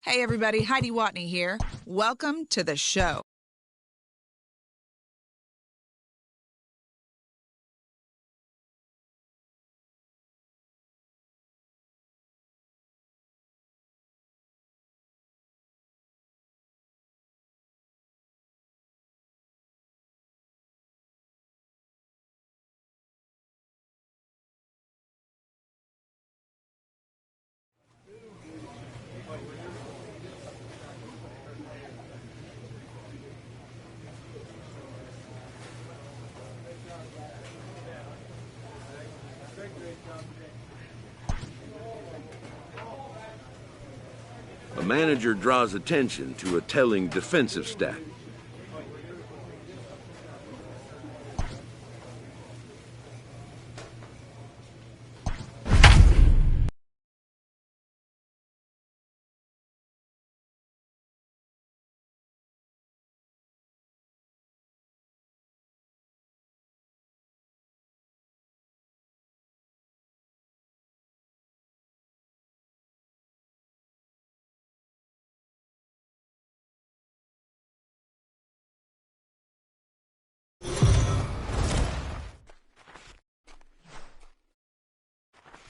Hey everybody, Heidi Watney here. Welcome to the show. A manager draws attention to a telling defensive stat.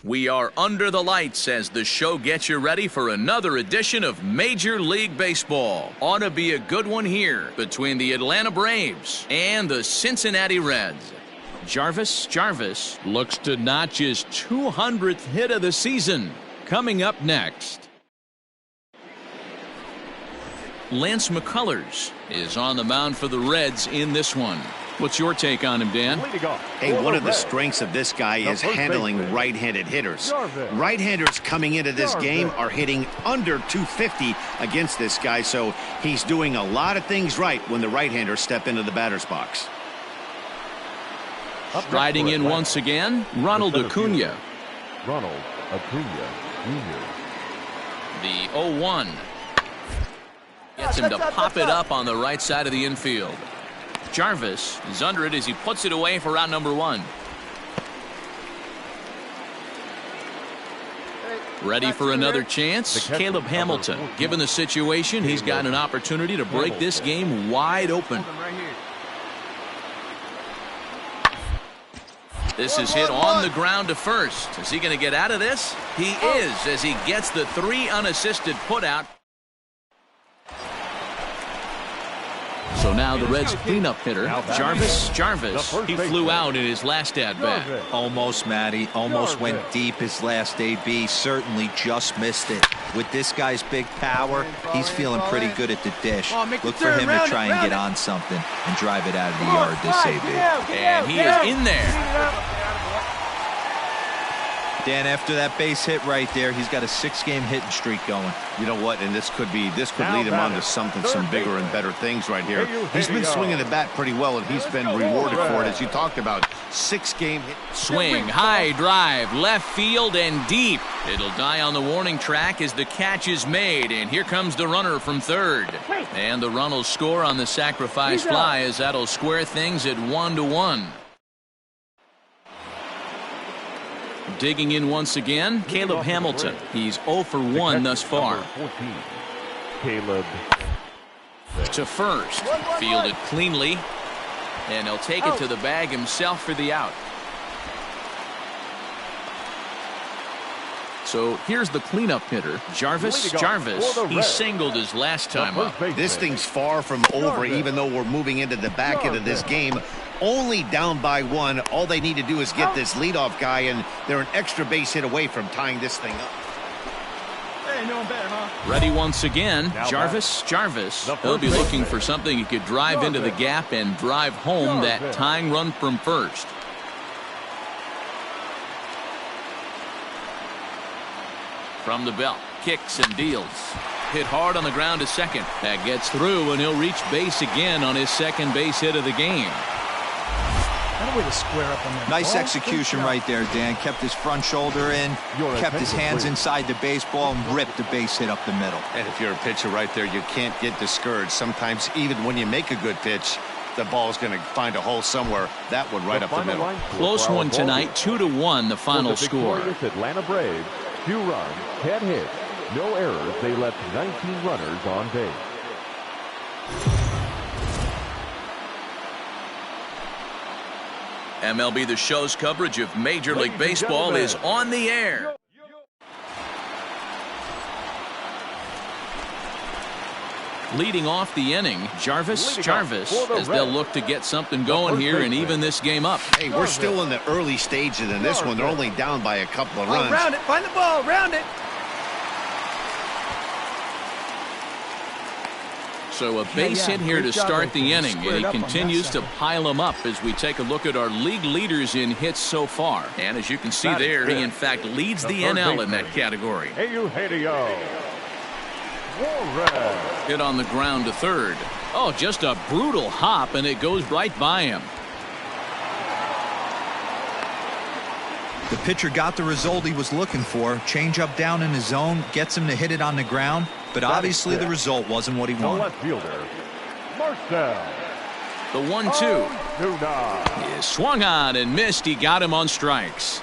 We are under the lights as the show gets you ready for another edition of Major League Baseball. Ought to be a good one here between the Atlanta Braves and the Cincinnati Reds. Jarvis looks to notch his 200th hit of the season. Coming up next, Lance McCullers is on the mound for the Reds in this one. What's your take on him, Dan? Hey, one of the strengths of this guy is handling right-handed hitters. Right-handers coming into this game are hitting under 250 against this guy, so he's doing a lot of things right when the right-handers step into the batter's box. Striding in once again, Ronald Acuna. The 0-1. Gets him to pop it up on the right side of the infield. Jarvis is under it as he puts it away for out number one. Ready for another chance? Caleb Hamilton. Given the situation, he's got an opportunity to break this game wide open. This is hit on the ground to first. Is he going to get out of this? He is, as he gets the 3 unassisted putout. So now the Reds cleanup hitter, Jarvis. He flew out in his last at-bat. Almost, Matty. Almost went deep his last AB. Certainly just missed it. With this guy's big power, he's feeling pretty good at the dish. Look for him to try and get on something and drive it out of the yard this AB. And he is in there. Dan, after that base hit right there, he's got a 6-game hitting streak going. You know what? And this could lead him on to some bigger and better things right here. He's been swinging the bat pretty well, and he's been rewarded for it, as you talked about. 6-game hit. Swing, high drive, left field and deep. It'll die on the warning track as the catch is made, and here comes the runner from third. And the run will score on the sacrifice fly, as that'll square things at 1-1. Digging in once again, Caleb Hamilton. He's 0 for 1 thus far. Caleb to first, fielded cleanly, and he'll take it to the bag himself for the out. So here's the cleanup hitter, Jarvis. He singled his last time up. This thing's far from over, even though we're moving into the back end of this game. Only down by 1. All they need to do is get this leadoff guy, and they're an extra base hit away from tying this thing up. Ready once again, Jarvis. He'll be looking for something he could drive into the gap and drive home that tying run from first. From the belt, kicks and deals. Hit hard on the ground to second. That gets through, and he'll reach base again on his second base hit of the game. Way to square up on that. Nice execution right there, Dan. Kept his front shoulder in, kept his hands inside the baseball, and ripped the base hit up the middle. And if you're a pitcher right there, you can't get discouraged. Sometimes even when you make a good pitch, the ball's going to find a hole somewhere. That one right up the middle. Close one tonight, 2-1 the final score. Atlanta Braves, 2 runs, 10 hits, No errors. They left 19 runners on base. MLB The Show's coverage of Major League Baseball is on the air. Leading off the inning, Jarvis as they'll look to get something going here and even this game up. Hey, we're still in the early stages in this one. They're only down by a couple of runs. Round it. Find the ball. Round it. So a base hit here to start the inning, and he continues to pile them up as we take a look at our league leaders in hits so far. And as you can see there, he in fact leads the NL in that category. Hit on the ground to third. Oh, just a brutal hop, and it goes right by him. The pitcher got the result he was looking for. Change up down in his zone, gets him to hit it on the ground, but obviously the result wasn't what he wanted. Left fielder, Marcel. The 1-2 is swung on and missed. He got him on strikes.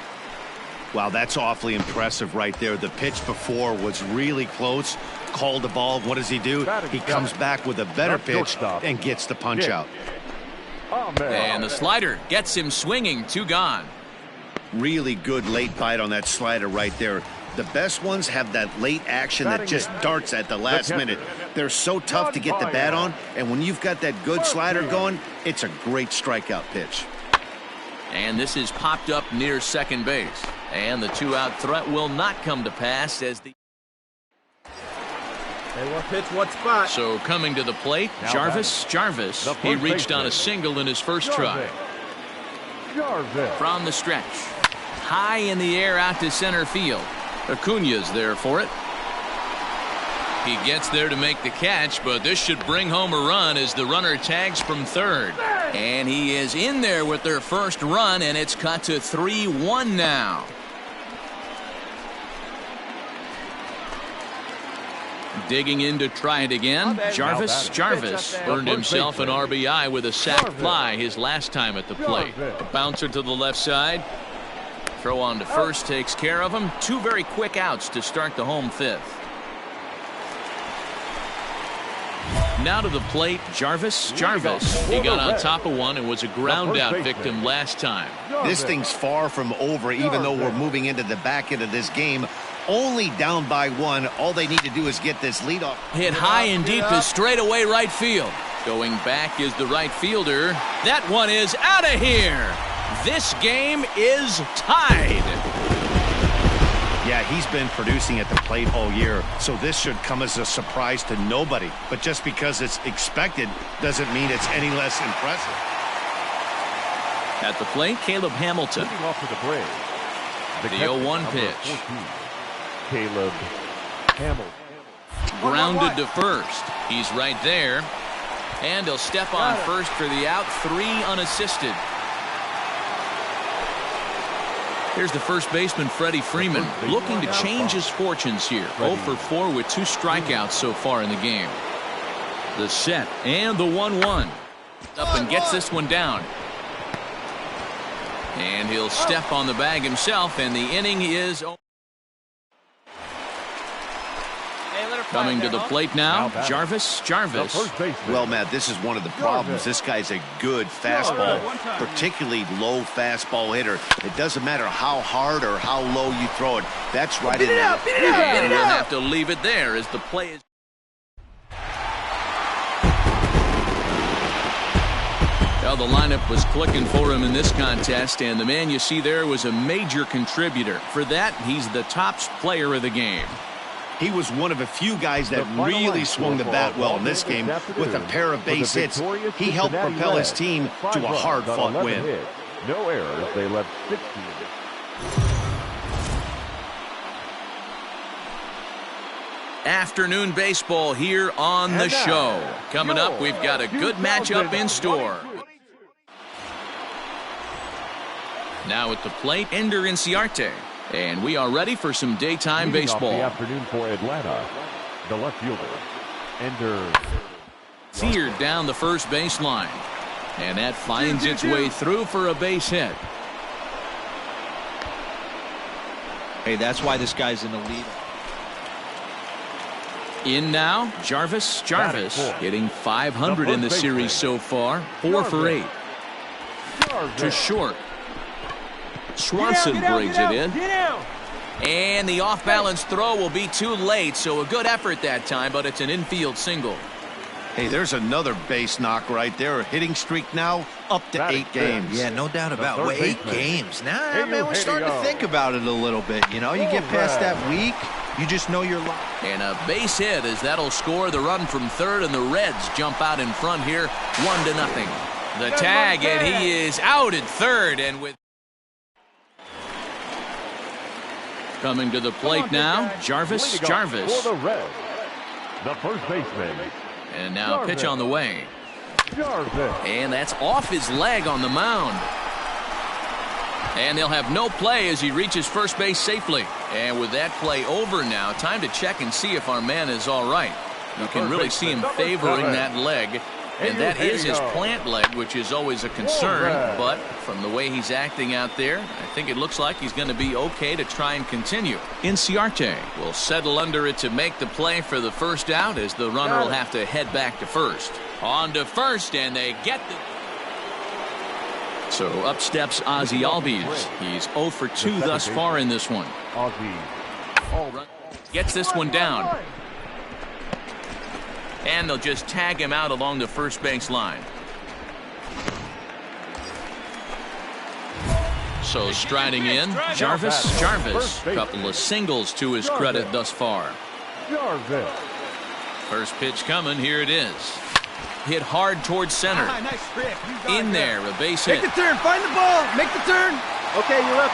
Wow, that's awfully impressive right there. The pitch before was really close. Called the ball. What does he do? He comes back with a better pitch and gets the punch out. And the slider gets him swinging. 2 gone. Really good late bite on that slider right there. The best ones have that late action that just darts at the last minute. They're so tough to get the bat on, and when you've got that good slider going, it's a great strikeout pitch. And this is popped up near second base. And the 2-out threat will not come to pass as the... They want pitch what spot. So coming to the plate, Jarvis. He reached on a single in his first try. From the stretch. High in the air out to center field. Acuña's there for it. He gets there to make the catch, but this should bring home a run as the runner tags from third. And he is in there with their first run, and it's cut to 3-1 now. Digging in to try it again. Jarvis earned himself an RBI with a sac fly his last time at the plate. A bouncer to the left side. Throw on to first takes care of him. 2 very quick outs to start the home 5th. Now to the plate, Jarvis. He got on top of one and was a ground out victim last time. This thing's far from over, even though we're moving into the back end of this game. Only down by 1. All they need to do is get this lead off. Hit high and deep to straightaway right field. Going back is the right fielder. That one is out of here. This game is tied. Yeah, he's been producing at the plate all year, so this should come as a surprise to nobody. But just because it's expected doesn't mean it's any less impressive. At the plate, Caleb Hamilton. Leading off to the plate, the 0-1 pitch. 14, Caleb Hamilton. Grounded to first. He's right there. And he'll step on first for the out. 3 unassisted. Here's the first baseman, Freddie Freeman, looking to change his fortunes here. 0 for 4 with 2 strikeouts so far in the game. The set and the 1-1. Up and gets this one down. And he'll step on the bag himself, and the inning is over. Coming to the plate now, Jarvis. Well, Matt, this is one of the problems. This guy's a good fastball, particularly low fastball hitter. It doesn't matter how hard or how low you throw it. That's right in there. And we'll have to leave it there as the play is. Well, the lineup was clicking for him in this contest, and the man you see there was a major contributor. For that, he's the top player of the game. He was one of a few guys that really swung the bat well in this game with a pair of base hits. He helped propel his team to a hard-fought win. No errors. They left 16. Afternoon baseball here on the show. Coming up, we've got a good matchup in store. Now at the plate, Ender Inciarte. And we are ready for some daytime baseball. The afternoon for Atlanta, the left fielder, Ender. Seared down the first baseline. And that finds its way through for a base hit. Hey, that's why this guy's in the lead. In now, Jarvis hitting 500 in the series so far, 4 for 8. To short. Swanson brings it in. And the off-balance throw will be too late, so a good effort that time, but it's an infield single. Hey, there's another base knock right there. A hitting streak now up to 8 games. Yeah, no doubt about it. Well, 8 games. Nah, man, we're starting to think about it a little bit. You know, you get past that week, you just know you're locked. And a base hit as that'll score the run from third, and the Reds jump out in front here, 1-0. The tag, and he is out at third, and with coming to the plate now, Jarvis. For the Reds, the first baseman. And now pitch on the way. Jarvis. And that's off his leg on the mound. And they'll have no play as he reaches first base safely. And with that play over now, time to check and see if our man is all right. You can really see him favoring that leg. And that is his plant leg, which is always a concern. But from the way he's acting out there, I think it looks like he's going to be okay to try and continue. Inciarte will settle under it to make the play for the first out, as the runner will have to head back to first. On to first, and they get the... So up steps Ozzie Albies. He's 0 for 2 thus far in this one. Gets this one down. And they'll just tag him out along the first base line. So striding in, Jarvis. Couple of singles to his credit thus far. First pitch coming, here it is. Hit hard towards center. In there, a base hit. Make the turn, find the ball, make the turn. Okay, you're up.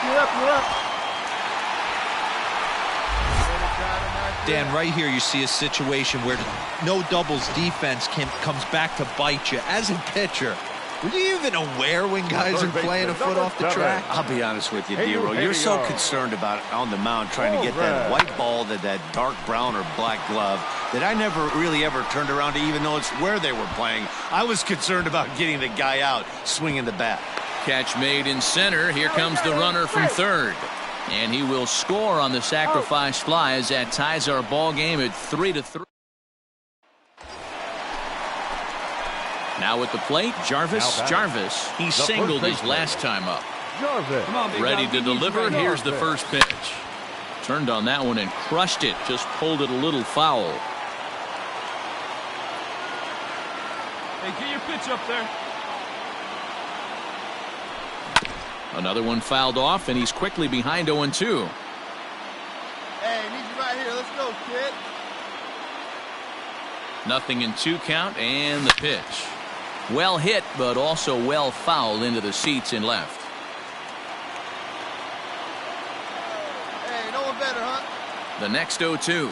Dan, right here you see a situation where no doubles defense comes back to bite you. As a pitcher, were you even aware when guys are playing a foot off the track? I'll be honest with you, D-Roll. You're so concerned about on the mound trying to get that white ball to that dark brown or black glove that I never really ever turned around to even notice where they were playing. I was concerned about getting the guy out swinging the bat. Catch made in center. Here comes the runner from third. And he will score on the sacrifice fly as that ties our ball game at 3-3. Now at the plate, Jarvis. He singled his last time up. Ready to deliver. Here's the first pitch. Turned on that one and crushed it. Just pulled it a little foul. Hey, get your pitch up there. Another one fouled off, and he's quickly behind 0-2. Hey, need you right here. Let's go, kid. Nothing in 2 count, and the pitch. Well hit, but also well fouled into the seats and left. Hey, no one better, huh? The next 0-2.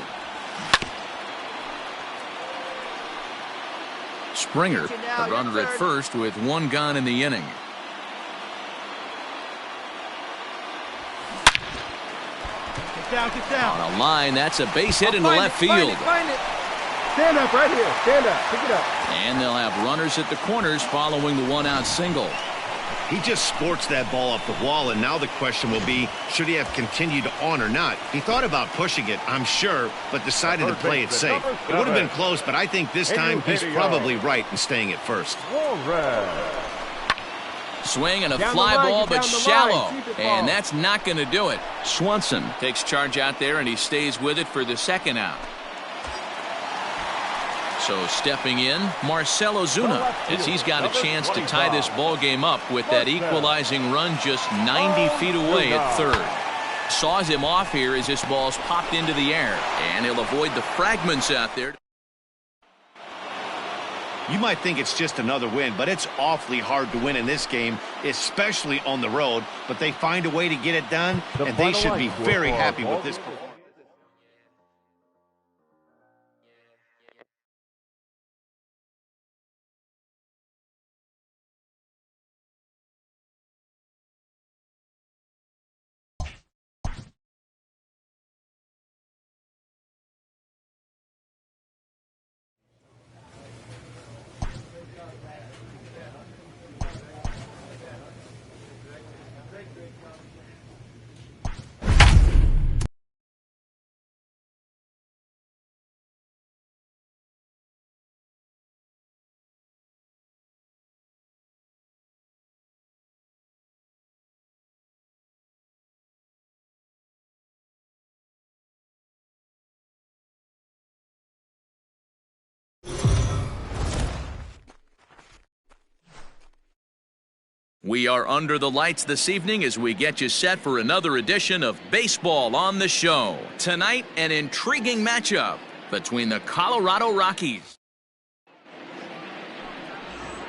Springer, the runner at first with 1 gone in the inning. Get down. On a line, that's a base hit into left field. Find it. Stand up right here. Stand up. Pick it up. And they'll have runners at the corners following the 1-out single. He just sports that ball up the wall, and now the question will be, should he have continued on or not? He thought about pushing it, I'm sure, but decided to play it safe. It would have been close, but I think this time he's probably right in staying at first. Swing and a fly ball, but shallow. And that's not going to do it. Swanson takes charge out there, and he stays with it for the 2nd out. So stepping in, Marcell Ozuna, as he's got a chance to tie this ball game up with that equalizing run just 90 feet away at third. Saws him off here as this ball's popped into the air, and he'll avoid the fragments out there. You might think it's just another win, but it's awfully hard to win in this game, especially on the road. But they find a way to get it done, and they should be very happy with this performance. We are under the lights this evening as we get you set for another edition of Baseball on the Show. Tonight, an intriguing matchup between the Colorado Rockies.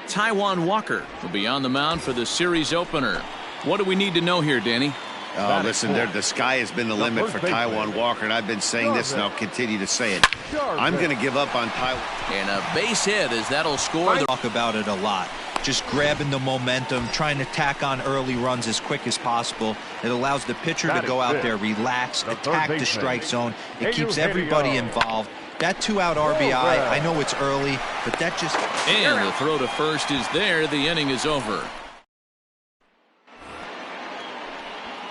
Taijuan Walker will be on the mound for the series opener. What do we need to know here, Danny? Oh, listen, the sky has been the limit for Taijuan Walker, and I've been saying this, and I'll continue to say it. I'm going to give up on Taijuan. And a base hit as that'll score. Talk about it a lot. Just grabbing the momentum, trying to tack on early runs as quick as possible. It allows the pitcher to go out there, relax, attack the strike zone. It keeps everybody involved. That 2-out RBI, I know it's early, but that just... And the throw to first is there. The inning is over.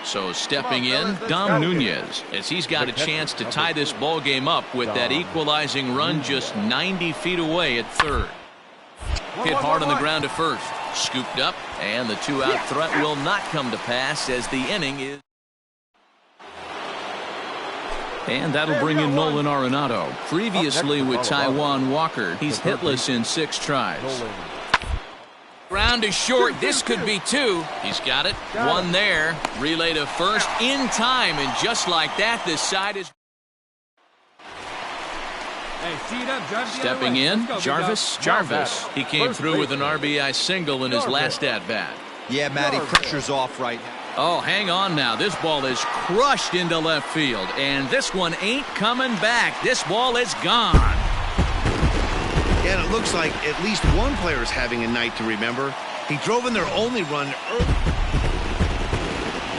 So stepping in, Dom Nunez, as he's got a chance to tie this ball game up with that equalizing run just 90 feet away at third. Hit hard on the ground to first. Scooped up, and the 2-out threat will not come to pass as the inning is. And that'll bring in Nolan Arenado. Previously with Taijuan Walker, he's hitless in 6 tries. Ground is short. This could be 2. He's got it. 1 there. Relay to first in time, and just like that, this side is. Stepping in, Jarvis. He came through with an RBI single in his last at-bat. Yeah, Matty, pressure's off right now. Oh, hang on now. This ball is crushed into left field, and this one ain't coming back. This ball is gone. And it looks like at least one player is having a night to remember. He drove in their only run early.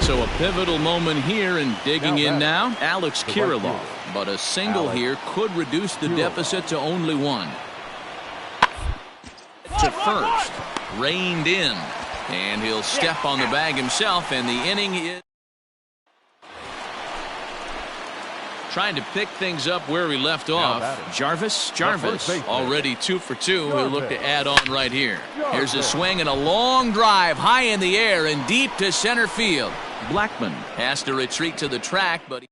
So a pivotal moment here, and digging in now, Alex Kirilloff. But a single here could reduce the deficit to only 1. To first. Reined in. And he'll step on the bag himself, and the inning is. Trying to pick things up where we left off. Jarvis, already 2 for 2. He'll look to add on right here. Here's a swing and a long drive high in the air and deep to center field. Blackman has to retreat to the track, but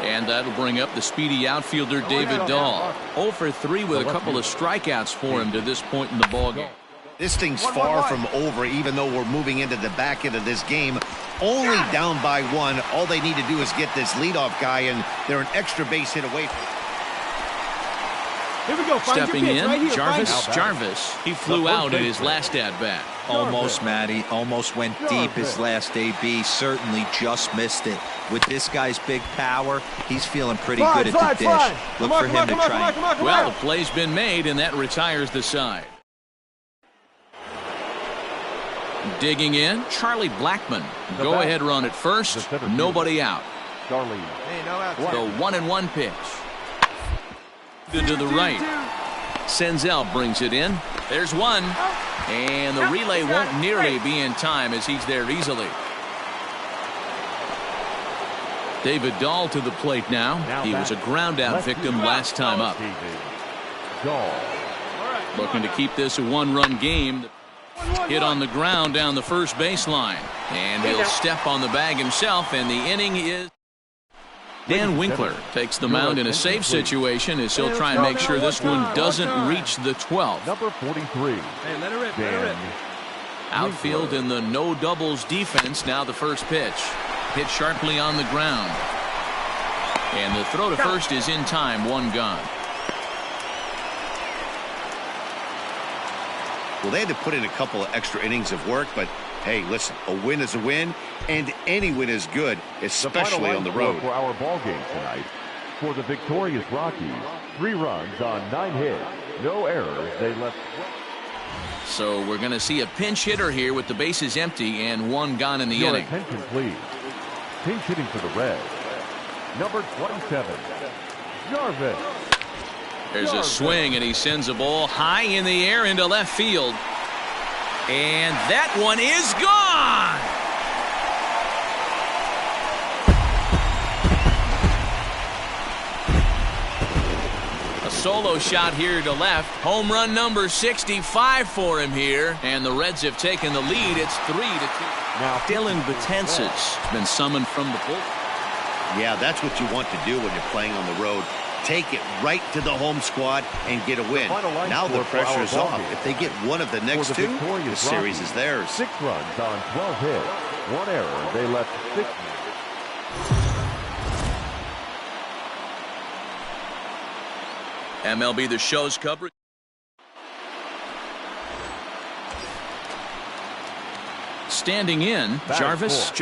and that'll bring up the speedy outfielder David Dahl. 0 for 3 with a couple of strikeouts for him to this point in the ballgame. This thing's far from over, even though we're moving into the back end of this game. Only down by 1. All they need to do is get this leadoff guy, and they're an extra base hit away. Here we go. Stepping in, right Jarvis. He flew out at his last at-bat. Almost, Matty. Almost went deep his last AB. Certainly just missed it. With this guy's big power, he's feeling pretty good at the dish. Look for him to try. Well, the play's been made, and that retires the side. Digging in, Charlie Blackman. Go-ahead run at first. Nobody out. The 1-1 pitch. To the right. Senzel brings it in. There's 1. And the relay won't nearly be in time as he's there easily. David Dahl to the plate now. He was a ground-out victim last time up. Looking to keep this a 1-run game. Hit on the ground down the first baseline. And he'll step on the bag himself, and the inning is. Dan Winkler takes the mound in a safe situation as he'll try and make sure this one doesn't reach the 12th. Number 43. Hey, let it rip. Outfield in the no doubles defense. Now the first pitch. Hit sharply on the ground. And the throw to first is in time. 1 gone. Well, they had to put in a couple of extra innings of work, but hey, listen, a win is a win, and any win is good, especially on the road. For our ball game tonight, for the victorious Rockies, 3 runs on 9 hits, no errors. They left. So we're going to see a pinch hitter here with the bases empty and 1 gone in the Your inning. attention, please. Pinch hitting for the Reds, number 27, Jarvis. There's a swing, and he sends a ball high in the air into left field. And that one is gone! A solo shot here to left. Home run number 65 for him here. And the Reds have taken the lead. It's 3-2. Now Dylan Betances has been summoned from the bullpen. Yeah, that's what you want to do when you're playing on the road. take it right to the home squad and get a win. Now the pressure is off. If they get one of the next two, the series is theirs. 6 runs on 12 hits. 1 error. They left 6. MLB The Show's coverage. Standing in, Jarvis,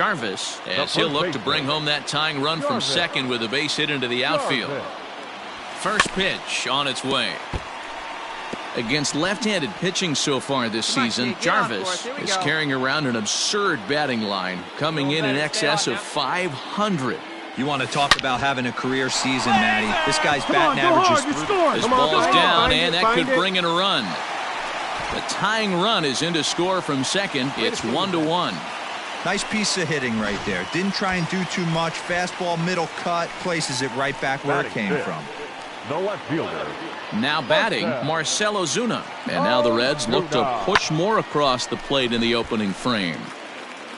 as he'll look to bring home that tying run from second with a base hit into the outfield. First pitch on its way. Against left-handed pitching so far this season, Jarvis is carrying around an absurd batting line, coming in excess of 500. You want to talk about having a career season, Matty. This guy's batting average is through. This ball's down, and that could bring in a run. The tying run is in to score from second. It's 1-1. Nice piece of hitting right there. Didn't try and do too much. Fastball, middle cut, places it right back where it came from. The left fielder. Now batting, Marcell Ozuna. And now the Reds look to push more across the plate in the opening frame.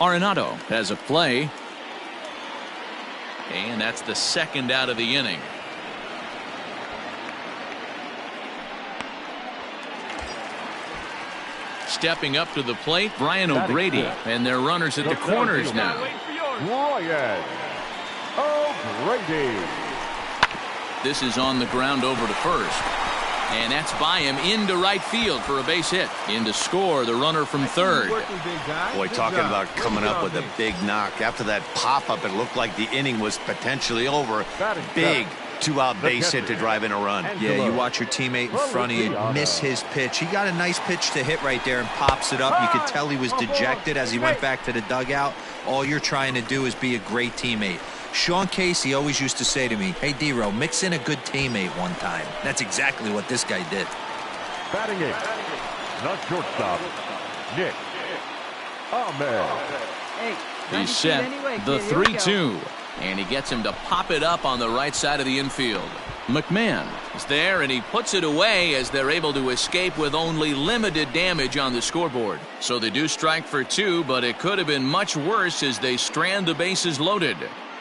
Arenado has a play. And that's the second out of the inning. Stepping up to the plate, Brian O'Grady. And their runners at the corners now. Brian O'Grady. This is on the ground over to first. And that's by him into right field for a base hit. In to score, the runner from third. Boy, talking about coming up with a big knock. After that pop-up, it looked like the inning was potentially over. Big two-out base hit to drive in a run. Yeah, you watch your teammate in front of you miss his pitch. He got a nice pitch to hit right there and pops it up. You could tell he was dejected as he went back to the dugout. All you're trying to do is be a great teammate. Sean Casey always used to say to me, hey, D-Row, mix in a good teammate one time. That's exactly what this guy did. Batting eight, the shortstop, Nick Ahmed. He's set the 3-2. And he gets him to pop it up on the right side of the infield. McMahon is there, and he puts it away as they're able to escape with only limited damage on the scoreboard. So they do strike for 2, but it could have been much worse as they strand the bases loaded.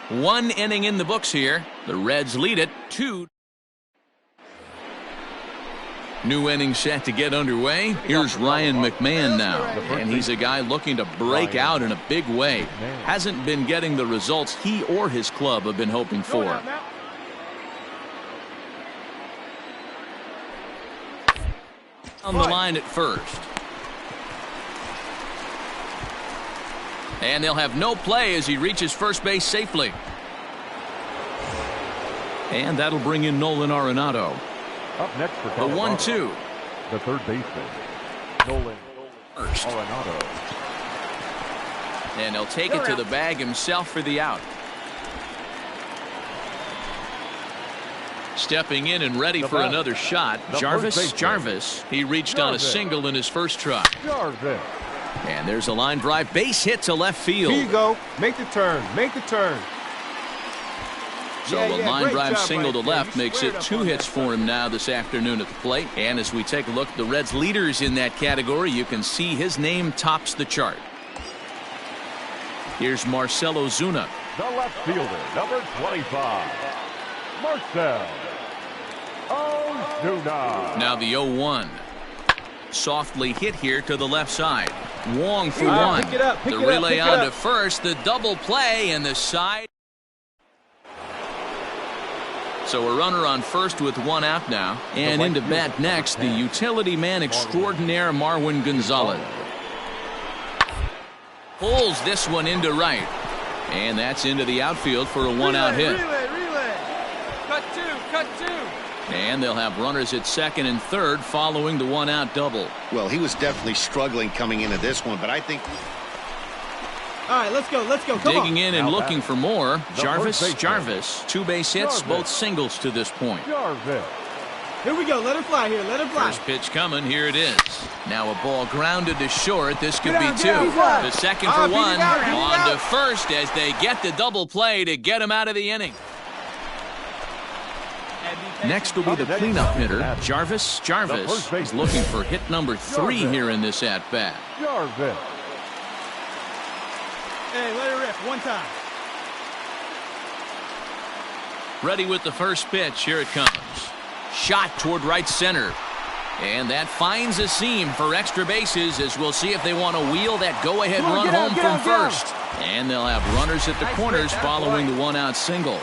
1 inning in the books here. The Reds lead it 2. New inning set to get underway. Here's Ryan McMahon now, and he's a guy looking to break out in a big way. Hasn't been getting the results he or his club have been hoping for. On the line at first. And they'll have no play as he reaches first base safely. And that'll bring in Nolan Arenado. Up next for the 1-2. The third baseman, Nolan Arenado. And he'll take it to the bag himself for the out. Stepping in and ready for another shot, Jarvis. He reached on a single in his first try. And there's a line drive base hit to left field. Here you go. Make the turn. Make the turn. So a line drive single to left makes it 2 hits for him now this afternoon at the plate. And as we take a look at the Reds leaders in that category, you can see his name tops the chart. Here's Marcell Ozuna. The left fielder, number 25, Marcell Ozuna. Now the 0-1. Softly hit here to the left side. Wong for one. The relay on to first, the double play, and the side. So a runner on first with 1 out now. And into bat next, the utility man extraordinaire Marwin Gonzalez. Pulls this one into right. And that's into the outfield for a 1-out hit. Relay. Cut two. And they'll have runners at second and third following the 1-out double. Well, he was definitely struggling coming into this one, but I think... All right, let's go. Come Digging in and looking for more. Jarvis. 2 base hits, both singles to this point. Here we go. Let it fly here. Let it fly. First pitch coming. Here it is. Now a ball grounded to short. This could be 2. The second for 1. On to first as they get the double play to get him out of the inning. Next will be the cleanup hitter, Jarvis. Is looking for hit number 3 here in this at-bat. Hey, let it rip. One time. Ready with the first pitch. Here it comes. Shot toward right center. And that finds a seam for extra bases, as we'll see if they want to wheel that go-ahead run home from first. And they'll have runners at the corners following the one-out single.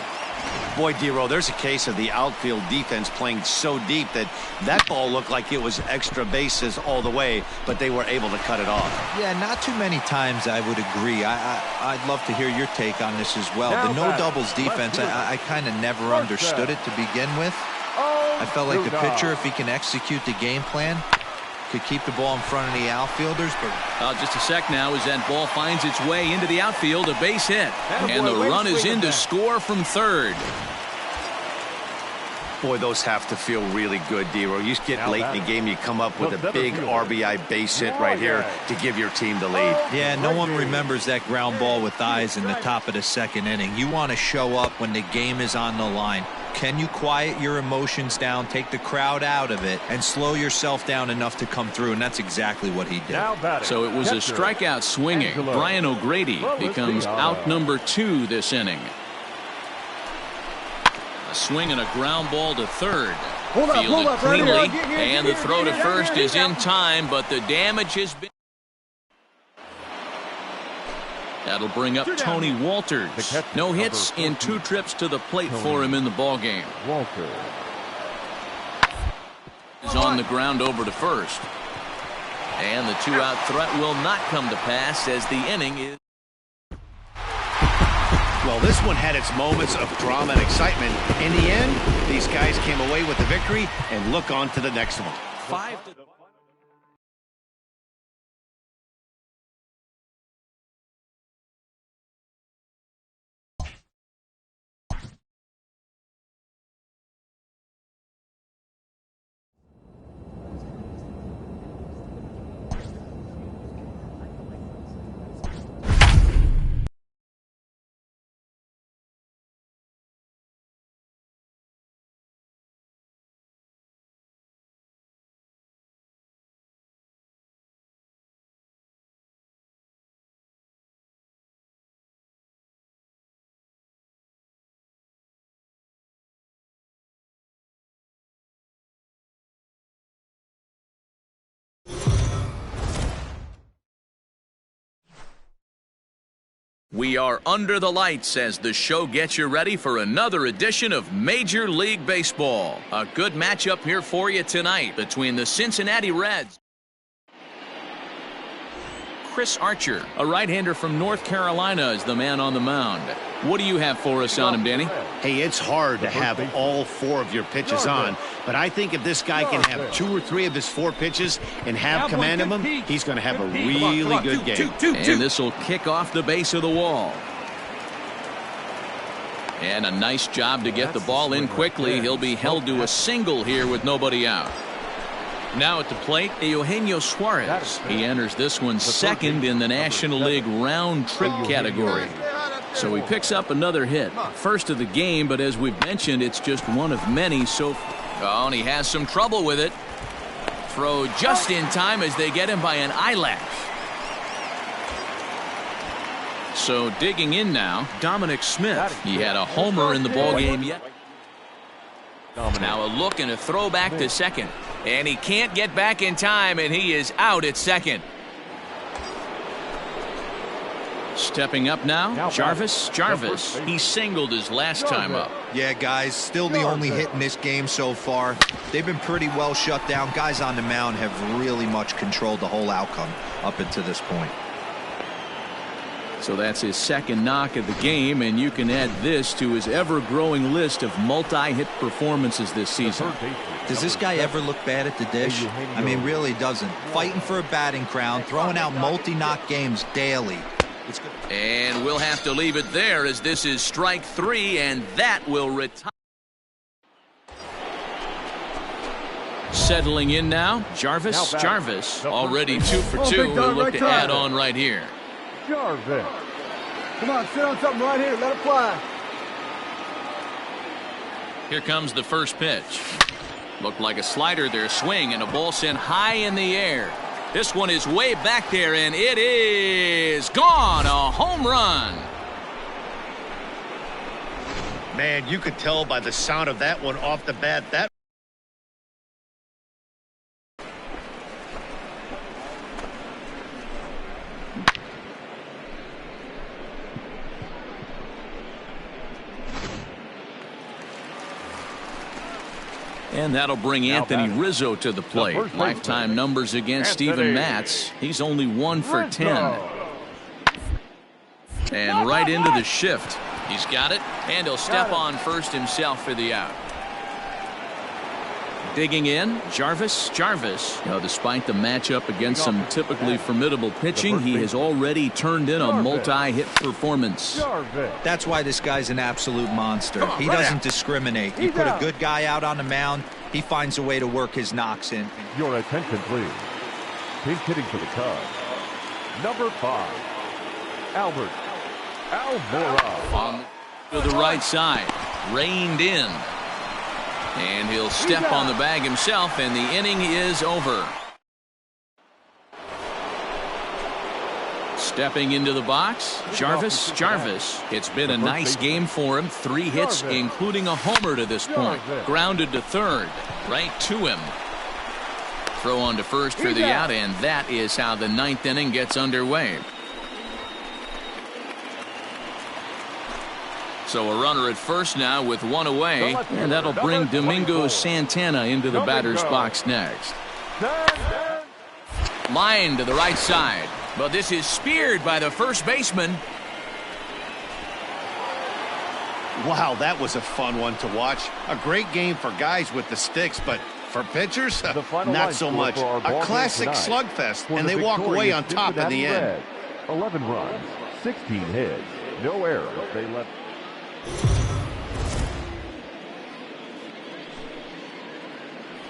Boy, D-Row, there's a case of the outfield defense playing so deep that ball looked like it was extra bases all the way, but they were able to cut it off. Yeah, not too many times I would agree. I'd love to hear your take on this as well. The no-doubles defense, I kind of never understood it to begin with. I felt like the pitcher, if he can execute the game plan, could keep the ball in front of the outfielders. But just a sec now as that ball finds its way into the outfield, a base hit. And the run is in to score from third. Boy, those have to feel really good, D-Row. You get late in the game, you come up with a big RBI base hit right here to give your team the lead. Yeah, no one remembers that ground ball with eyes in the top of the second inning. You want to show up when the game is on the line. Can you quiet your emotions down, take the crowd out of it, and slow yourself down enough to come through? And that's exactly what he did. So it was a strikeout swinging. Brian O'Grady becomes out number 2 this inning. A swing and a ground ball to third. Fielded cleanly, and the throw to first is in time, but the damage has been. That'll bring up Tony Walters. No hits in 2 trips to the plate for him in the ballgame. Walters is on the ground over to first. And the 2-out threat will not come to pass as the inning is. Well, this one had its moments of drama and excitement. In the end, these guys came away with the victory and look on to the next one. 5-. We are under the lights as the show gets you ready for another edition of Major League Baseball. A good matchup here for you tonight between the Cincinnati Reds. Chris Archer, a right-hander from North Carolina, is the man on the mound. What do you have for us on him, Danny? Hey, it's hard to have all 4 of your pitches on, but I think if this guy can have 2 or 3 of his 4 pitches and have command of them, he's going to have a really good game. And this will kick off the base of the wall. And a nice job to get the ball in quickly. He'll be held to a single here with nobody out. Now at the plate, Eugenio Suarez. He enters this one second in the National League round trip category. So he picks up another hit. First of the game, but as we've mentioned, it's just one of many so far. Oh, and he has some trouble with it. Throw just in time as they get him by an eyelash. So digging in now, Dominic Smith. He had a homer in the ballgame yet. Now a look and a throw back to second. And he can't get back in time, and he is out at second. Stepping up now, Jarvis. He singled his last time up. Yeah, guys, still the only hit in this game so far. They've been pretty well shut down. Guys on the mound have really much controlled the whole outcome up until this point. So that's his second knock of the game, and you can add this to his ever-growing list of multi-hit performances this season. Does this guy ever look bad at the dish? I mean, really doesn't. Fighting for a batting crown, throwing out multi-knock games daily. And we'll have to leave it there as this is strike 3, and that will retire. Settling in now, Jarvis. Already 2 for 2. He'll look to add on right here. Jarvis. Come on, sit on something right here. Let it fly. Here comes the first pitch. Looked like a slider there, swing, and a ball sent high in the air. This one is way back there, and it is gone. A home run. Man, you could tell by the sound of that one off the bat. And that'll bring Anthony Rizzo to the plate. Lifetime numbers against Steven Matz. He's only 1 for 10. And right into the shift. He's got it, and he'll step on first himself for the out. Digging in, Jarvis. Now, despite the matchup against some typically formidable pitching, he has already turned in a multi-hit performance. That's why this guy's an absolute monster. He doesn't discriminate. You put a good guy out on the mound, he finds a way to work his knocks in. Your attention, please. Pinch hitting for the Cubs. Number 5, Albert Almora. On to the right side, reined in. And he'll step on the bag himself, and the inning is over. Stepping into the box, Jarvis. It's been a nice game for him. 3 hits, including a homer to this point. Grounded to third, right to him. Throw on to first for the out, and that is how the 9th inning gets underway. So a runner at first now with 1 away, and that'll bring Domingo Santana into the batter's box next. Line to the right side, but this is speared by the first baseman. Wow, that was a fun one to watch. A great game for guys with the sticks, but for pitchers, not so much. A classic slugfest, and they walk away on top in the end. 11 runs, 16 hits, no errors. They left.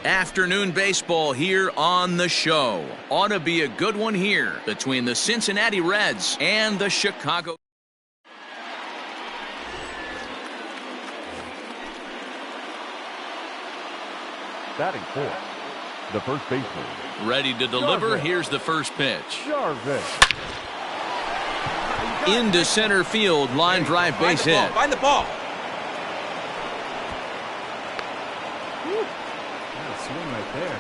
Afternoon baseball here on the show. Ought to be a good one here between the Cincinnati Reds and the Chicago. Batting fourth, the first baseman. Ready to deliver. Here's the first pitch. Jarvis. Into center field, line drive base hit. Find the ball. Swing right there.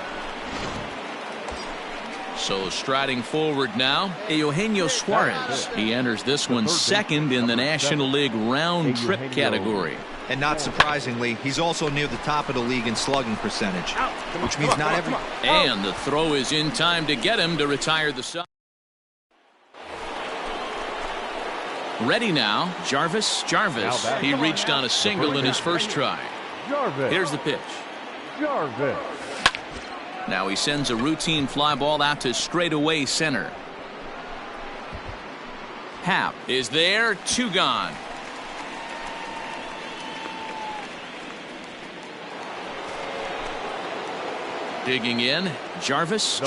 So striding forward now, Eugenio Suarez. He enters this one second in the National League round trip category. And not surprisingly, he's also near the top of the league in slugging percentage, which means not every. And the throw is in time to get him to retire the side. Ready now, Jarvis. He reached on a single in his first try. Here's the pitch. Jarvis. Now he sends a routine fly ball out to straightaway center. Happ is there, 2 gone. Digging in, Jarvis.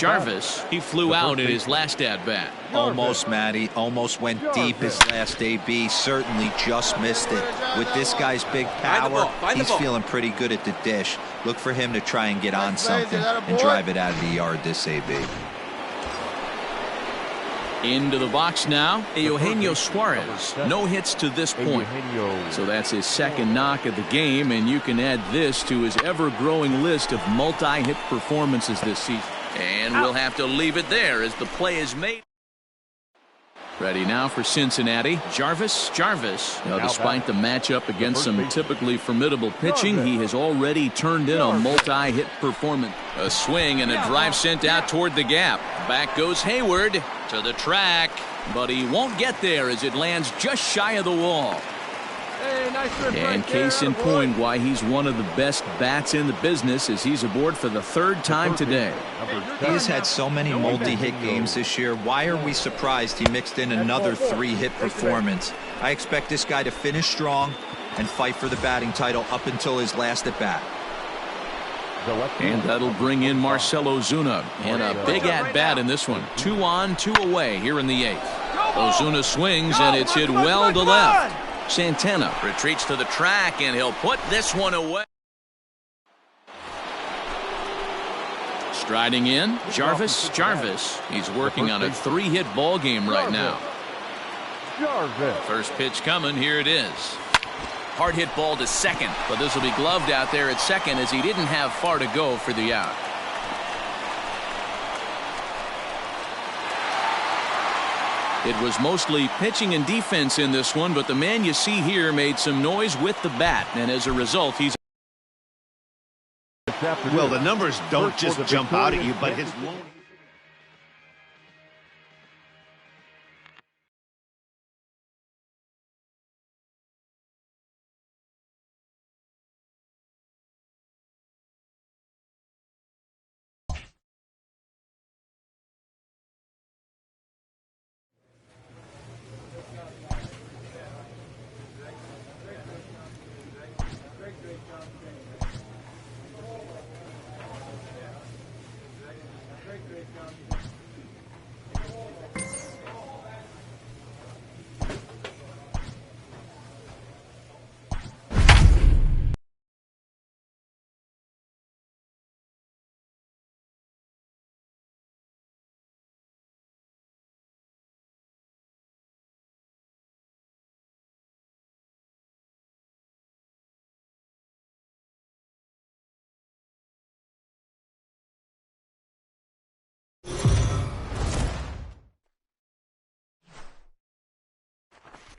He flew out in his last at-bat. Almost, Matty. Almost went deep his last AB. Certainly just missed it. With this guy's big power, he's feeling pretty good at the dish. Look for him to try and get on something and drive it out of the yard this AB. Into the box now, Eugenio Suarez. No hits to this point. So that's his second knock of the game, and you can add this to his ever-growing list of multi-hit performances this season. And we'll have to leave it there as the play is made. Ready now for Cincinnati, Jarvis. Now, despite the matchup against some typically formidable pitching, he has already turned in a multi-hit performance. A swing and a drive sent out toward the gap. Back goes Hayward to the track, but he won't get there as it lands just shy of the wall. And case in point why he's one of the best bats in the business as he's aboard for the 3rd time today. He has had so many multi-hit games this year. Why are we surprised he mixed in another 3-hit performance? I expect this guy to finish strong and fight for the batting title up until his last at-bat. And that'll bring in Marcell Ozuna. And a big at-bat in this one. 2 on, 2 away here in the 8th. Ozuna swings, and it's hit well to left. Santana retreats to the track, and he'll put this one away. Striding in, Jarvis. He's working on a 3-hit ball game right now. First pitch coming, here it is. Hard hit ball to second, but this will be gloved out there at second as he didn't have far to go for the out. It was mostly pitching and defense in this one, but the man you see here made some noise with the bat, and as a result, he's... Well, the numbers don't just jump out at you, but his loan...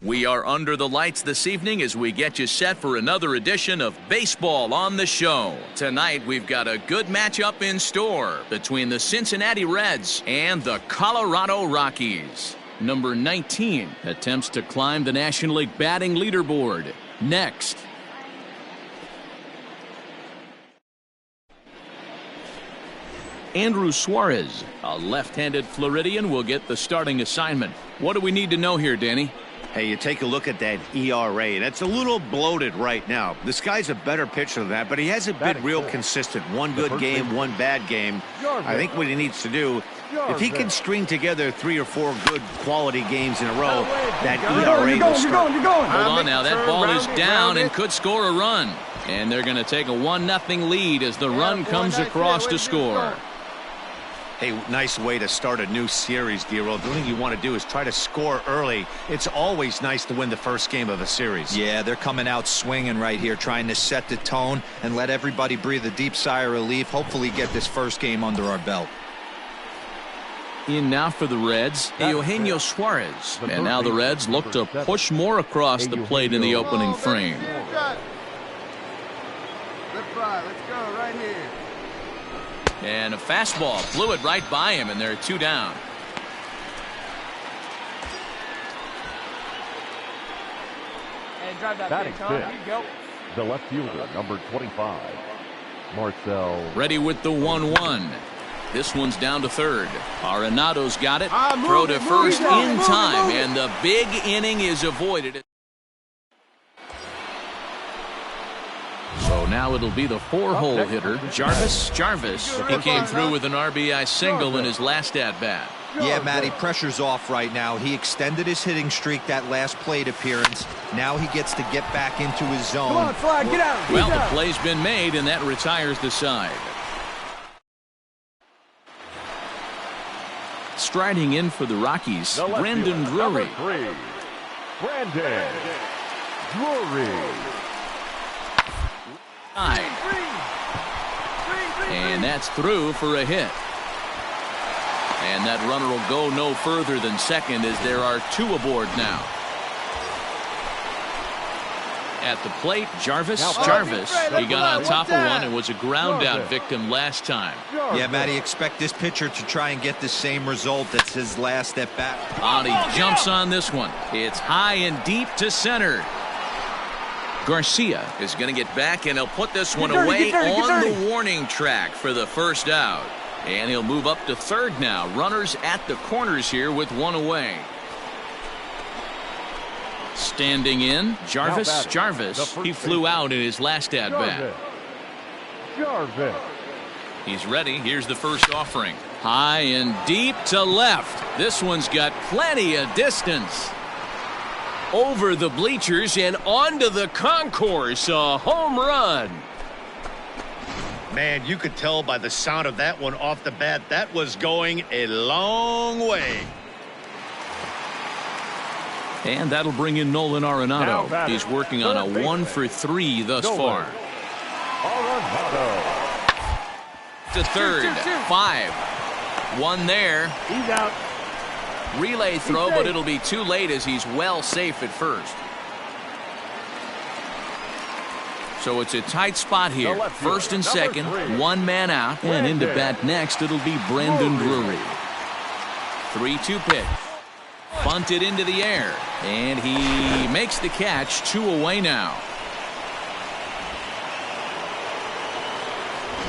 We are under the lights this evening as we get you set for another edition of Baseball on the Show. Tonight, we've got a good matchup in store between the Cincinnati Reds and the Colorado Rockies. Number 19 attempts to climb the National League batting leaderboard. Next. Andrew Suarez, a left-handed Floridian, will get the starting assignment. What do we need to know here, Danny? Hey, you take a look at that ERA. That's a little bloated right now. This guy's a better pitcher than that, but he hasn't been real consistent. One good game, one bad game. I think what he needs to do, if he can string together 3 or 4 good quality games in a row, that ERA will start. Hold on now, that ball is down and could score a run. And they're going to take a 1-0 lead as the run comes across to score. Hey, nice way to start a new series, D-Roll. The thing you want to do is try to score early. It's always nice to win the first game of a series. Yeah, they're coming out swinging right here, trying to set the tone and let everybody breathe a deep sigh of relief. Hopefully get this first game under our belt. In now for the Reds, Eugenio Suarez. And now the Reds look to push more across the plate in the opening frame. Let's go right here. And a fastball blew it right by him, and they're 2 down. Hey, drive that Batting pitch, huh? There you go. The left fielder, number 25, Marcell. Ready with the 1-1. This one's down to third. Arenado's got it. Throw to first in time, and the big inning is avoided. So now it'll be the 4-hole hitter, Jarvis. He came through with an RBI single in his last at-bat. Yeah, Matty, pressure's off right now. He extended his hitting streak that last plate appearance. Now he gets to get back into his zone. Come on, Fly, get out. Well, the play's been made, and that retires the side. Striding in for the Rockies, Brandon Drury. Brandon Drury. And that's through for a hit. And that runner will go no further than second as there are 2 aboard now. At the plate, Jarvis. He got on top of one and was a ground out victim last time. Yeah, Matty, expect this pitcher to try and get the same result as his last at bat. He jumps on this one. It's high and deep to center. Garcia is going to get back, and he'll put this one away on the warning track for the first out. And he'll move up to third now. Runners at the corners here with 1 away. Standing in, Jarvis. He flew out in his last at-bat. He's ready. Here's the first offering. High and deep to left. This one's got plenty of distance. Over the bleachers and onto the concourse. A home run. Man, you could tell by the sound of that one off the bat, that was going a long way. And that'll bring in Nolan Arenado. He's working on a 1 for 3 thus far. To third, 5. 1 there. He's out. Relay throw, but it'll be too late as he's well safe at first. So it's a tight spot here. First and second, 1 man out. And into bat next, it'll be Brandon Drury. 3-2 pitch. Bunted into the air. And he makes the catch. 2 away now.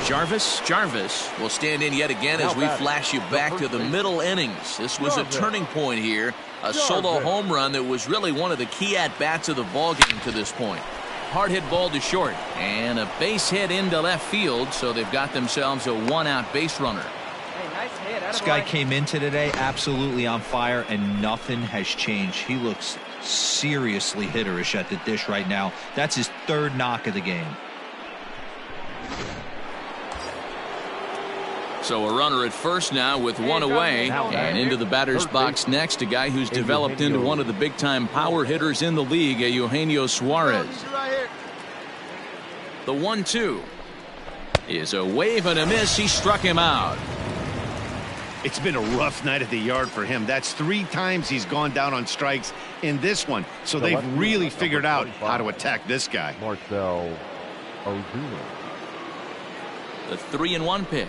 Jarvis will stand in yet again as we flash you back to the middle innings. This was a turning point here. A solo home run that was really one of the key at-bats of the ballgame to this point. Hard hit ball to short. And a base hit into left field, so they've got themselves a 1-out base runner. Hey, nice hit. This guy came into today absolutely on fire, and nothing has changed. He looks seriously hitterish at the dish right now. That's his 3rd knock of the game. So a runner at first now with 1 away. And into the batter's box next, a guy who's developed into one of the big-time power hitters in the league, Eugenio Suarez. The 1-2 is a wave and a miss. He struck him out. It's been a rough night at the yard for him. That's 3 times he's gone down on strikes in this one. So they've really figured out how to attack this guy. Marcell Ozuna. The 3-1 pitch.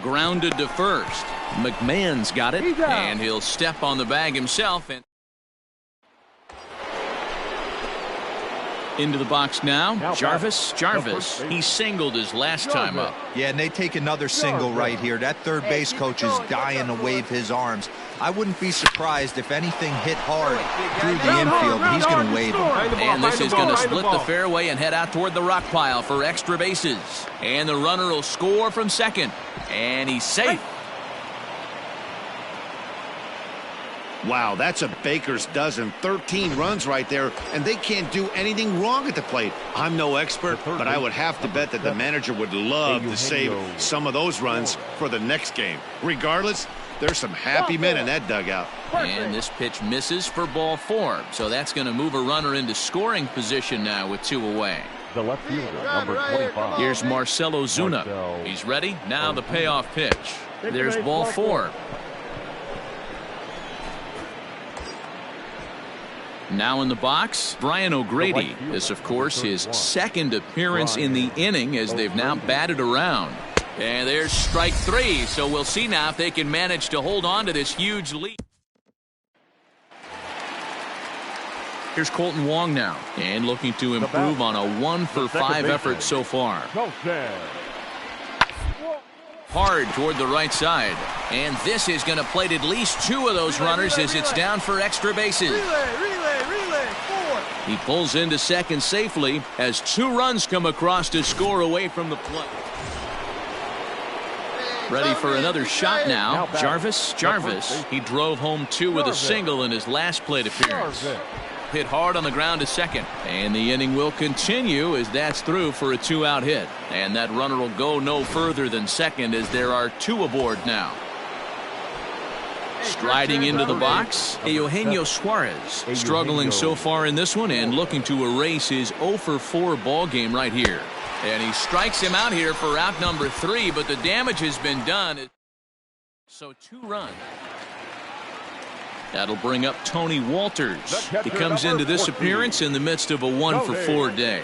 Grounded to first. McMahon's got it, and he'll step on the bag himself. And into the box now. Jarvis. He singled his last time up. Yeah, and they take another single right here. That third base coach is dying to wave his arms. I wouldn't be surprised if anything hit hard through the infield. He's going to wave him. And this is going to split the fairway and head out toward the rock pile for extra bases. And the runner will score from second. And he's safe. Wow, that's a baker's dozen. 13 runs right there, and they can't do anything wrong at the plate. I'm no expert, but I would have to bet that the manager would love to save some of those runs for the next game. Regardless, there's some happy men in that dugout. And this pitch misses for ball 4. So that's going to move a runner into scoring position now with 2 away. The left fielder, number 25. Here's Marcell Ozuna. He's ready. Now the payoff pitch. There's ball 4. Now in the box, Brian O'Grady. This, of course, his 2nd appearance in the inning as they've now batted around. And there's strike 3. So we'll see now if they can manage to hold on to this huge lead. Here's Colton Wong now, and looking to improve on a 1 for 5 effort so far. Hard toward the right side, and this is going to plate at least 2 of those runners as it's down for extra bases. Relay, 4. He pulls into second safely as 2 runs come across to score away from the plate. Ready for another shot now. Jarvis. He drove home 2 with a single in his last plate appearance. Hit hard on the ground to second, and the inning will continue as that's through for a 2-out hit, and that runner will go no further than second as there are 2 aboard now. Striding into the box, Eugenio Suarez, struggling so far in this one and looking to erase his 0 for 4 ball game right here, and he strikes him out here for out number 3, but the damage has been done, so 2 runs. That'll bring up Tony Walters. He comes into this appearance in the midst of a 1 for 4 day.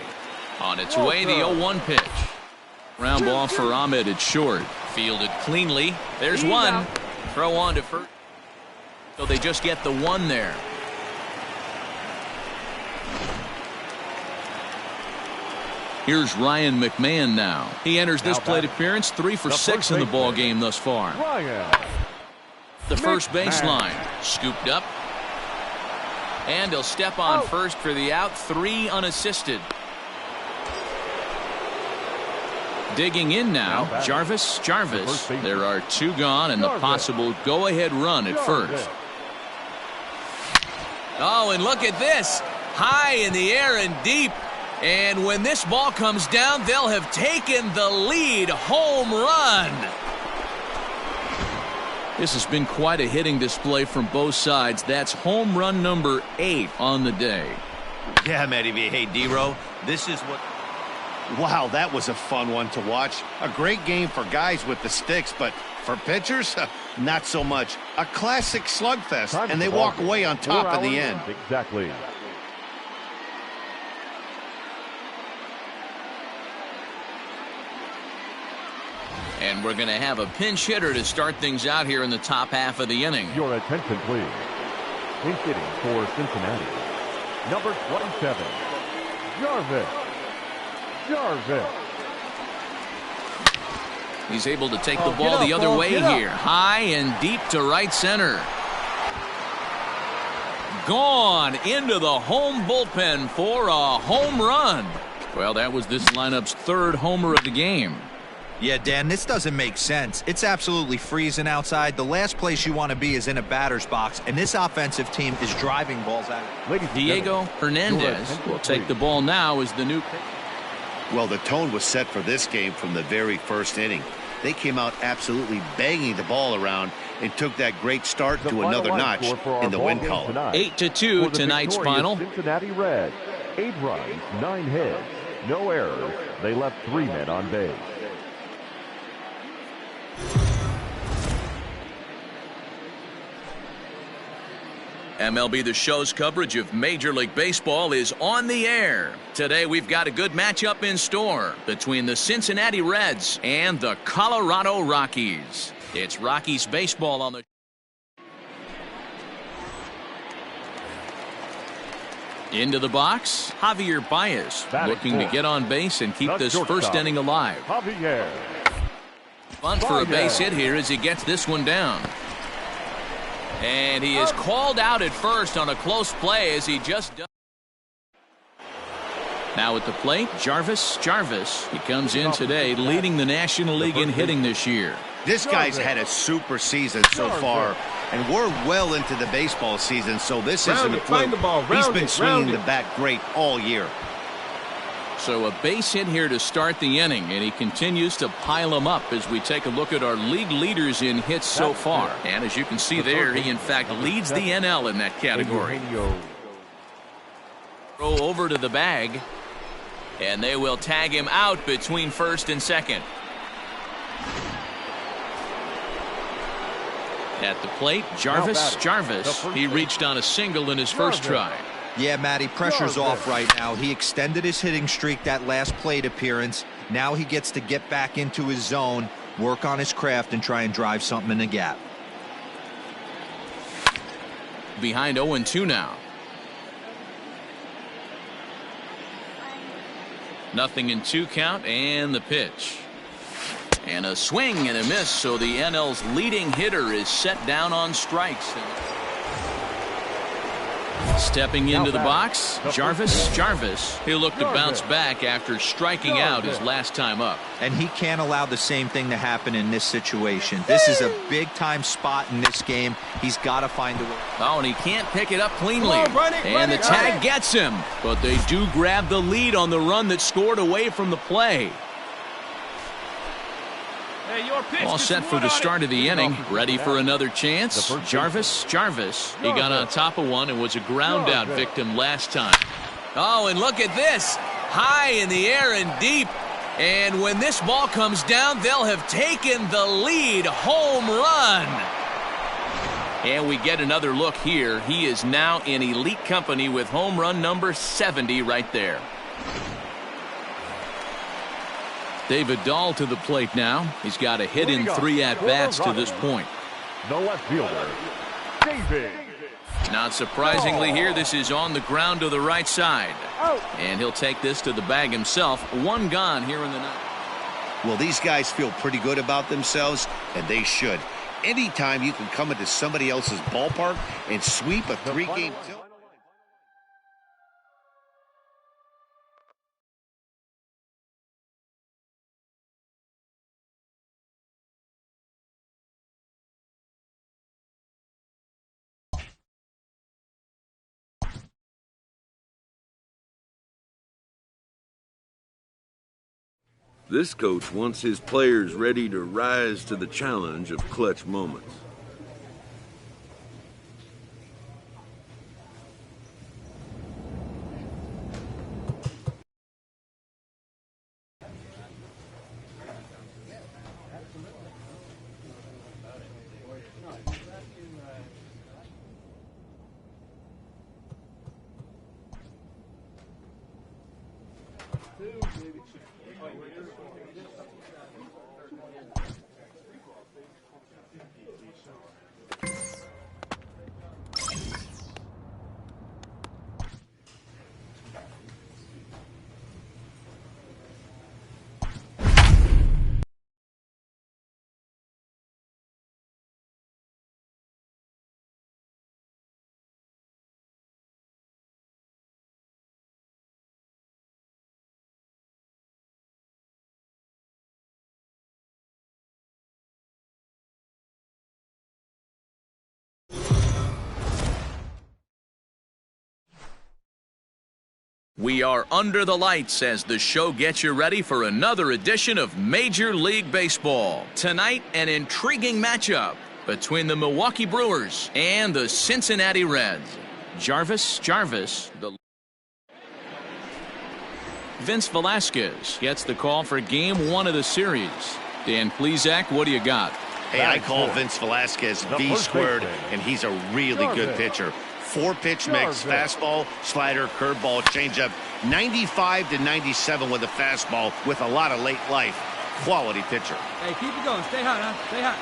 On its way, the 0-1 pitch. Ground ball for Ahmed at short. Fielded cleanly. There's 1. Throw on to first. So they just get the 1 there. Here's Ryan McMahon now. He enters this plate appearance 3 for 6 in the ball game thus far. The first baseline, scooped up, and he'll step on first for the out. 3 unassisted. Digging in now, Jarvis. There are 2 gone and the possible go-ahead run at first. Oh, and look at this, high in the air and deep. And when this ball comes down, they'll have taken the lead. Home run. This has been quite a hitting display from both sides. That's home run number 8 on the day. Yeah, Matty V. Hey, D-Row, this is what... Wow, that was a fun one to watch. A great game for guys with the sticks, but for pitchers, not so much. A classic slugfest, and they walk away on top in the end. Exactly. And we're going to have a pinch hitter to start things out here in the top half of the inning. Your attention, please. Pinch hitting for Cincinnati, number 27, Jarvis. He's able to take the ball the other way here. High and deep to right center. Gone into the home bullpen for a home run. Well, that was this lineup's 3rd homer of the game. Yeah, Dan, this doesn't make sense. It's absolutely freezing outside. The last place you want to be is in a batter's box, and this offensive team is driving balls out. Diego Hernandez will take the ball now as the new pitcher. Well, the tone was set for this game from the very first inning. They came out absolutely banging the ball around and took that great start to another notch in the win column. 8-2 tonight's final. Cincinnati Reds, 8 runs, 9 hits, no errors. They left 3 men on base. MLB The Show's coverage of Major League Baseball is on the air. Today we've got a good matchup in store between the Cincinnati Reds and the Colorado Rockies. It's Rockies baseball on the... Into the box, Javier Baez looking to get on base and keep this first inning alive. Bunt for a base hit here as he gets this one down. And he is called out at first on a close play as he just does. Now at the plate, Jarvis. He comes in today leading the National League in hitting this year. This guy's had a super season so far, and we're well into the baseball season, so this isn't a fluke. He's been swinging the bat great all year. So a base hit here to start the inning, and he continues to pile them up as we take a look at our league leaders in hits so far. And as you can see there, he in fact leads the NL in that category. Throw over to the bag, and they will tag him out between first and second. At the plate, Jarvis. He reached on a single in his first try. Yeah, Matty, pressure's off right now. He extended his hitting streak that last plate appearance. Now he gets to get back into his zone, work on his craft, and try and drive something in the gap. Behind 0-2 now. Nothing in 2 count, and the pitch. And a swing and a miss, so the NL's leading hitter is set down on strikes. Stepping into the box, Jarvis. He'll look to bounce back after striking out his last time up. And he can't allow the same thing to happen in this situation. This is a big-time spot in this game. He's got to find a way. Oh, and he can't pick it up cleanly. And the tag gets him. But they do grab the lead on the run that scored away from the play. All set for the start of the inning. Ready for another chance. Jarvis. He got on top of one and was a ground out victim last time. Oh, and look at this. High in the air and deep. And when this ball comes down, they'll have taken the lead. Home run. And we get another look here. He is now in elite company with home run number 70 right there. David Dahl to the plate now. He's got a hit in 3 at-bats to this point. The left fielder, David. Not surprisingly here, this is on the ground to the right side. And he'll take this to the bag himself. 1 gone here in the ninth. Well, these guys feel pretty good about themselves, and they should. Anytime you can come into somebody else's ballpark and sweep a 3-game tilt. This coach wants his players ready to rise to the challenge of clutch moments. We are under the lights as the show gets you ready for another edition of Major League Baseball. Tonight, an intriguing matchup between the Milwaukee Brewers and the Cincinnati Reds. Jarvis, Vince Velasquez gets the call for Game 1 of the series. Dan Plesac, what do you got? Hey, I call Vince Velasquez V squared, and he's a really good pitcher. 4-pitch mix, fastball, slider, curveball, changeup, 95 to 97 with a fastball with a lot of late life. Quality pitcher. Hey, keep it going. Stay hot, huh? Stay hot.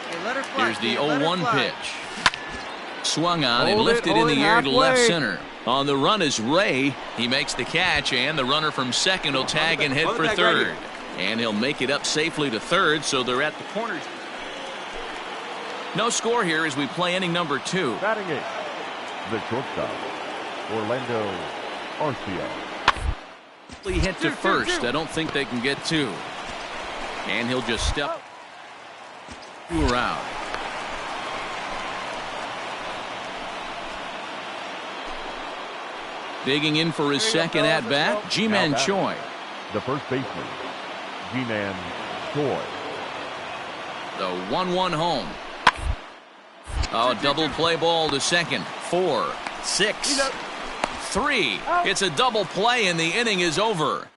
Hey, let her fly. Here's the 0-1 pitch. Swung on and lifted in the air to left center. On the run is Ray. He makes the catch, and the runner from second will tag and head for third. And he'll make it up safely to third, so they're at the corners. No score here as we play inning number 2. Batting eighth, the shortstop, Orlando Arcia. Hit to first. I don't think they can get 2. And he'll just step 2 around. Digging in for his second at-bat, Ji-Man Choi. The first baseman, Ji-Man Choi. The 1-1 home. Oh, double play ball to second. 4, 6, 3. It's a double play and the inning is over.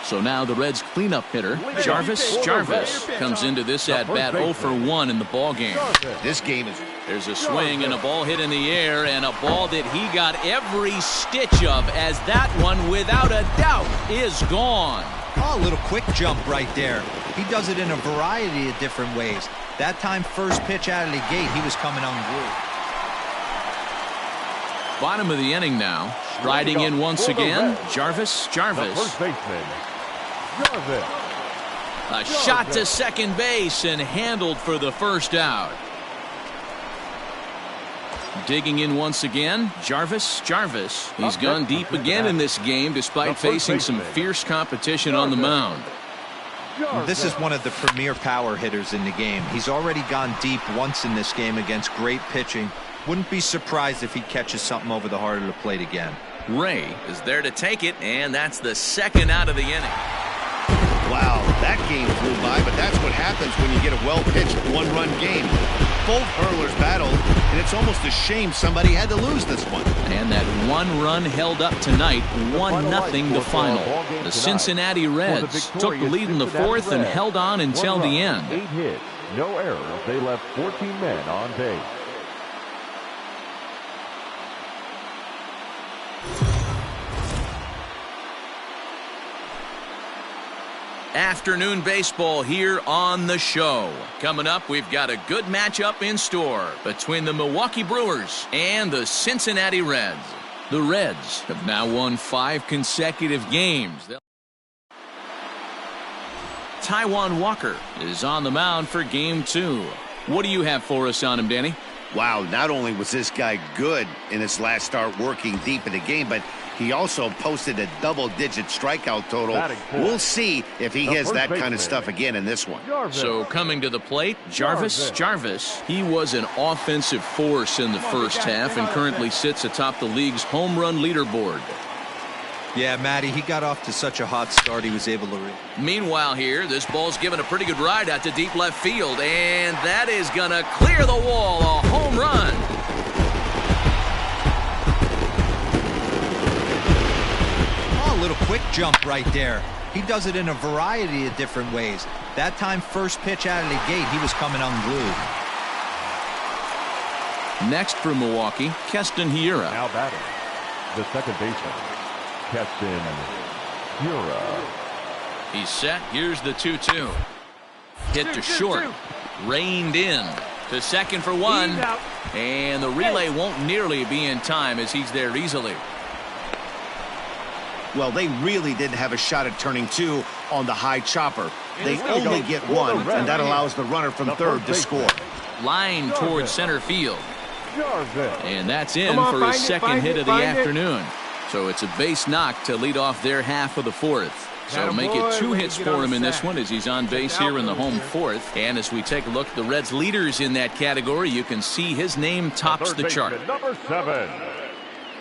So now the Reds cleanup hitter, Jarvis comes into this at-bat 0 for 1 in the ballgame. This game is... There's a swing and a ball hit in the air, and a ball that he got every stitch of, as that one, without a doubt, is gone. Oh, a little quick jump right there. He does it in a variety of different ways. That time, first pitch out of the gate, he was coming unglued. Bottom of the inning now. Riding in once again, Jarvis. The first baseman, Jarvis. A shot to second base and handled for the first out. Digging in once again, Jarvis. He's gone deep again in this game despite facing some fierce competition on the mound. This is one of the premier power hitters in the game. He's already gone deep once in this game against great pitching. Wouldn't be surprised if he catches something over the heart of the plate again. Ray is there to take it, and that's the second out of the inning. Wow, that game flew by, but that's what happens when you get a well-pitched one-run game. Both hurlers battled, and it's almost a shame somebody had to lose this one. And that one run held up tonight, 1-0 the final. The Cincinnati Reds took the lead in the fourth and held on until the end. 8 hits, no errors. They left 14 men on base. Afternoon baseball here on the show. Coming up, we've got a good matchup in store between the Milwaukee Brewers and the Cincinnati Reds. The Reds have now won 5 consecutive games. Taijuan Walker is on the mound for Game 2. What do you have for us on him, Danny? Wow, not only was this guy good in his last start working deep in the game, but he also posted a double-digit strikeout total. We'll see if he has that kind of stuff again in this one. So coming to the plate, Jarvis. He was an offensive force in the first half and currently sits atop the league's home run leaderboard. Yeah, Matty, he got off to such a hot start he was able to... Meanwhile here, this ball's given a pretty good ride out to deep left field, and that is going to clear the wall. A home run. Oh, a little quick jump right there. He does it in a variety of different ways. That time, first pitch out of the gate, he was coming unglued. Next for Milwaukee, Keston Hiura. Now batting, the second baseman, Keston Hiura. He's set. Here's the 2-2. Hit to short. Reined in. To second for one. And the relay won't nearly be in time as he's there easily. Well, they really didn't have a shot at turning two on the high chopper. They only get one, and that allows the runner from third to score. Line towards center field. And that's in for his second hit of the afternoon. So it's a base knock to lead off their half of the fourth. So make it 2 hits for him in this one as he's on base here in the home fourth. And as we take a look at the Reds' leaders in that category, you can see his name tops the chart. Number 7,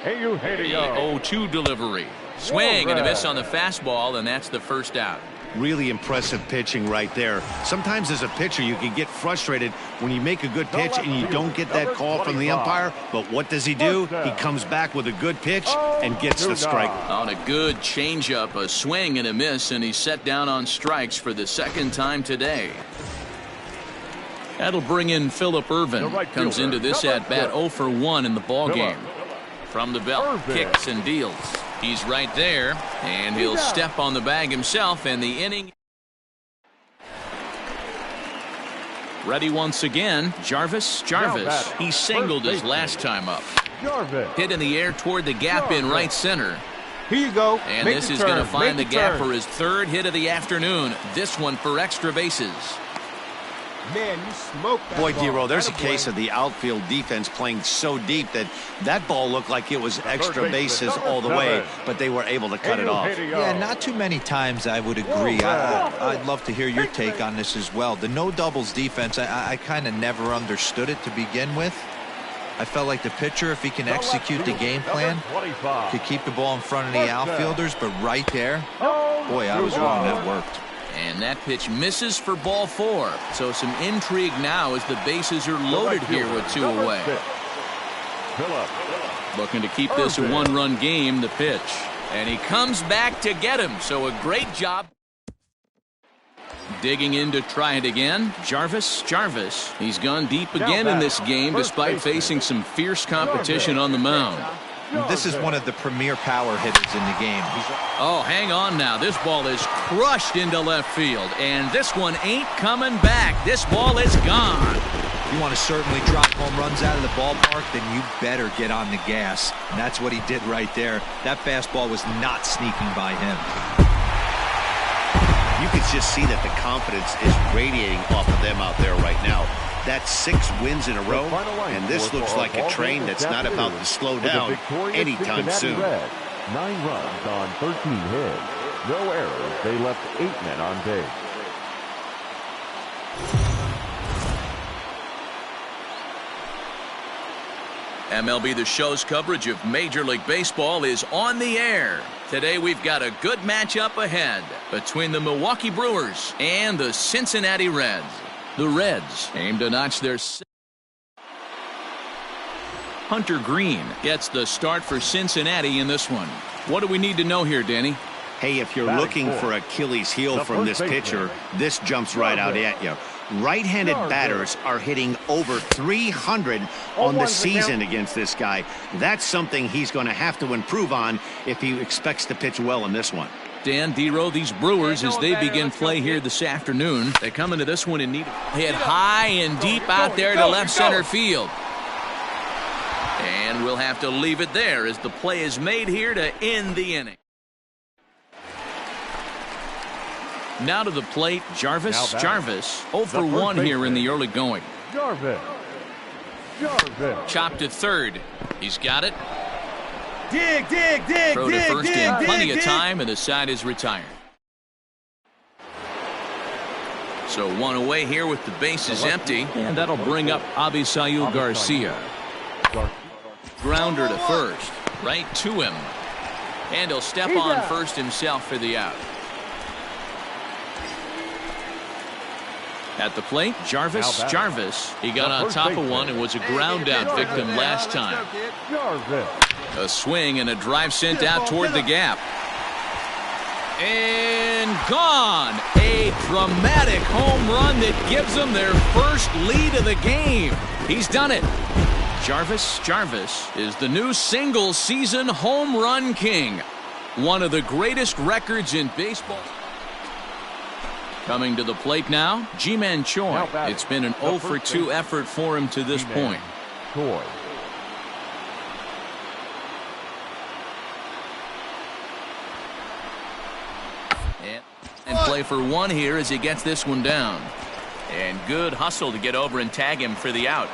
Eugenio. 0-2 delivery. Swing and a miss on the fastball, and that's the first out. Really impressive pitching right there. Sometimes as a pitcher, you can get frustrated when you make a good pitch and you don't get that call from the umpire. But what does he do? He comes back with a good pitch and gets the strike. On a good changeup, a swing and a miss, and he's set down on strikes for the second time today. That'll bring in Phillip Ervin. Comes into this at-bat 0 for 1 in the ballgame. From the belt, kicks and deals. He's right there, and he'll step on the bag himself, and the inning. Ready once again, Jarvis. He singled his last time up. Hit in the air toward the gap in right center. Here you go. And this is going to find the gap for his third hit of the afternoon. This one for extra bases. Man, you smoked that Boy, ball. D-Row, there's a case of the outfield defense playing so deep that ball looked like it was extra bases all the way, but they were able to cut it off. Yeah, not too many times I would agree. I'd love to hear your take on this as well. The no doubles defense, I kind of never understood it to begin with. I felt like the pitcher, if he can execute the game plan, could keep the ball in front of the outfielders, but right there, boy, I was wrong. That worked. And that pitch misses for ball 4. So some intrigue now as the bases are loaded here with 2 away. Looking to keep this a 1-run game, the pitch. And he comes back to get him. So a great job. Digging in to try it again. Jarvis. He's gone deep again in this game despite facing some fierce competition on the mound. This is one of the premier power hitters in the game. Oh, hang on now. This ball is crushed into left field, and this one ain't coming back. This ball is gone. You want to certainly drop home runs out of the ballpark, then you better get on the gas. And that's what he did right there. That fastball was not sneaking by him. You can just see that the confidence is radiating off of them out there right now. That's 6 wins in a row, and this looks like a train that's not about to slow down anytime soon. 9 runs on 13 hits. No errors. They left 8 men on base. MLB The Show's coverage of Major League Baseball is on the air. Today we've got a good matchup ahead between the Milwaukee Brewers and the Cincinnati Reds. The Reds aim to notch their... Hunter Green gets the start for Cincinnati in this one. What do we need to know here, Danny? Hey, if you're looking for Achilles heel from this pitcher, this jumps right out at you. Right-handed batters are hitting over 300 on the season against this guy. That's something he's going to have to improve on if he expects to pitch well in this one. Dan, D-Row, these Brewers, as they begin play here this afternoon, they come into this one in need. Hit high and deep out there to left center field. And we'll have to leave it there as the play is made here to end the inning. Now to the plate, Jarvis. 0 for 1 here in the early going. Jarvis. Chopped to third. He's got it. Dig. Throw to first in plenty of time, and the side is retired. So 1 away here with the bases empty, and that'll bring up Avisail Garcia. Grounder to first, right to him. And he'll step on first himself for the out. At the plate, Jarvis. He got on top of one and was a ground out victim last time. A swing and a drive sent out toward the gap. And gone. A dramatic home run that gives them their first lead of the game. He's done it. Jarvis is the new single-season home run king. One of the greatest records in baseball. Coming to the plate now, Ji-Man Choi. It's been an 0 for 2 effort for him to this point. Choi. And play for one here as he gets this one down. And good hustle to get over and tag him for the out.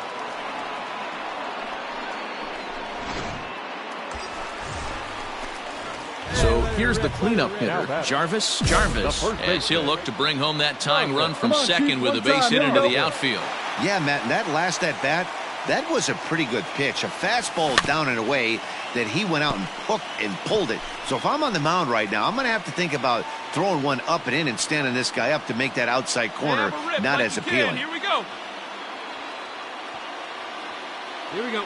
So here's the cleanup hitter, Jarvis, as he'll look to bring home that tying run from second with a base hit into the outfield. Yeah, Matt, and that last at-bat, that was a pretty good pitch. A fastball down and away that he went out and hooked and pulled it. So if I'm on the mound right now, I'm going to have to think about throwing one up and in and standing this guy up to make that outside corner not as appealing. Here we go. Here we go.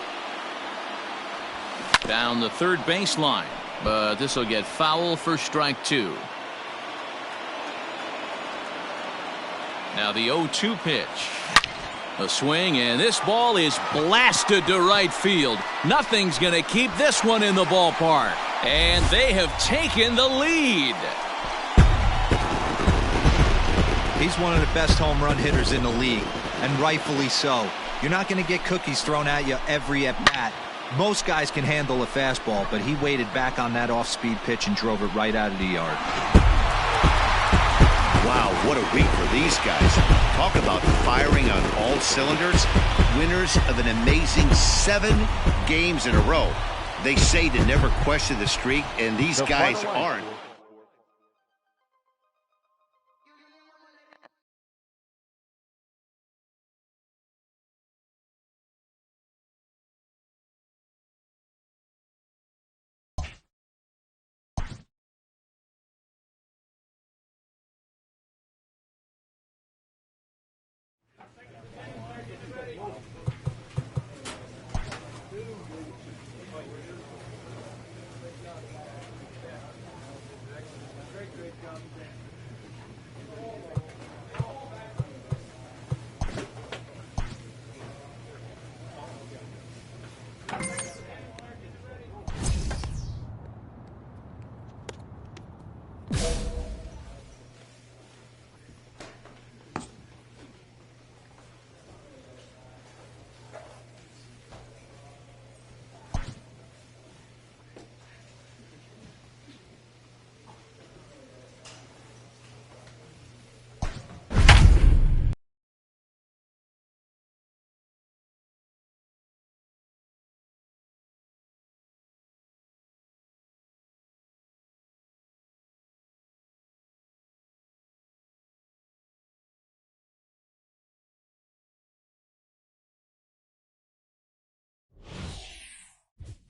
Down the third baseline, but this will get foul for strike 2. Now the 0-2 pitch. A swing, and this ball is blasted to right field. Nothing's going to keep this one in the ballpark. And they have taken the lead. He's one of the best home run hitters in the league, and rightfully so. You're not going to get cookies thrown at you every at-bat. Most guys can handle a fastball, but he waited back on that off-speed pitch and drove it right out of the yard. Wow, what a week for these guys. Talk about firing on all cylinders. Winners of an amazing 7 games in a row. They say to never question the streak, and these guys aren't.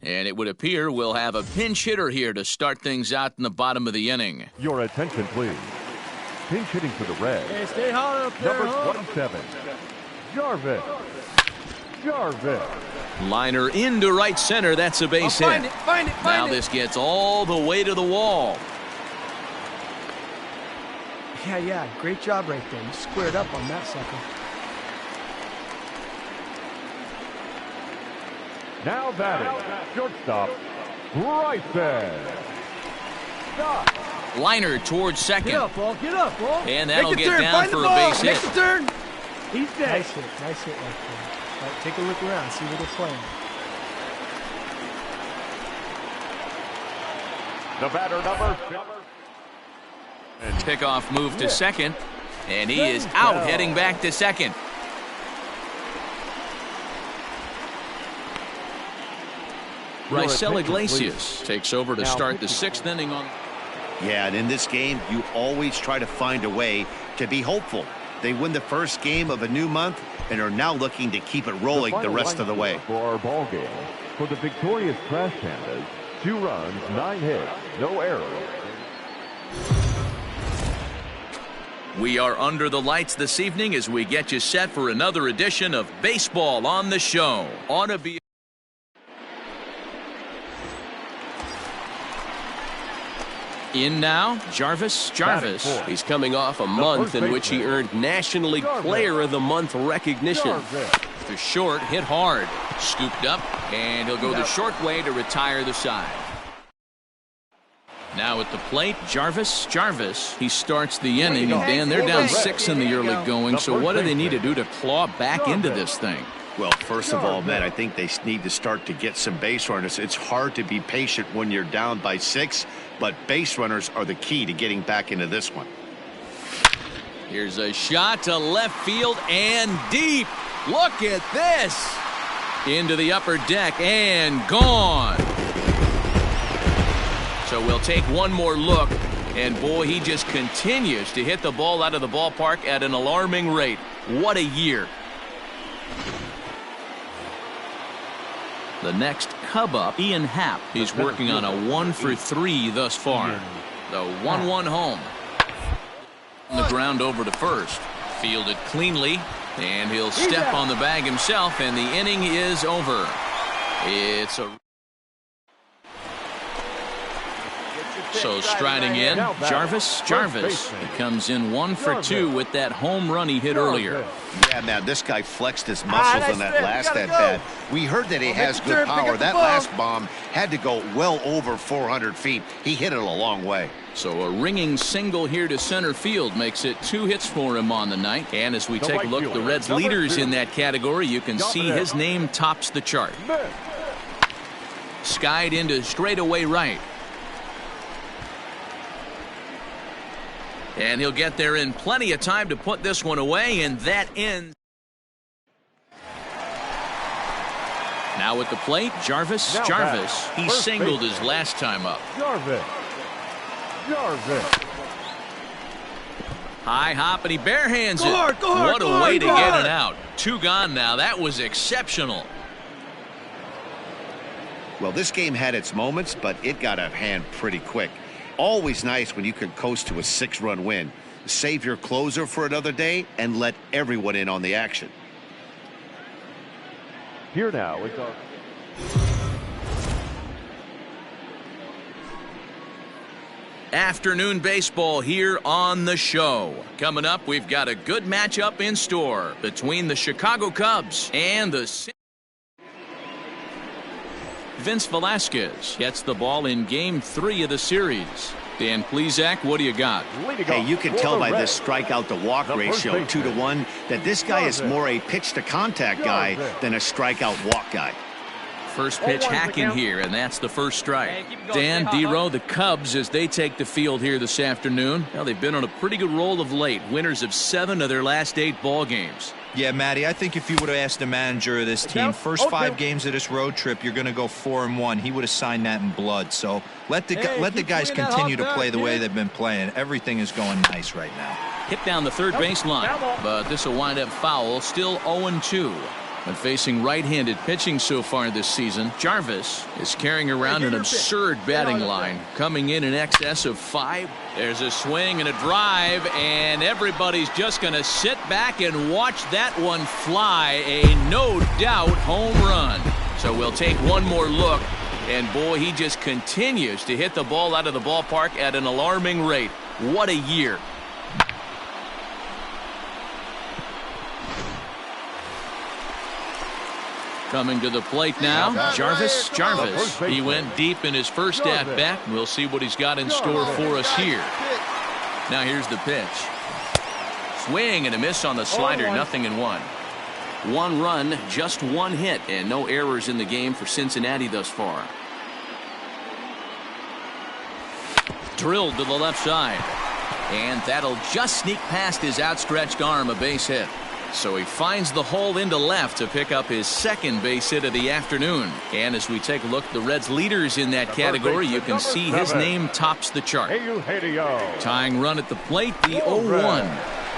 And it would appear we'll have a pinch hitter here to start things out in the bottom of the inning. Your attention, please. Pinch hitting for the Reds. Hey, stay hot up there. Number 27, Jarvis. Liner into right center. That's a base hit. Find it. Now this gets all the way to the wall. Yeah. Great job right there. You squared up on that sucker. Now batting, shortstop, Bryson. Stop. Liner towards second. Get up, ball. And that'll get down for a base hit. Make the turn. He's dead. Nice hit right there. All right, take a look around, see where they're playing. The batter, number 7. Pickoff move to second, and he is out heading back to second. Raisel Iglesias takes over to start the 6th inning on. Yeah, and in this game, you always try to find a way to be hopeful. They win the first game of a new month and are now looking to keep it rolling the rest of the way. For our ball game, for the victorious Trash Pandas, 2 runs, 9 hits, no errors. We are under the lights this evening as we get you set for another edition of Baseball on the Show. Ought to be. In now, Jarvis. He's coming off a month in which he earned National League Player of the Month recognition. to short, hit hard. Scooped up, and he'll go the short way to retire the side. Now at the plate, Jarvis. He starts the inning, and Dan, they're down 6 in the early going, so what do they need to do to claw back into this thing? Well, first of all, Matt, I think they need to start to get some base runners. It's hard to be patient when you're down by 6, but base runners are the key to getting back into this one. Here's a shot to left field and deep. Look at this. Into the upper deck and gone. So we'll take one more look, and boy, he just continues to hit the ball out of the ballpark at an alarming rate. What a year. The next Cub up, Ian Happ. He's working on a 1-for-3 thus far. The 1-1 home. On the ground over to first. Fielded cleanly, and he'll step on the bag himself, and the inning is over. It's a... So striding in, Jarvis. He comes in 1-for-2 with that home run he hit earlier. Yeah, man, this guy flexed his muscles on that last at-bat. We heard that he has good power. That last bomb had to go well over 400 feet. He hit it a long way. So a ringing single here to center field makes it 2 hits for him on the night. And as we take a look at the Reds' leaders in that category, you can see his name tops the chart. Skied into straightaway right. And he'll get there in plenty of time to put this one away, and that ends. Now at the plate, Jarvis. He singled his last time up. Jarvis. High hop, and he barehands it. What a way to get it out. 2 gone now. That was exceptional. Well, this game had its moments, but it got out of hand pretty quick. Always nice when you can coast to a 6-run win. Save your closer for another day and let everyone in on the action. Here now is our... Afternoon baseball here on the show. Coming up, we've got a good matchup in store between the Chicago Cubs and the... Vince Velasquez gets the ball in Game 3 of the series. Dan Plesac, what do you got? Hey, you can tell by this strikeout-to-walk ratio, 2-to-1, that this guy is more a pitch-to-contact guy than a strikeout-walk guy. First pitch hacking here, and that's the first strike. Dan, D-Row, the Cubs, as they take the field here this afternoon. Well, they've been on a pretty good roll of late. Winners of 7 of their last 8 ball games. Yeah, Matty, I think if you would have asked the manager of this team, first 5 games of this road trip, you're going to go 4-1. He would have signed that in blood. So let the guys continue to play the way they've been playing. Everything is going nice right now. Hit down the third base line, but this will wind up foul. Still 0-2. And facing right-handed pitching so far this season, Jarvis is carrying around an absurd batting line, coming in excess of 5. There's a swing and a drive, and everybody's just going to sit back and watch that one fly. A no-doubt home run. So we'll take one more look, and boy, he just continues to hit the ball out of the ballpark at an alarming rate. What a year. Coming to the plate now, Jarvis. He went deep in his first at-bat. We'll see what he's got in store for us here. Now here's the pitch. Swing and a miss on the slider, 0-1. 1 run, just 1 hit, and no errors in the game for Cincinnati thus far. Drilled to the left side. And that'll just sneak past his outstretched arm, a base hit. So he finds the hole into left to pick up his 2nd base hit of the afternoon. And as we take a look at the Reds' leaders in that category, you can see his name tops the chart. Tying run at the plate, the 0-1.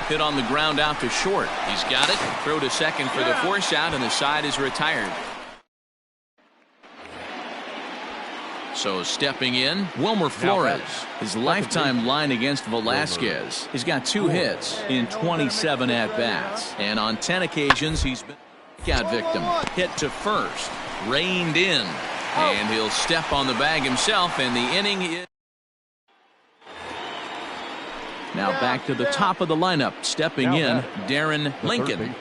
Hit on the ground out to short. He's got it. Throw to second for the force out, and the side is retired. So stepping in, Wilmer Flores. His lifetime line against Velasquez. He's got 2 hits in 27 at-bats. And on 10 occasions, he's been a strikeout victim. Hit to first. Reined in. And he'll step on the bag himself, and the inning is... Now back to the top of the lineup. Stepping in, Darren Lincoln.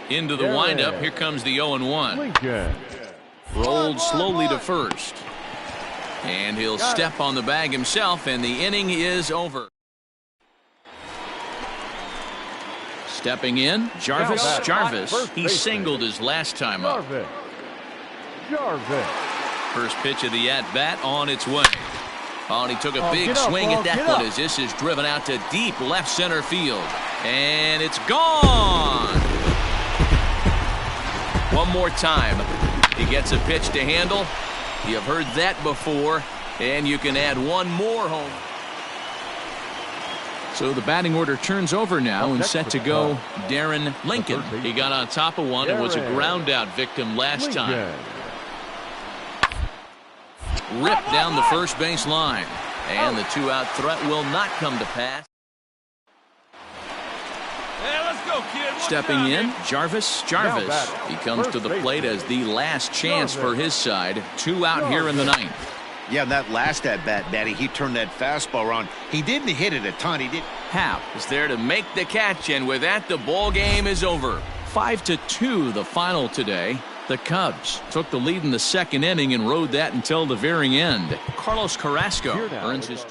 Into the windup. Here comes the 0-1. Lincoln. Rolled slowly to first. And he'll step on the bag himself, and the inning is over. Stepping in, Jarvis. He singled his last time up. Jarvis. First pitch of the at-bat on its way. Oh, and he took a big swing at that one as this is driven out to deep left center field. And it's gone! One more time. He gets a pitch to handle. You've heard that before. And you can add one more home. So the batting order turns over now and set to go Darren Lincoln. He got on top of one and was a ground out victim last time. Ripped down the first base line. And the two-out threat will not come to pass. Hey, let's go, kid. Stepping in, Jarvis. He comes to the plate as the last chance for his side. 2 out here in the 9th. Yeah, that last at-bat, Daddy, he turned that fastball around. He didn't hit it a ton. He did. Happ is there to make the catch, and with that, the ball game is over. 5-2 the final today. The Cubs took the lead in the second inning and rode that until the very end. Carlos Carrasco earns his...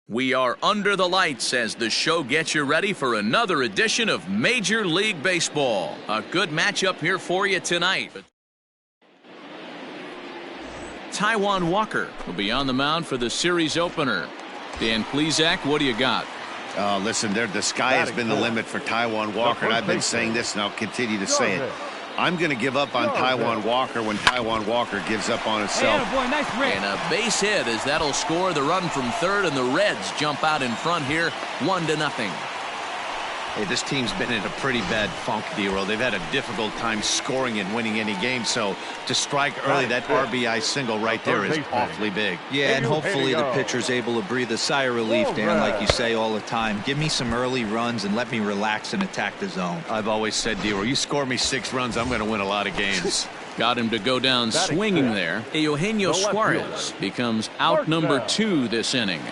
We are under the lights as the show gets you ready for another edition of Major League Baseball. A good matchup here for you tonight. Taijuan Walker will be on the mound for the series opener. Dan Plesac, what do you got? Listen, the sky has been the limit for Taijuan Walker, and I've been saying this, and I'll continue to say it. I'm going to give up on Taijuan Walker when Taijuan Walker gives up on himself. And a base hit as that'll score the run from third, and the Reds jump out in front here 1-0. Hey, this team's been in a pretty bad funk, D-Roll. They've had a difficult time scoring and winning any game, so to strike early, that RBI single right there is awfully big. Yeah, and hopefully the pitcher's able to breathe a sigh of relief, Dan, like you say all the time. Give me some early runs and let me relax and attack the zone. I've always said, D-Roll, you score me 6 runs, I'm going to win a lot of games. Got him to go down swinging there. Eugenio Suarez becomes out number 2 this inning.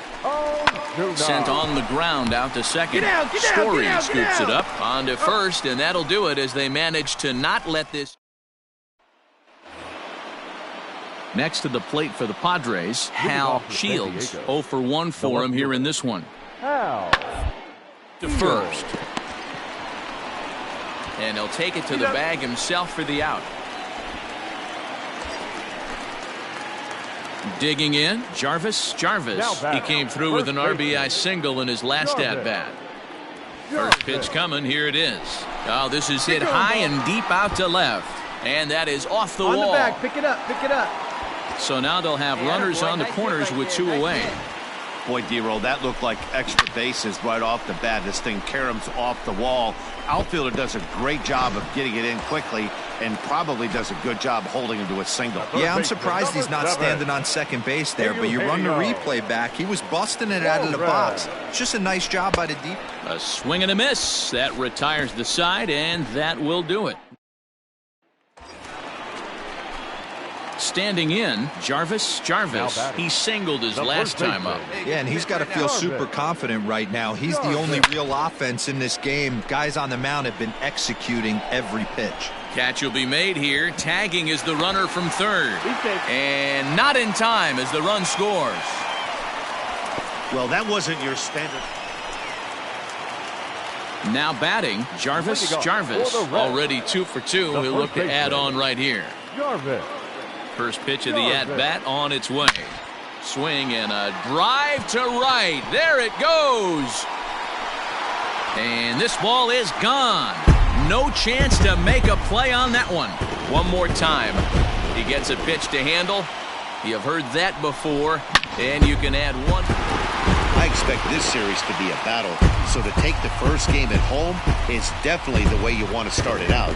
Sent on the ground out to second. Story scoops it up onto first, and that'll do it as they manage to not let this. Next to the plate for the Padres, Hal Shields. 0 for 1 for him here in this one. Hal. To first. And he'll take it to the bag himself for the out. Digging in, Jarvis. He came through with an RBI single in his last at-bat. First pitch coming, here it is. Oh, this is hit high and deep out to left. And that is off the wall. On the back, pick it up. So now they'll have runners on the corners with 2 away. Boy, D-Roll, that looked like extra bases right off the bat. This thing caroms off the wall. Outfielder does a great job of getting it in quickly and probably does a good job holding him to a single. Yeah, I'm surprised he's not standing on second base there, but you run the replay back. He was busting it out of the box. It's just a nice job by the deep. A swing and a miss. That retires the side, and that will do it. Standing in, Jarvis. He singled his last time up. Yeah, and he's got to feel super confident right now. He's the only real offense in this game. Guys on the mound have been executing every pitch. Catch will be made here. Tagging is the runner from third. And not in time as the run scores. Well, that wasn't your standard. Now batting, Jarvis. Already 2 for 2. He'll look to add on right here. First pitch of the at-bat on its way. Swing and a drive to right. There it goes. And this ball is gone. No chance to make a play on that one. One more time. He gets a pitch to handle. You've heard that before. And you can add one. I expect this series to be a battle, so to take the first game at home is definitely the way you want to start it out.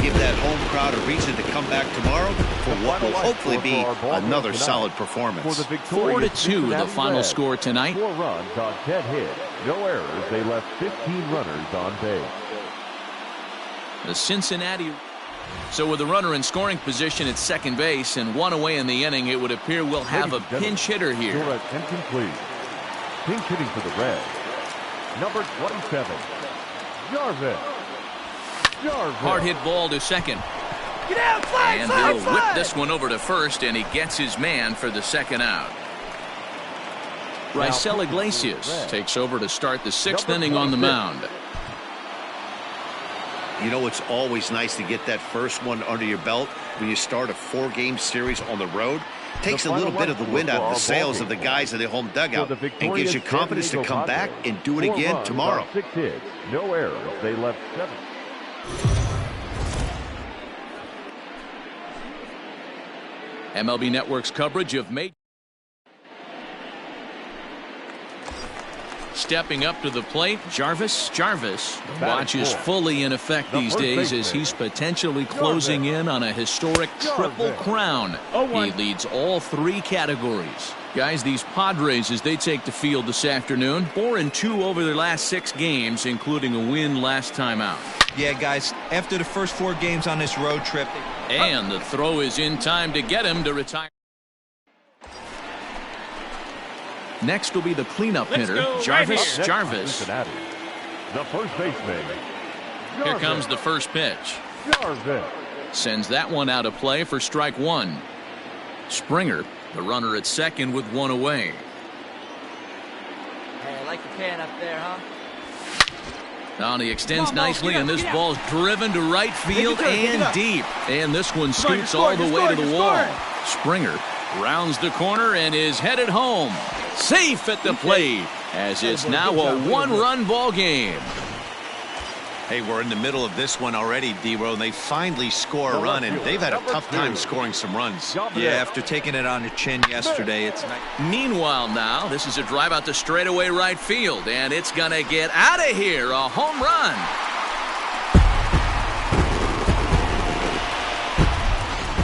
Give that home crowd a reason to come back tomorrow for what will hopefully be another solid performance. 4-2 the final score tonight. 4 runs on 10 hits, no errors. They left 15 runners on base. The Cincinnati. So with a runner in scoring position at second base and 1 away in the inning, it would appear we'll have a pinch hitter here. Incomplete. Pinch hitting for the Reds, number 27, Jarvis. Hard hit ball to second. Get out, fly, and he'll whip this one over to first, and he gets his man for the second out. Raisel Iglesias takes over to start the 6th inning on the mound. You know, it's always nice to get that first one under your belt when you start a 4-game series on the road. Takes a little bit of the wind out of the sails of the guys in the home dugout and gives you confidence to come back and do it again tomorrow. 6 hits, no errors. They left 7. MLB Network's coverage of Major. Stepping up to the plate, Jarvis. The watch is fully in effect these days as he's potentially closing in on a historic triple crown. He leads all 3 categories. Guys, these Padres, as they take the field this afternoon, 4-2 over their last 6 games, including a win last time out. Yeah, guys, after the first 4 games on this road trip. And the throw is in time to get him to retire. Next will be the cleanup hitter, Jarvis. The first baseman. Here comes the first pitch. Jarvis. Sends that one out of play for strike 1. Springer, the runner at second with 1 away. Hey, I like the can up there, huh? Now he extends nicely, and this ball's driven to right field and deep. And this one scoots all the way to the wall. Springer rounds the corner and is headed home. Safe at the plate, as it's now a 1-run ball game. Hey, we're in the middle of this one already, D-Row. They finally score a run, and they've had a tough time scoring some runs. Yeah, after taking it on the chin yesterday, it's nice. Meanwhile now, this is a drive out to straightaway right field, and it's going to get out of here. A home run.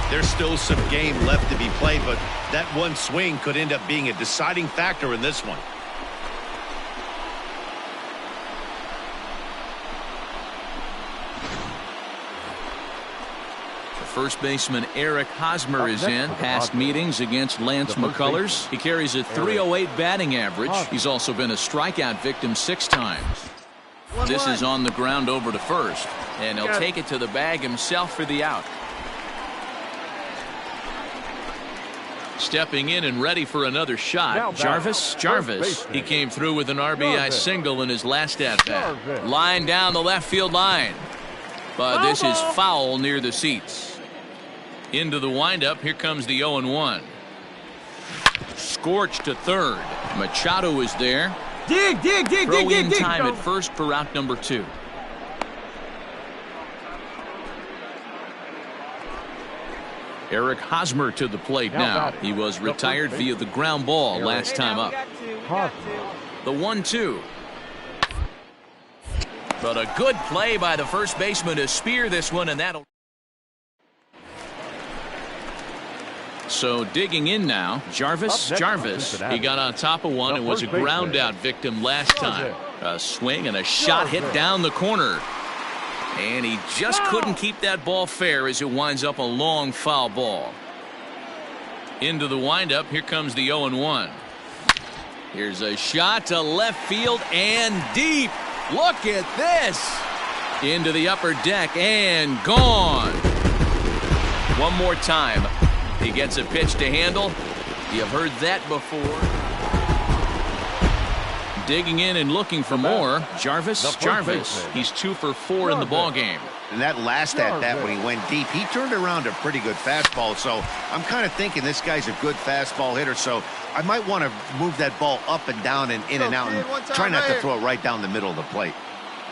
There's still some game left to be played, but that one swing could end up being a deciding factor in this one. First baseman Eric Hosmer is in. Past meetings against Lance McCullers. He carries a .308 batting average. He's also been a strikeout victim 6 times. This is on the ground over to first, and he'll take it to the bag himself for the out. Stepping in and ready for another shot, Jarvis. He came through with an RBI single in his last at-bat. Line down the left field line. But this is foul near the seats. Into the windup, here comes the 0-1. Scorched to third. Machado is there. Dig. Throw in time at first for out number 2. Eric Hosmer to the plate now. He was retired via the ground ball last time up. The 1-2. But a good play by the first baseman to spear this one, and that'll. So digging in now, Jarvis. He got on top of one and was a ground out victim last time. A swing and a shot hit down the corner. And he just couldn't keep that ball fair as it winds up a long foul ball. Into the windup, here comes the 0-1. Here's a shot to left field and deep. Look at this. Into the upper deck and gone. One more time. He gets a pitch to handle. You've heard that before. Digging in and looking for more. Jarvis. He's 2 for 4 in the ball game. And that last at-bat when he went deep, he turned around a pretty good fastball. So I'm kind of thinking this guy's a good fastball hitter. So I might want to move that ball up and down and in and out and try not to throw it right down the middle of the plate.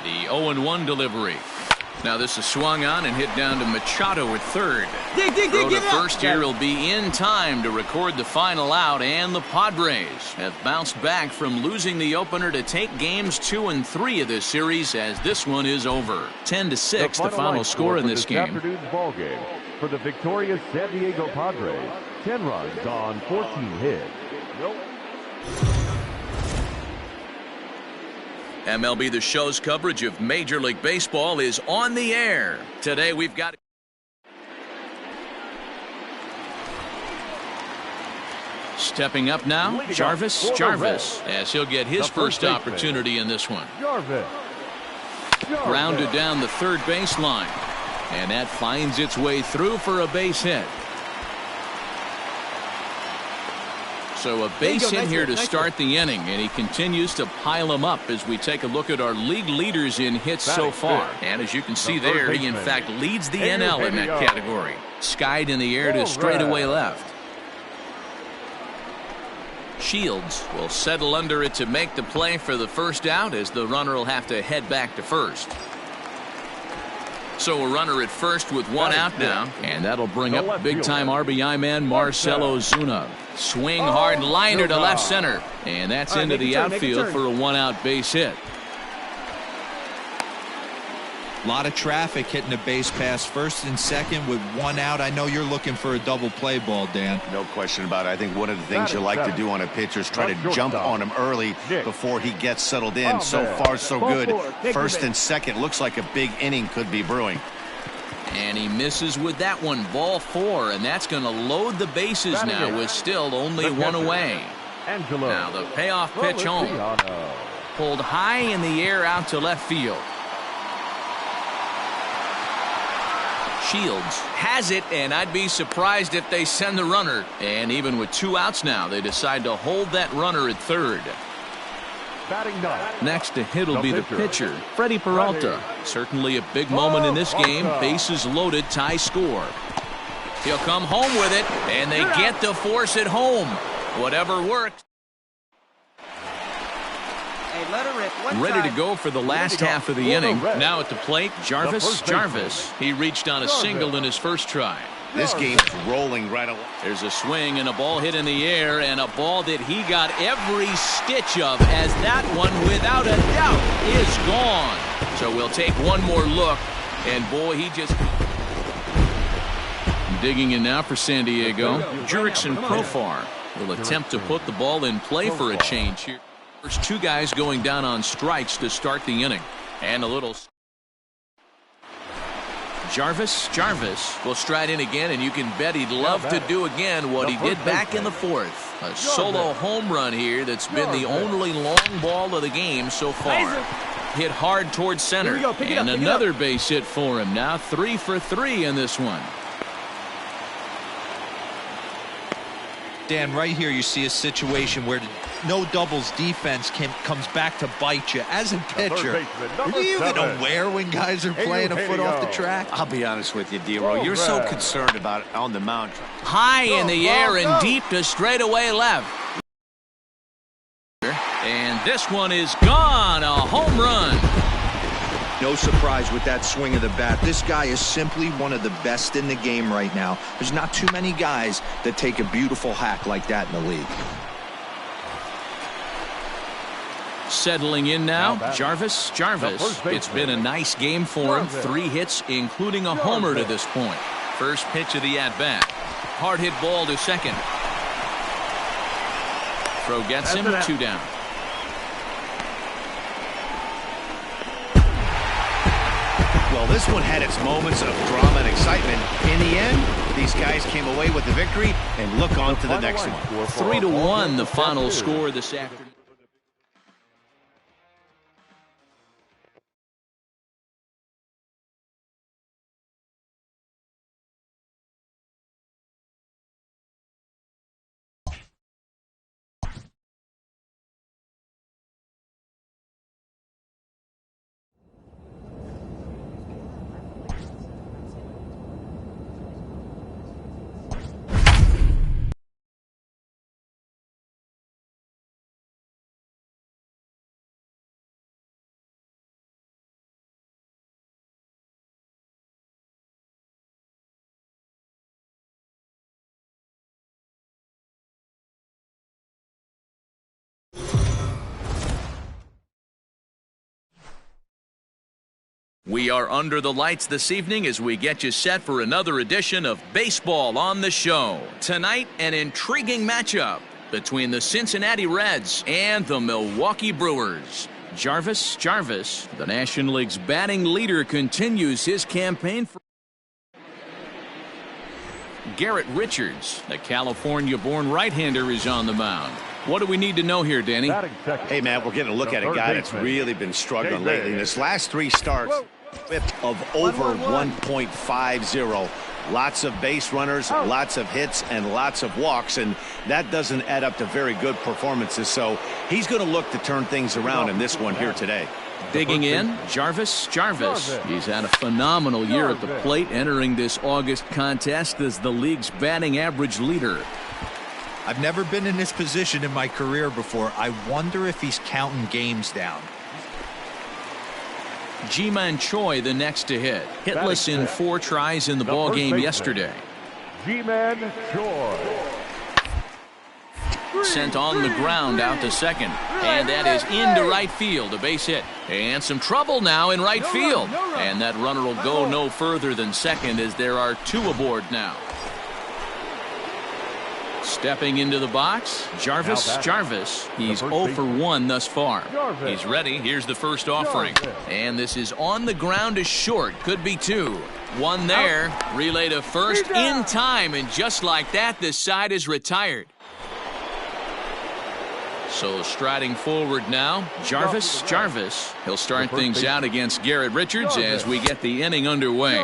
The 0-1 delivery. Now this is swung on and hit down to Machado at third. Throw to first here will be in time to record the final out, and the Padres have bounced back from losing the opener to take games 2 and 3 of this series as this one is over. 10-6 the final score in this game. Afternoon's ball game for the victorious San Diego Padres. 10 runs on 14 hits. MLB The Show's coverage of Major League Baseball is on the air. Today we've got stepping up now, Jarvis, as he'll get his first opportunity in this one. Grounded down the third baseline, and that finds its way through for a base hit. So a base hit here to start the inning, and he continues to pile them up as we take a look at our league leaders in hits so far. And as you can see there, he in fact leads the NL in that category. Skied in the air to straightaway left. Shields will settle under it to make the play for the first out as the runner will have to head back to first. So a runner at first with one out now, and that'll bring up big-time RBI man Marcell Ozuna. Swing hard liner to left center, and that's into the outfield for a one-out base hit. A lot of traffic hitting the base pass first and second with one out. I know you're looking for a double play ball, Dan. No question about it. I think one of the things you like to do on a pitcher is try to jump on him early before he gets settled in. So far, so good. First and second looks like a big inning could be brewing. And he misses with that one. Ball 4, and that's going to load the bases now with still only one away. Now the payoff pitch home. Pulled high in the air out to left field. Shields has it, and I'd be surprised if they send the runner. And even with 2 outs now, they decide to hold that runner at third. Next to hit will be the pitcher, Freddie Peralta. Certainly a big moment in this game. Bases loaded, tie score. He'll come home with it, and they get the force at home. Whatever works. Ready to go for the last half of the inning. Now at the plate, Jarvis. He reached on a single in his first try. This game is rolling right along. There's a swing and a ball hit in the air, and a ball that he got every stitch of, as that one, without a doubt, is gone. So we'll take one more look, and boy, he just... Digging in now for San Diego, Jurickson Profar will attempt to put the ball in play for a change here. First 2 guys going down on strikes to start the inning. And a little... Jarvis will stride in again, and you can bet he'd love to do again what he did back in the 4th. A solo home run here that's been the only long ball of the game so far. Hit hard towards center, and another base hit for him. Now 3 for 3 in this one. Dan, right here you see a situation where no doubles defense comes back to bite you. As a pitcher, are you even aware when guys are playing a foot off the track? I'll be honest with you, D-Roll. You're so concerned about it on the mound. High in the air and deep to straightaway left. And this one is gone. A home run. No surprise with that swing of the bat. This guy is simply one of the best in the game right now. There's not too many guys that take a beautiful hack like that in the league. Settling in now, Jarvis. It's been a nice game for him. 3 hits, including a homer to this point. First pitch of the at-bat. Hard hit ball to second. Throw gets him, 2 down. Well, this one had its moments of drama and excitement. In the end, these guys came away with the victory and look on to the next one. 3-1 the final score this afternoon. We are under the lights this evening as we get you set for another edition of Baseball on the Show. Tonight, an intriguing matchup between the Cincinnati Reds and the Milwaukee Brewers. Jarvis, the National League's batting leader, continues his campaign for Garrett Richards, the California-born right-hander, is on the mound. What do we need to know here, Danny? Hey, man, we're getting a look at a guy that's really been struggling lately. In his last 3 starts, of over 1.50. Lots of base runners, lots of hits, and lots of walks, and that doesn't add up to very good performances. So he's going to look to turn things around in this one here today. Digging in, Jarvis. He's had a phenomenal year at the plate, entering this August contest as the league's batting average leader. I've never been in this position in my career before. I wonder if he's counting games down. Ji-Man Choi the next to hit. Hitless in 4 tries in the ball game yesterday. Ji-Man Choi. Sent on the ground out to second. And that is into right field. A base hit. And some trouble now in right field. And that runner will go no further than second as there are 2 aboard now. Stepping into the box, Jarvis. He's 0 for 1 thus far. He's ready. Here's the first offering. And this is on the ground to short. Could be 2. 1 there. Relay to first in time. And just like that, this side is retired. So striding forward now, Jarvis. He'll start things out against Garrett Richards as we get the inning underway.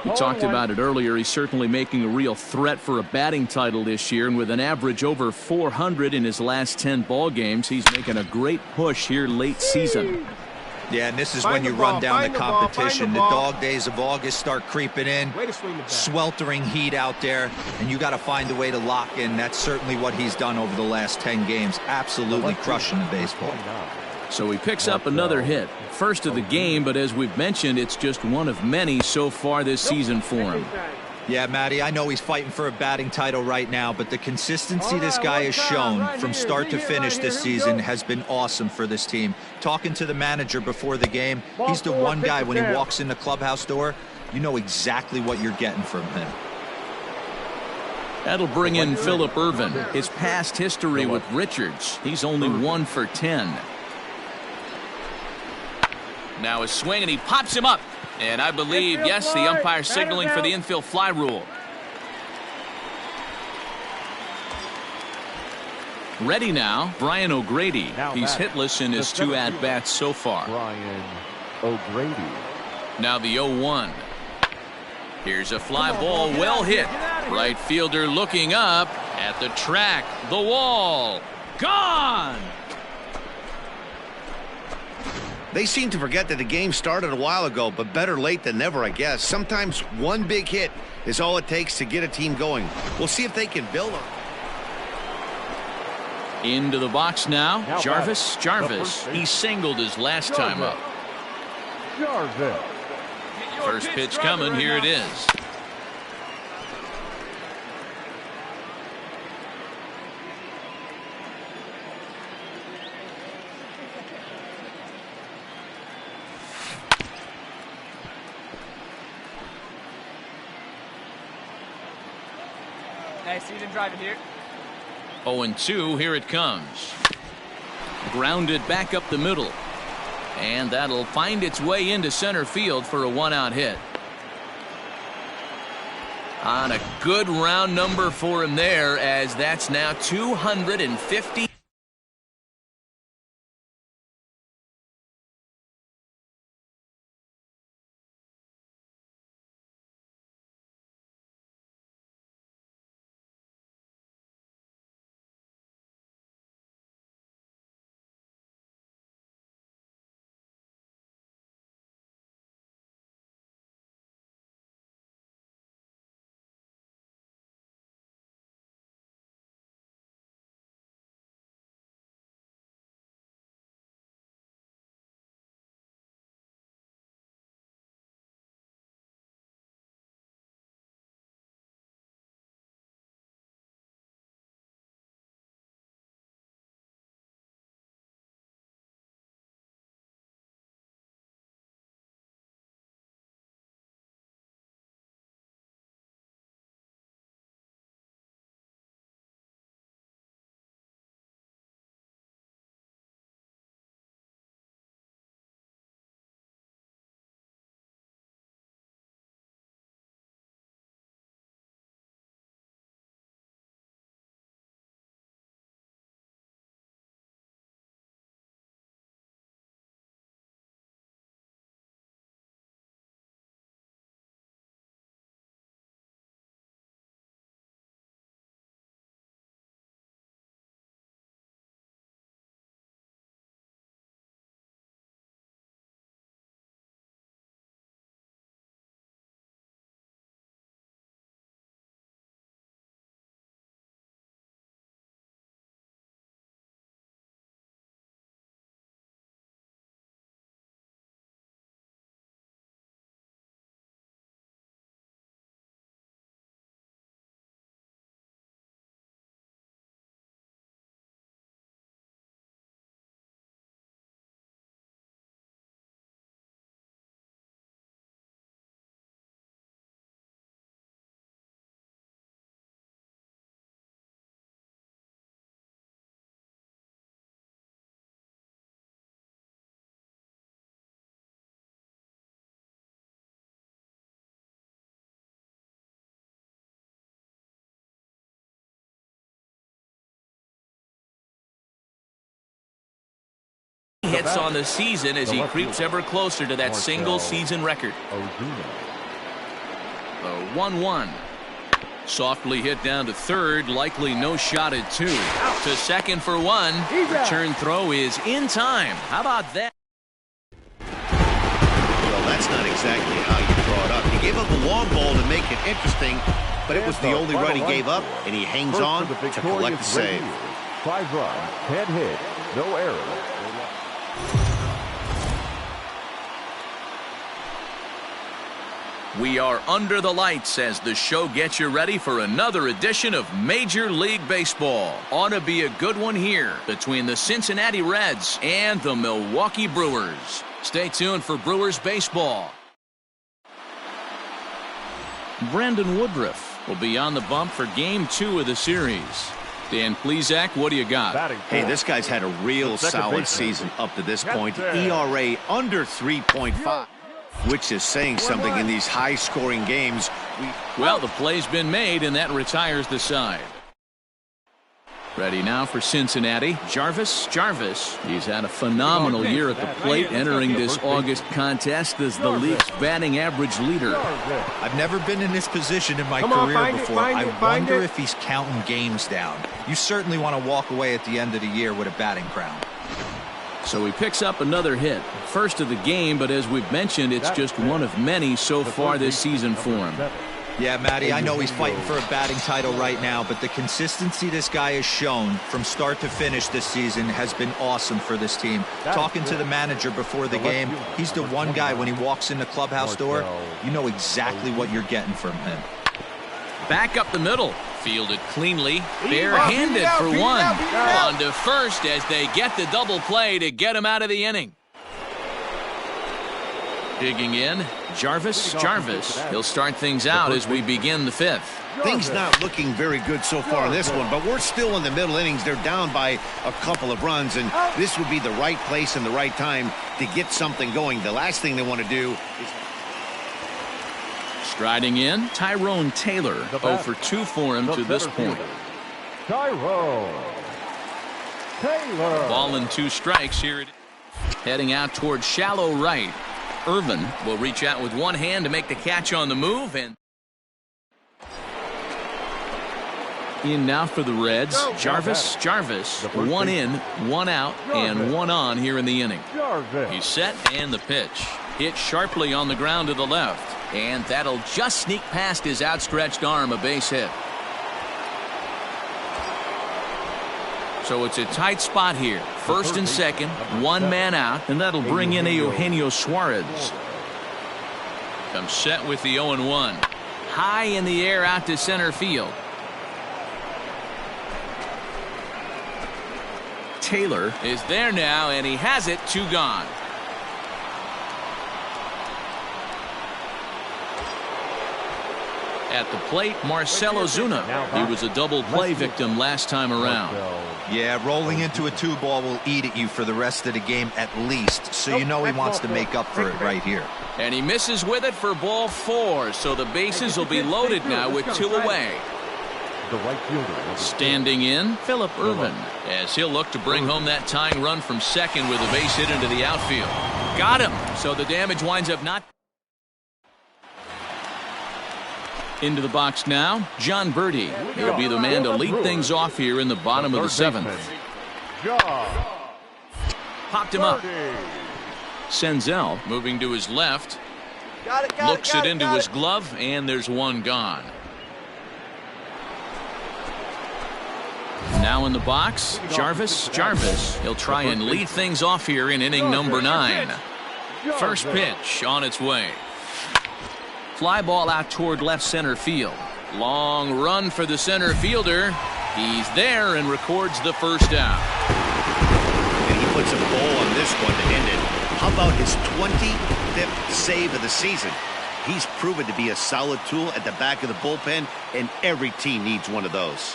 We talked about it earlier. He's certainly making a real threat for a batting title this year, and with an average over 400 in his last 10 ball games, he's making a great push here late season. Yeah, and this is when you run down the competition. The dog days of August start creeping in. Sweltering heat out there, and you got to find a way to lock in. That's certainly what he's done over the last 10 games. Absolutely crushing the baseball. So he picks up another hit. First of the game, but as we've mentioned, it's just one of many so far this season for him. Yeah, Matty, I know he's fighting for a batting title right now, but the consistency this guy has shown from start to finish this season has been awesome for this team. Talking to the manager before the game, he's the one guy when he walks in the clubhouse door, you know exactly what you're getting from him. That'll bring in Phillip Ervin. His past history with Richards, he's only 1 for 10. Now a swing, and he pops him up. And I believe, yes, the umpire signaling for the infield fly rule. Ready now, Brian O'Grady. He's hitless in his 2 at-bats so far. Brian O'Grady. Now the 0-1. Here's a fly ball, well hit. Right fielder looking up, At the track, the wall, gone! They seem to forget that the game started a while ago, but better late than never, I guess. Sometimes one big hit is all it takes to get a team going. We'll see if they can build on. Into the box now, Jarvis. He singled his last time up. Jarvis. First pitch coming, here it is. Nice season driving here. 0-2, here it comes. Grounded back up the middle. And that'll find its way into center field for a one-out hit. On a good round number for him there, as that's now 250. Hits on the season as he creeps ever closer to that single season record. The 1-1. Softly hit down to third, likely no shot at two. To second for one. Return throw is in time. How about that? Well, that's not exactly how you draw it up. He gave up a long ball to make it interesting, but it was the only run he gave up, and he hangs on to collect the save. 5 runs, 10 hits, no errors. We are under the lights as the show gets you ready for another edition of Major League Baseball. Ought to be a good one here between the Cincinnati Reds and the Milwaukee Brewers. Stay tuned for Brewers baseball. Brandon Woodruff will be on the bump for Game 2 of the series. Dan Plesac, what do you got? Hey, this guy's had a real solid season up to this point. ERA under 3.5. Which is saying something in these high-scoring games. Well, the play's been made, and that retires the side. Ready now for Cincinnati, Jarvis. He's had a phenomenal year at the plate, entering this August contest as the league's batting average leader. I've never been in this position in my career before. I wonder if he's counting games down. You certainly want to walk away at the end of the year with a batting crown. So he picks up another hit. First of the game, but as we've mentioned, it's just one of many so far this season for him. Yeah, Matty, I know he's fighting for a batting title right now, but the consistency this guy has shown from start to finish this season has been awesome for this team. Talking to the manager before the game, he's the one guy when he walks in the clubhouse door, you know exactly what you're getting from him. Back up the middle. Fielded cleanly. Barehanded for one. On to first as they get the double play to get him out of the inning. Digging in, Jarvis. He'll start things out as we begin the fifth. Things not looking very good so far in this one, but we're still in the middle innings. They're down by a couple of runs, and this would be the right place and the right time to get something going. The last thing they want to do is... Striding in, Tyrone Taylor. 0 for 2 for him to this point. Tyrone Taylor. Ball and 2 strikes here. Heading out towards shallow right. Irvin will reach out with one hand to make the catch on the move. And in now for the Reds, Jarvis. 1 in, 1 out, and 1 on here in the inning. He's set and the pitch. Hit sharply on the ground to the left. And that'll just sneak past his outstretched arm, a base hit. So it's a tight spot here. First and second, 1 man out, and that'll bring in Eugenio Suarez. Comes set with the 0-1. High in the air out to center field. Taylor is there now, and he has it. 2 gone. At the plate, Marcell Ozuna. He was a double play victim last time around. Yeah, rolling into a 2-ball will eat at you for the rest of the game at least, so you know he wants to make up for it right here. And he misses with it for ball 4, so the bases will be loaded now with 2 away. Standing in, Phillip Ervin, as he'll look to bring home that tying run from second with a base hit into the outfield. Got him, so the damage winds up not. Into the box now, John Birdie. He'll be the man to lead things off here in the bottom of the 7th. Popped him up. Senzel moving to his left. Looks it into his glove, and there's 1 gone. Now in the box, Jarvis. He'll try and lead things off here in inning number 9. First pitch on its way. Fly ball out toward left center field. Long run for the center fielder. He's there and records the first out. And he puts a bow on this one to end it. How about his 25th save of the season? He's proven to be a solid tool at the back of the bullpen, and every team needs one of those.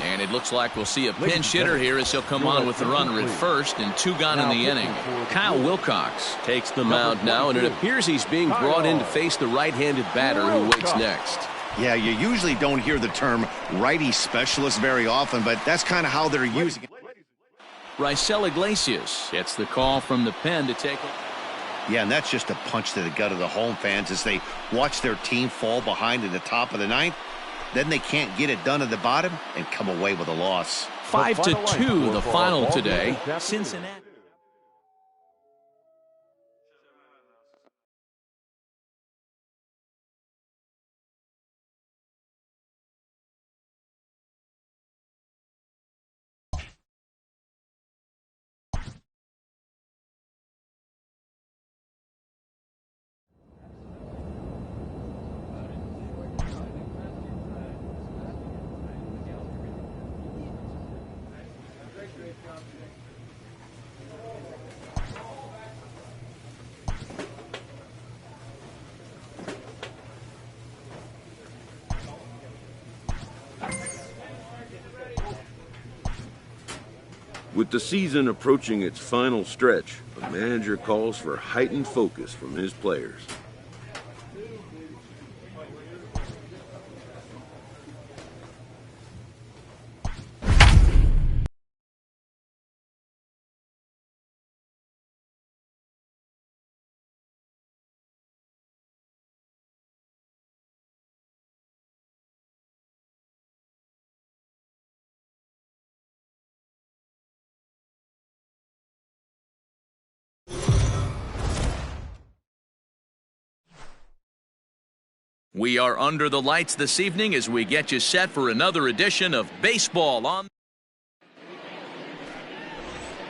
And it looks like we'll see a pinch hitter here as he'll come on with the runner at first, and 2 gone in the inning. Kyle Wilcox takes the mound now, and it appears he's being brought in to face the right-handed batter who waits next. Yeah, you usually don't hear the term righty specialist very often, but that's kind of how they're using it. Raisel Iglesias gets the call from the pen to take it. Yeah, and that's just a punch to the gut of the home fans as they watch their team fall behind in the top of the 9th. Then they can't get it done at the bottom and come away with a loss. 5-2 the final today. Cincinnati. With the season approaching its final stretch, the manager calls for heightened focus from his players. We are under the lights this evening as we get you set for another edition of Baseball on.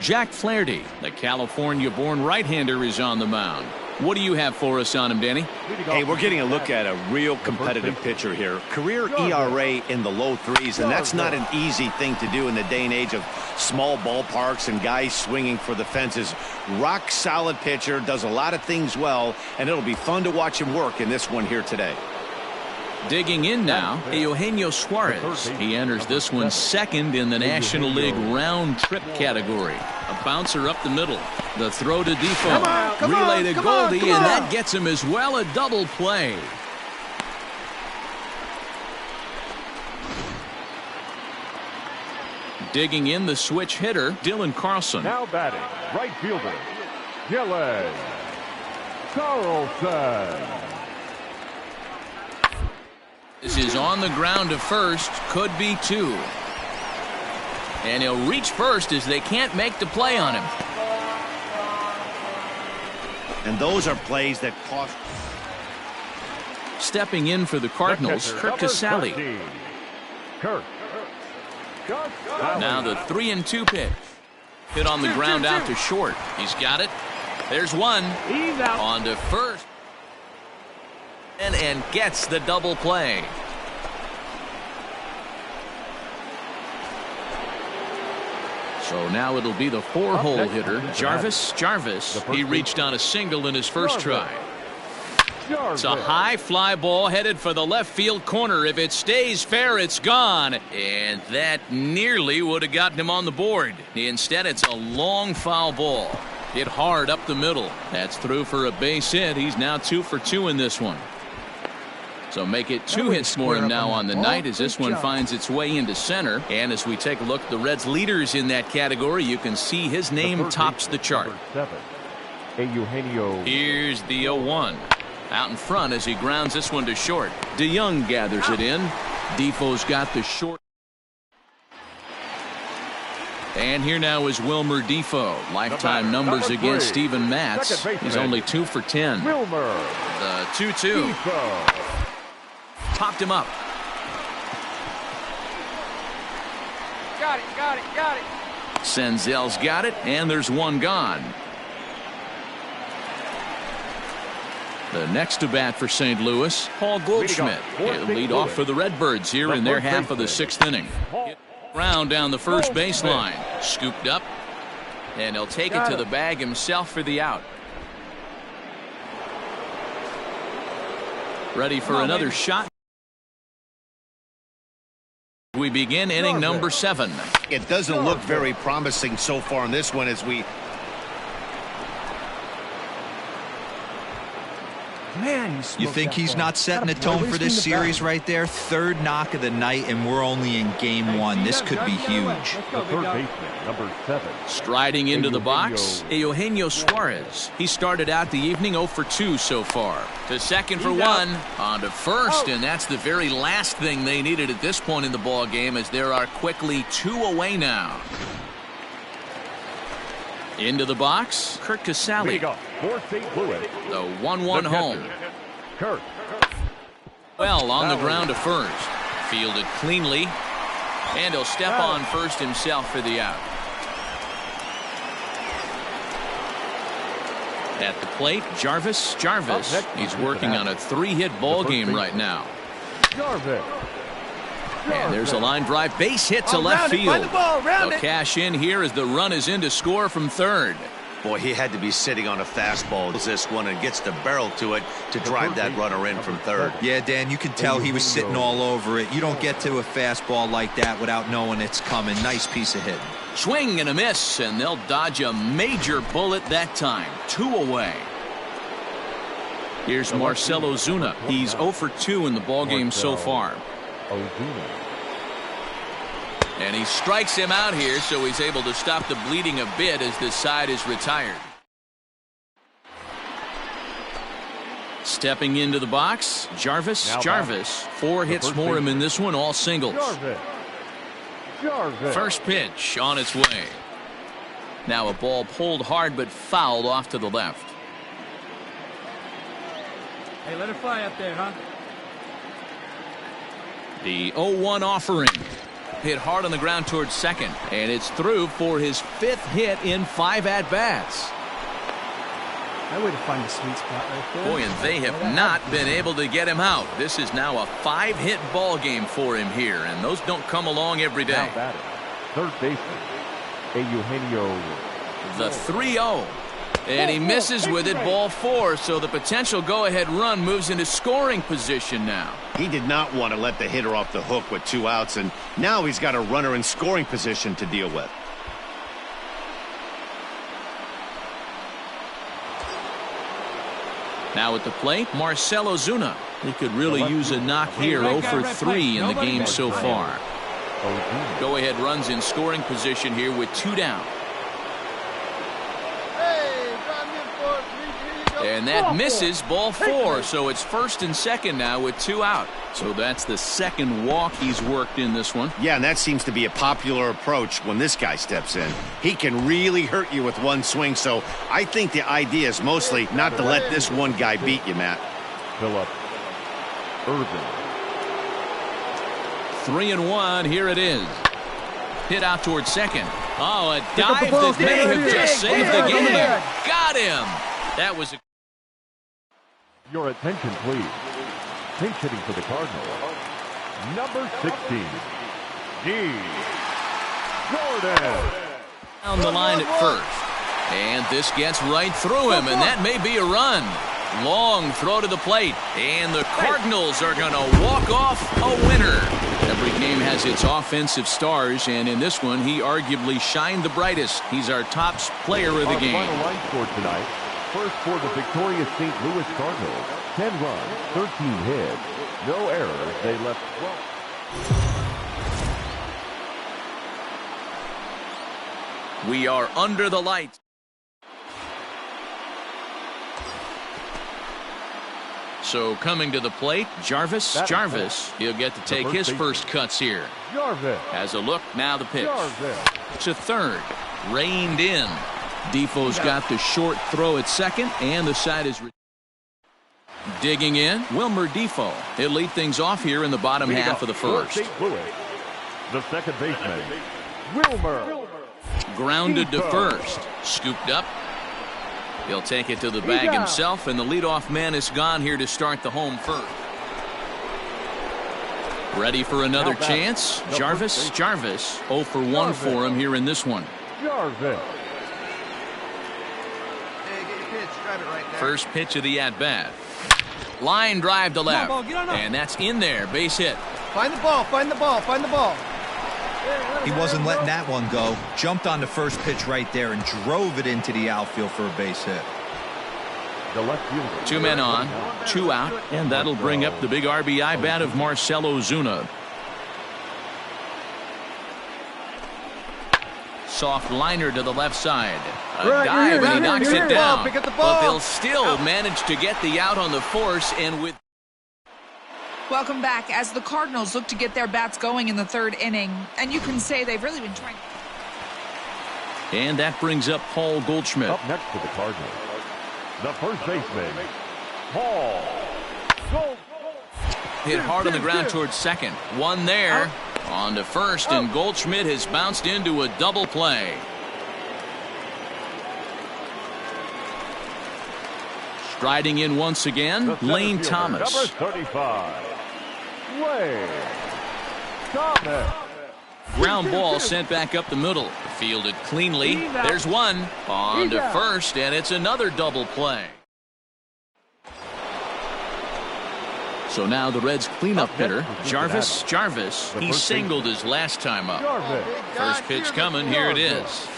Jack Flaherty, the California-born right-hander, is on the mound. What do you have for us on him, Danny? Hey, we're getting a look at a real competitive pitcher here. Career ERA in the low threes, and that's not an easy thing to do in the day and age of small ballparks and guys swinging for the fences. Rock solid pitcher, does a lot of things well, and it'll be fun to watch him work in this one here today. Digging in now, Eugenio Suarez. He enters this one second in the National League round trip category. A bouncer up the middle. The throw to Defoe. Relay to Goldie, and that gets him as well, a double play. Digging in, the switch hitter, Dylan Carlson. Now batting, right fielder, Dylan Carlson. This is on the ground to first, could be two. And he'll reach first as they can't make the play on him. And those are plays that cost. Stepping in for the Cardinals, Curt Casali. Now the 3-2 pitch. Hit on the ground out to short. He's got it. There's one. He's out. On to first. And gets the double play. So now it'll be the 4-hole hitter, Jarvis. He reached on a single in his first try. It's a high fly ball headed for the left field corner. If it stays fair, it's gone. And that nearly would have gotten him on the board. Instead, it's a long foul ball. Hit hard up the middle. That's through for a base hit. He's now 2 for 2 in this one. So make it 2 hits for him now on the night as this one finds its way into center. And as we take a look at the Reds' leaders in that category, you can see his name tops the chart. Here's the 0-1. Out in front as he grounds this one to short. DeYoung gathers it in. Defoe's got the short. And here now is Wilmer Defoe. Lifetime numbers against Steven Matz. He's only 2 for 10. The 2-2. Popped him up. Got it. Senzel's got it, and there's one gone. The next to bat for St. Louis, Paul Goldschmidt. He'll lead off for the Redbirds here in their half of the 6th inning. Round down the first baseline. Scooped up, and he'll take it to the bag himself for the out. Ready for another shot. We begin inning number 7. It doesn't look very promising so far in this one as we. Man, you think he's not setting a tone for this series right there? 3rd knock of the night, and we're only in game 1. This could be huge. The third baseman, number 7. Striding into the box, Eugenio Suarez. He started out the evening 0 for 2 so far. To second for 1. On to first, and that's the very last thing they needed at this point in the ball game, as there are quickly 2 away now. Into the box, Curt Casali. The 1-1 home. Curt. Well, on the ground to first. Fielded cleanly. And he'll step on first himself for the out. At the plate, Jarvis. He's working on a 3-hit ball game right now. And there's a line drive, base hit to left field. They'll cash in here as the run is in to score from third. Boy, he had to be sitting on a fastball this one and gets the barrel to it to drive that runner in from third. Yeah, Dan, you can tell he was sitting all over it. You don't get to a fastball like that without knowing it's coming. Nice piece of hitting. Swing and a miss, and they'll dodge a major bullet that time. 2 away. Here's Marcell Ozuna. He's 0 for 2 in the ballgame so far. And he strikes him out here, so he's able to stop the bleeding a bit as this side is retired. Stepping into the box, Jarvis. 4 hits for him in this one, all singles. First pitch on its way. Now a ball pulled hard but fouled off to the left. Hey, let it fly up there, huh? The 0-1 offering. Hit hard on the ground towards second. And it's through for his 5th hit in 5 at-bats. That way to find the sweet spot right there. Boy, and they have not been able to get him out. This is now a 5-hit ball game for him here, and those don't come along every day. Now batting, third baseman, Eugenio. The 3-0. And he misses with it, ball 4, so the potential go-ahead run moves into scoring position now. He did not want to let the hitter off the hook with 2 outs, and now he's got a runner in scoring position to deal with. Now at the plate, Marcell Ozuna. He could really use a knock here. 0 for 3 in the game so far. Go-ahead runs in scoring position here with 2 down. And that misses, ball 4. So it's first and second now with 2 out. So that's the 2nd walk he's worked in this one. Yeah, and that seems to be a popular approach when this guy steps in. He can really hurt you with 1 swing, so I think the idea is mostly not to let this one guy beat you, Matt. Philip Irvin. 3-1, here it is. Hit out towards second. Oh, a dive that may have just saved the game. Got him. That was a... Your attention, please. Pinch hitting for the Cardinals. Number 16, G. Jordan. Down the line at first. And this gets right through him, and that may be a run. Long throw to the plate, and the Cardinals are going to walk off a winner. Every game has its offensive stars, and in this one, he arguably shined the brightest. He's our top player of the game. Final line score tonight. First for the victorious St. Louis Cardinals, 10 runs, 13 hits, no errors. They left 12. We are under the lights. So coming to the plate, Jarvis. He'll get to take his first cuts here. Jarvis has a look, now the pitch. To third, reined in. Defoe's got the short throw at second, and the side is digging in. Wilmer Defoe. He'll lead things off here in the bottom half of the first. St. Louis, the second baseman, Wilmer. Grounded to first. Scooped up. He'll take it to the bag himself, and the leadoff man is gone here to start the home first. Ready for another chance. Jarvis. 0 for 1 for him here in this one. Jarvis. First pitch of the at-bat. Line drive to left. And that's in there. Base hit. Find the ball. He wasn't letting that one go. Jumped on the first pitch right there and drove it into the outfield for a base hit. The left fielder. 2 men on, 2 out, and that'll bring up the big RBI bat of Marcell Ozuna. Soft liner to the left side. A dive, and he knocks it down. But they'll still manage to get the out on the force, and with... Welcome back as the Cardinals look to get their bats going in the 3rd inning. And you can say they've really been trying. And that brings up Paul Goldschmidt. Up next for the Cardinals, the first baseman, Paul Goldschmidt. Hit hard on the ground towards second. 1 there. On to first, and Goldschmidt has bounced into a double play. Striding in once again, Lane Thomas. Number 35, Lane Thomas. Ground ball sent back up the middle. Fielded cleanly. There's one. On to first, and it's another double play. So now the Reds' cleanup hitter, Jarvis. He singled his last time up. First pitch coming. Here it is.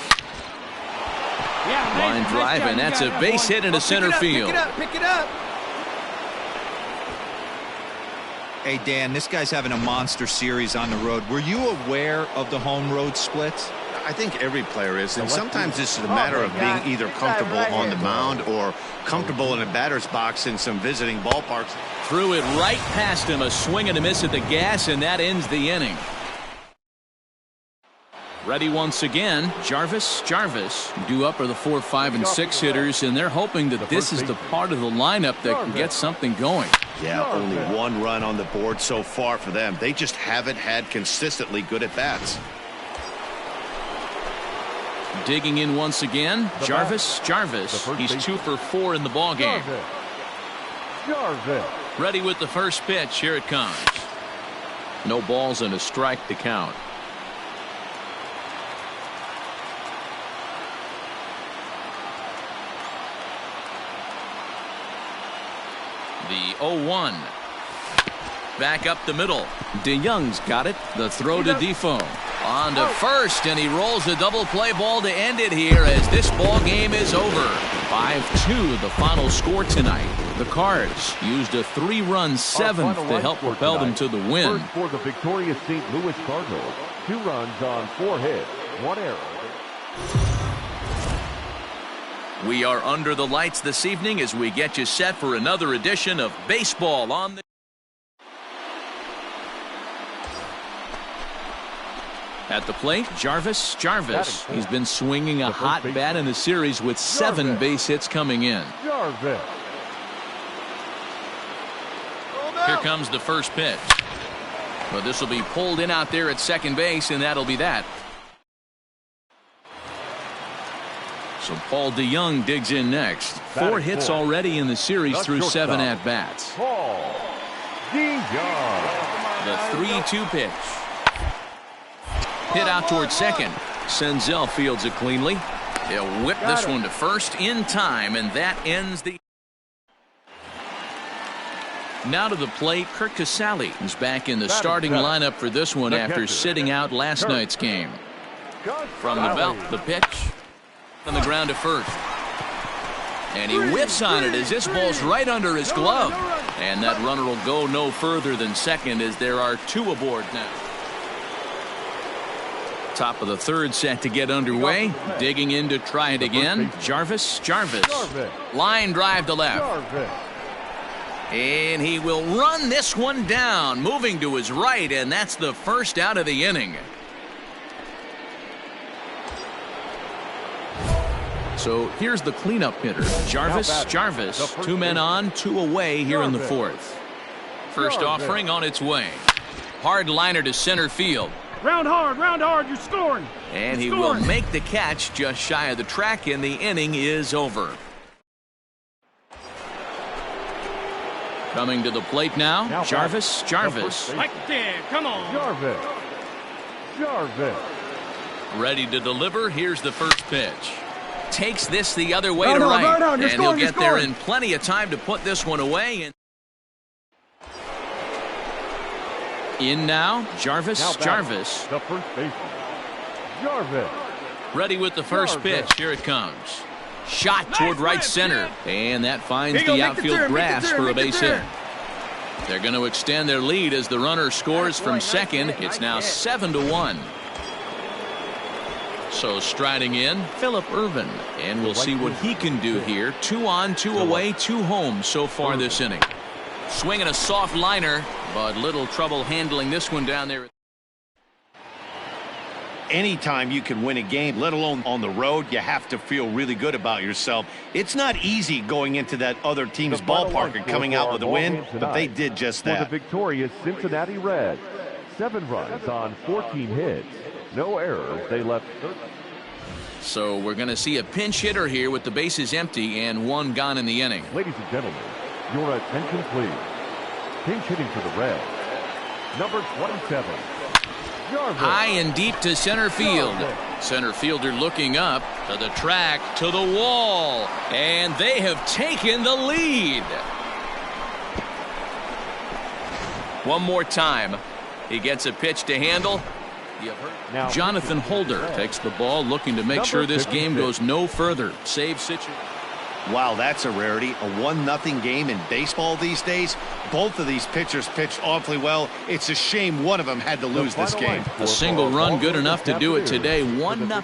Line drive, and that's a base hit into center field. Pick it up. Hey, Dan, this guy's having a monster series on the road. Were you aware of the home-road splits? I think every player is, and sometimes it's a matter of being either comfortable on the mound or comfortable in a batter's box in some visiting ballparks. Threw it right past him, a swing and a miss at the gas, and that ends the inning. Ready once again. Jarvis. Due up are the 4, 5, and 6 hitters, and they're hoping that this is the part of the lineup that can get something going. Yeah, only 1 run on the board so far for them. They just haven't had consistently good at-bats. Digging in once again. Jarvis. He's 2 for 4 in the ballgame. Ready with the first pitch. Here it comes. No balls and a strike to count. The 0-1. Back up the middle. DeYoung's got it. The throw to Defoe. On to first, and he rolls a double play ball to end it here as this ball game is over. 5-2 the final score tonight. The Cards used a 3-run 7th to help propel them to the win. First for the victorious St. Louis Cardinals. 2 runs on 4 hits, 1 error. We are under the lights this evening as we get you set for another edition of Baseball on the... At the plate, Jarvis. He's been swinging a hot bat in the series with 7 base hits coming in. Here comes the first pitch. But this will be pulled in out there at second base, and that'll be that. So Paul DeYoung digs in next. 4 hits already in the series through 7 at-bats. The 3-2 pitch. Hit out towards second. Senzel fields it cleanly. He'll whip this one to first in time, and that ends the... Now to the plate, Curt Casali is back in the starting lineup for this one after sitting out last night's game. From the belt, the pitch. On the ground to first. And he whiffs on it as this ball's right under his glove. And that runner will go no further than second as there are 2 aboard now. Top of the 3rd set to get underway. Digging in to try it again. Jarvis. Line drive to left. And he will run this one down, moving to his right, and that's the first out of the inning. So here's the cleanup hitter. Jarvis. 2 men on, 2 away here in the 4th. First offering on its way. Hard liner to center field. Round hard, you're scoring. And he will make the catch just shy of the track, and the inning is over. Coming to the plate now, Jarvis. Like that, come on. Jarvis. Ready to deliver. Here's the first pitch. Takes this the other way to right. And he'll get there in plenty of time to put this one away. And in now, Jarvis. The first baseman. Jarvis. Ready with the first pitch. Here it comes. Shot toward right center. And that finds the outfield grass for a base hit. They're going to extend their lead as the runner scores from second. It's now 7-1. So striding in, Phillip Ervin. And we'll see what he can do here. 2 on, 2 away, 2 home so far this inning. Swinging a soft liner, but little trouble handling this one down there. Anytime you can win a game, let alone on the road, you have to feel really good about yourself. It's not easy going into that other team's ballpark and coming out with a win, but they did just that. For the victorious Cincinnati Reds, 7 runs on 14 hits, no errors. They left 13. So we're going to see a pinch hitter here with the bases empty and 1 gone in the inning. Ladies and gentlemen, your attention please. Pinch hitting for the Reds, number 27. Jarvis. High and deep to center field. Center fielder looking up to the track, to the wall, and they have taken the lead. One more time. He gets a pitch to handle. Now, Jonathan Holder takes the ball, looking to make sure this game goes no further. Save situation. Wow, that's a rarity. A 1-0 game in baseball these days. Both of these pitchers pitched awfully well. It's a shame one of them had to lose this game. A single run good enough to do it today. 1-0.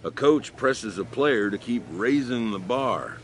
A coach presses a player to keep raising the bar.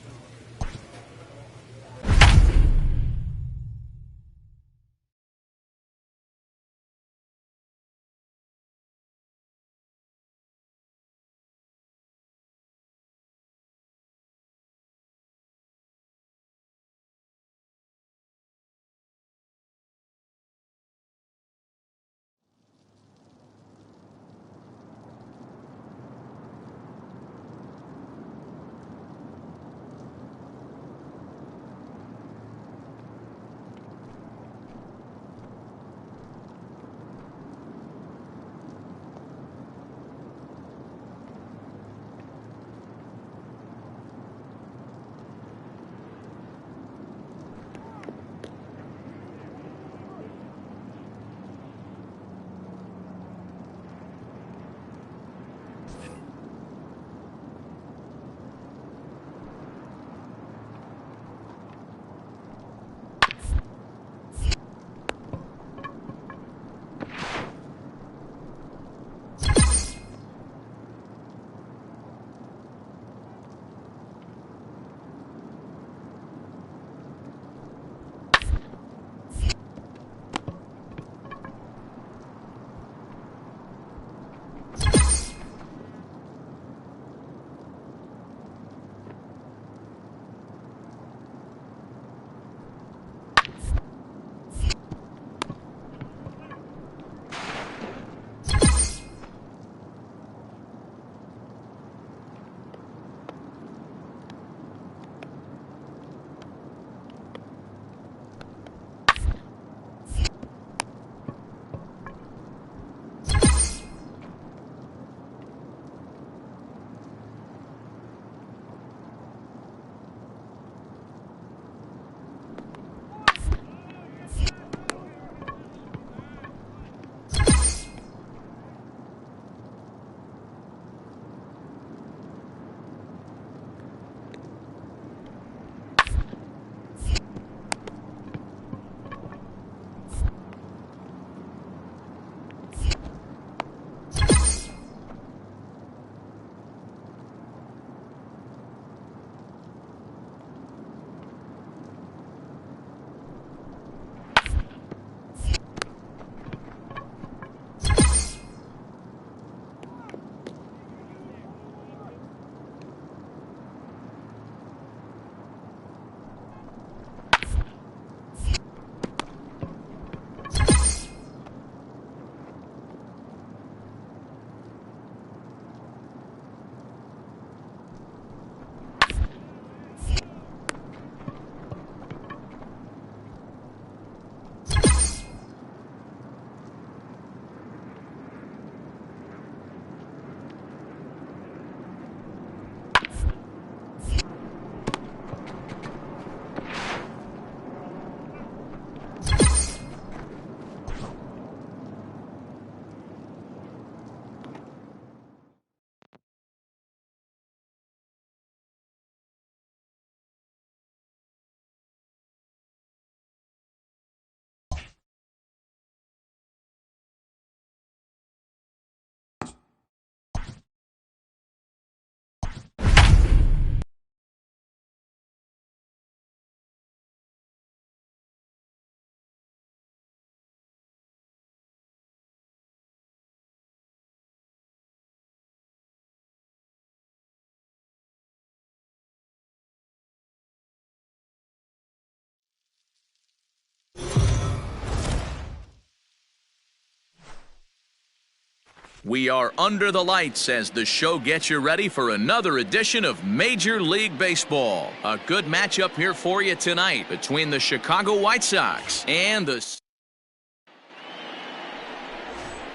We are under the lights as the show gets you ready for another edition of Major League Baseball. A good matchup here for you tonight between the Chicago White Sox and the...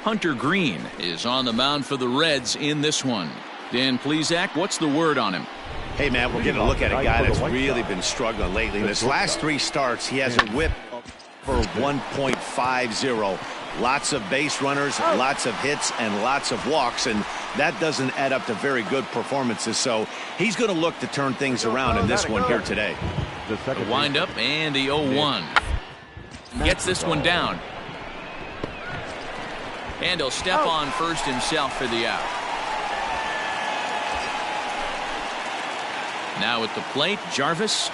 Hunter Green is on the mound for the Reds in this one. Dan Plesac, what's the word on him? Hey, man, we're getting a look at a guy that's really been struggling lately. In his last 3 starts, he has a whip for 1.50. Lots of base runners, lots of hits, and lots of walks, and that doesn't add up to very good performances. So he's going to look to turn things around in this one here today. The wind-up and the 0-1. Gets this one down. And he'll step on first himself for the out. Now at the plate, Jarvis,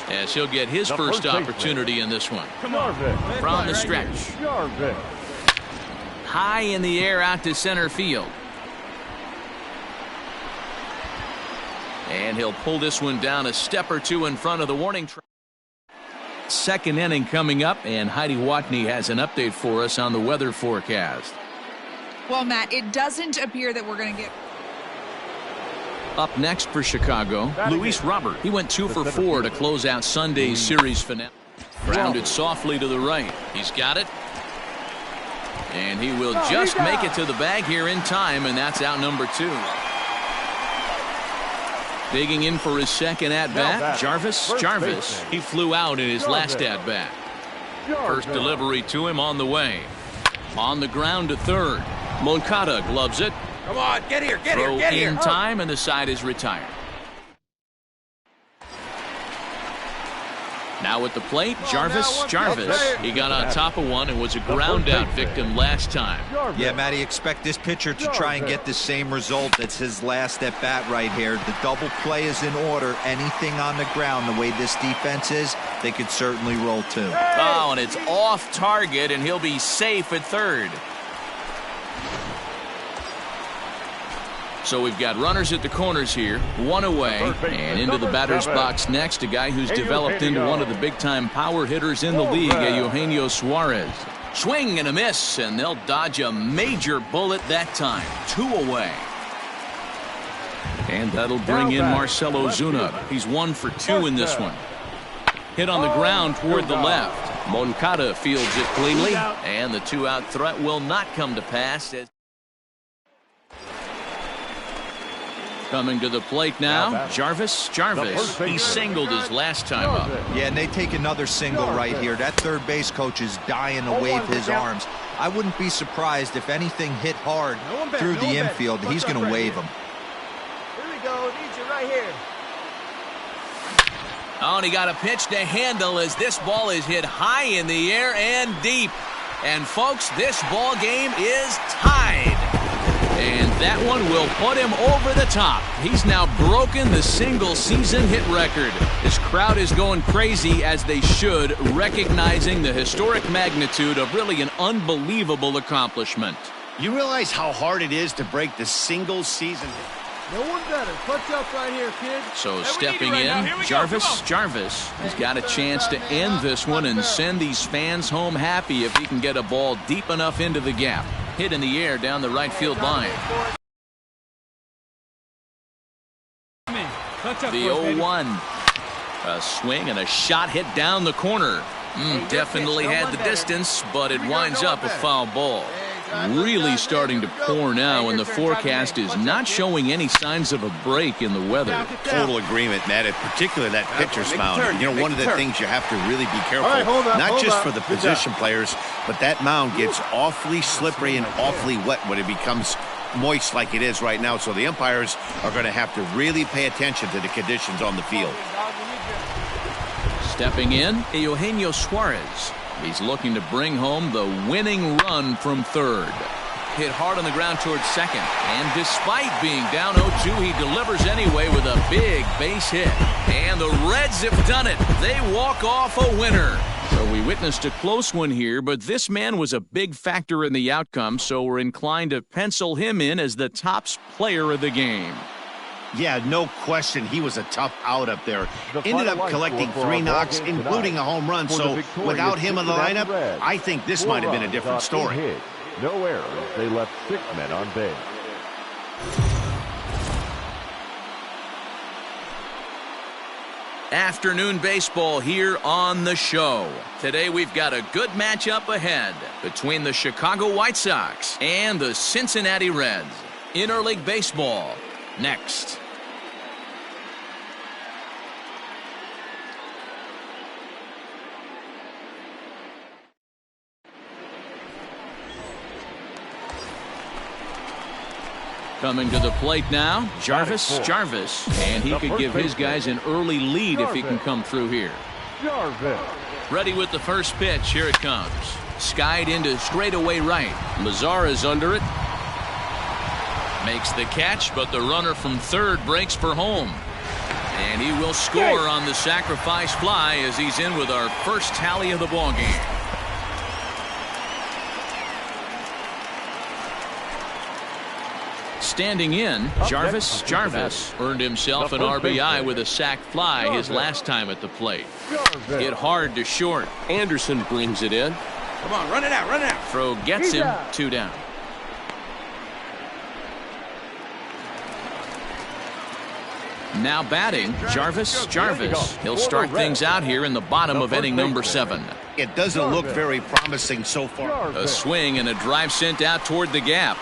as he'll get his first opportunity in this one. Come on. From the stretch. Jarvis. High in the air out to center field. And he'll pull this one down a step or two in front of the warning track. Second inning coming up, and Heidi Watney has an update for us on the weather forecast. Well, Matt, it doesn't appear that we're going to get... Up next for Chicago, Luis Robert. He went 2 for 4 to close out Sunday's series finale. Grounded softly to the right. He's got it. And he will just make it to the bag here in time, and that's out number 2. Digging in for his second at-bat, Jarvis. He flew out in his last at-bat. First delivery to him on the way. On the ground to third. Moncada gloves it. Come on, get here. Throw in time, and the side is retired. Now at the plate, Jarvis. He got on top of one and was a ground-out victim last time. Yeah, Matty, expect this pitcher to try and get the same result. That's his last at-bat right here. The double play is in order. Anything on the ground, the way this defense is, they could certainly roll too. Oh, and it's off target, and he'll be safe at third. So we've got runners at the corners here, one away, and into the batter's box next, a guy who's developed into one of the big-time power hitters in the league, Eugenio Suarez. Swing and a miss, and they'll dodge a major bullet that time. 2 away. And that'll bring in Marcelo Zuna. He's 1 for 2 in this one. Hit on the ground toward the left. Moncada fields it cleanly, and the 2-out threat will not come to pass. Coming to the plate now, Jarvis. He singled his last time up. Yeah, and they take another single right here. That third base coach is dying to wave his arms. I wouldn't be surprised if anything hit hard through the infield. He's going to wave them. Here we go. Need you right here. Oh, and he got a pitch to handle as this ball is hit high in the air and deep. And, folks, this ball game is tied. And that one will put him over the top. He's now broken the single-season hit record. This crowd is going crazy, as they should, recognizing the historic magnitude of really an unbelievable accomplishment. You realize how hard it is to break the single-season hit? No one better. Clutch up right here, kid. So stepping in, Jarvis. He's got a chance to end this one and send these fans home happy if he can get a ball deep enough into the gap. Hit in the air down the right field line. The 0-1. A swing and a shot hit down the corner. Definitely had the distance, but it winds up a foul ball. Really starting to pour now, and the forecast is not showing any signs of a break in the weather. Total agreement, Matt, in particular that pitcher's mound. You know, one of the things you have to really be careful, not just for the position players, but that mound gets awfully slippery and awfully wet when it becomes moist like it is right now. So the umpires are going to have to really pay attention to the conditions on the field. Stepping in, Eugenio Suarez. He's looking to bring home the winning run from third. Hit hard on the ground towards second. And despite being down 0-2, he delivers anyway with a big base hit. And the Reds have done it. They walk off a winner. So we witnessed a close one here, but this man was a big factor in the outcome, so we're inclined to pencil him in as the top player of the game. Yeah, no question. He was a tough out up there. Ended up collecting 3 knocks, including a home run. So without him in the lineup, I think this might have been a different story. No errors. They left 6 men on base. Afternoon baseball here on the show. Today we've got a good matchup ahead between the Chicago White Sox and the Cincinnati Reds. Interleague baseball next. Coming to the plate now, Jarvis. And he could give his guys an early lead if he can come through here. Ready with the first pitch. Here it comes. Skied into straightaway right. Lazar is under it. Makes the catch, but the runner from third breaks for home. And he will score on the sacrifice fly as he's in with our first tally of the ball game. Standing in, Jarvis earned himself an RBI with a sac fly his last time at the plate. Hit hard to short. Anderson brings it in. Come on, run it out, run it out. Throw gets him, 2 down. Now batting, Jarvis. He'll start things out here in the bottom of inning number 7. It doesn't look very promising so far. A swing and a drive sent out toward the gap.